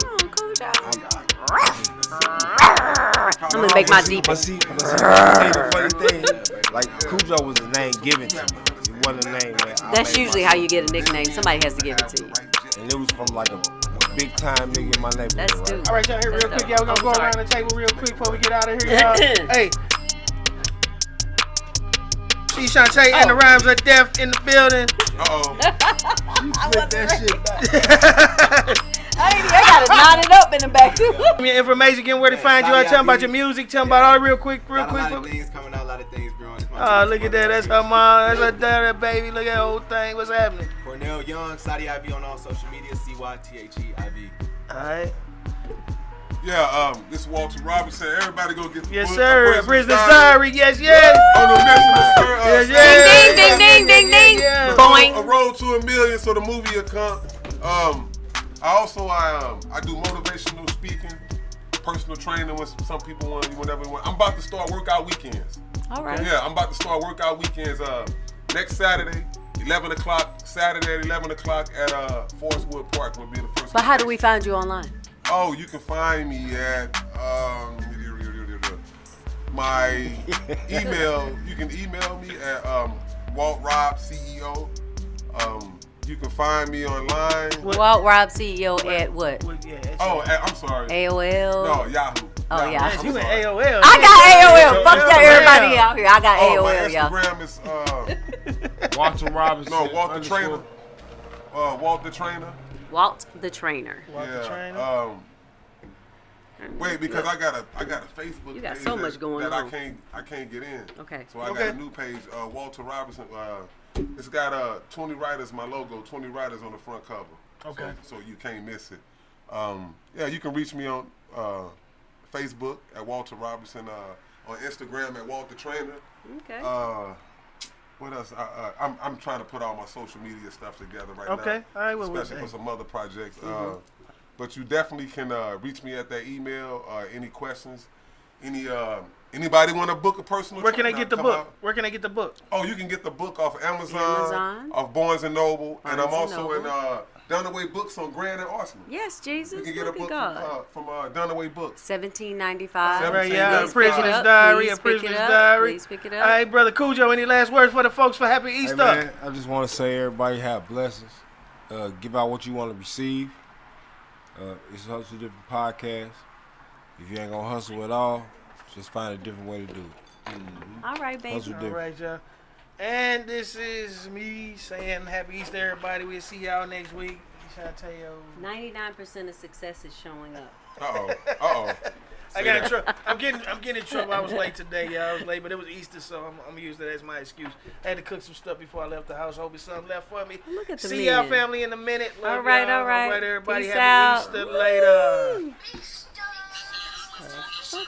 on, cool job. I'm gonna make my deep. But see, the funny thing, like Cujo was a name given to me. It wasn't a name that That's usually how you get a nickname. Somebody has to give it to you. And it was from like a big time nigga in my neighborhood. That's right? dude. All right, y'all, here real quick, y'all. We're gonna go around the table real quick before we get out of here, y'all. Hey. See Shantae and the rhymes of death in the building. You flip that shit back. I got it knotted up in the back too. Your information, getting where to find you. Tell them about your music. Tell them about all real quick. A lot of things coming out, a lot of things growing. Oh, look at that. That's her mom. That's her dad, that baby. Look at that whole thing. What's happening? Cornell Young, Saudi IV on all social media. CYTHEIV. All right. Yeah, this is Walter Robertson. Everybody go get the Yes, book. sir. A Prisoner's Diary. Yes, yes. On the mission, Yes, yes. Ding, ding, ding, ding, ding. Yeah. Boing. A road to $1 million, so the movie will come. I do motivational speaking, personal training when some people want, whenever you want. I'm about to start workout weekends. All right. Yeah, I'm about to start workout weekends. Next Saturday, 11 o'clock. Saturday at 11 o'clock at Forest Wood Park will be the first. But how do we find you online? Oh, you can find me at my email. You can email me at WaltRobCEO. You can find me online. Walt Rob CEO at what? I'm sorry. AOL. No, Yahoo. Oh, yeah. You in AOL. I got AOL. Fuck that, everybody out here. I got My AOL, y'all. Instagram is Walter Robertson. no, Walt the Trainer. Walt the Trainer. Walt the Trainer. Wait, because I got a Facebook You got page so much going that on. I can't get in. Okay. So I got a new page, Walter Robertson. It's got 20 writers, my logo, 20 writers on the front cover. Okay. So you can't miss it. Yeah, you can reach me on Facebook at Walter Robertson, on Instagram at Walt the Trainer. Okay. What else? I'm trying to put all my social media stuff together right now. Okay. All right. Especially for some other projects. But you definitely can reach me at that email. Any questions? Anybody want to book a personal? Where can I training? get the Come book? out. Where can I get the book? Oh, you can get the book off Amazon. Off Barnes and Noble, and I'm also in Dunaway Books on Grand and Arsenal. Yes, Jesus. You can get a book from Dunaway Books. $17.95. Right, yeah. Please A Prisoner's pick it up. Diary. Please A pick Prisoner's it up. Diary. Please pick it All up. right, brother Cujo. Any last words for the folks for Happy Easter? Hey, man, I just want to say everybody have blessings. Give out what you want to receive. It's Hustle Different Podcast. If you ain't gonna hustle at all, just find a different way to do it. All right, baby. Hustle All different. right, y'all. And this is me saying Happy Easter, everybody. We'll see y'all next week. Shantae. 99% of success is showing up. I got in trouble. I'm getting in trouble. I was late today, y'all. I was late, but it was Easter, so I'm gonna use that as my excuse. I had to cook some stuff before I left the house. Hope something left for me. Look at the See men. y'all family in a minute. Love All right, y'all. all right. All right, everybody. Peace Happy out. Easter later. Woo. You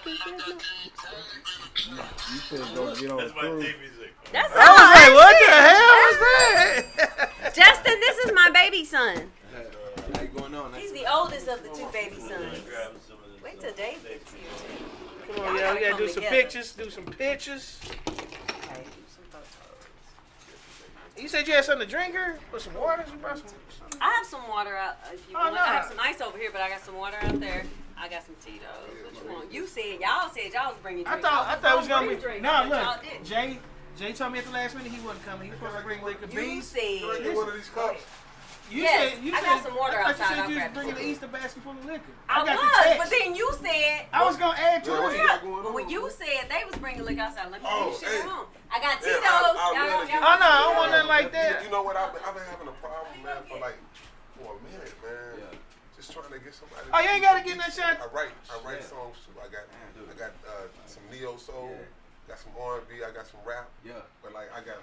finna go get on the cruise. That's I was like, what the hell was that? Justin, this is my baby son. How you going on? He's the oldest of the two baby sons. Wait till Dave gets here, too. Come on, y'all. We gotta do some pictures. Do some pictures. You said you had something to drink here? Put some water? You brought some. I have some water out if you want. I have some ice over here, but I got some water out there. I got some Tito's. What you want? You said y'all was bringing I drinks. thought it was gonna be. Drinks, No, but y'all look, didn't. Jay told me at the last minute he wasn't coming. He was supposed to bring liquor. You Beans. said. Can I get one of these cups? Yes, I got some water I outside. thought you said I'll you was grab bringing it. the Easter basket full of liquor. I got the was, text. but then you said. I was gonna add to Yeah, what it. you got going on? When you said they was bringing liquor outside, let me Oh, take hey. shit home. I got Yeah, Tito's. Oh no, I don't want nothing like that. You know what? I've been having a problem, man, for a minute, man. Yeah. Just trying to get somebody. Oh, you ain't gotta get that shot. I write songs too. I got some neo soul, got some R&B, I got some rap. Yeah. But I got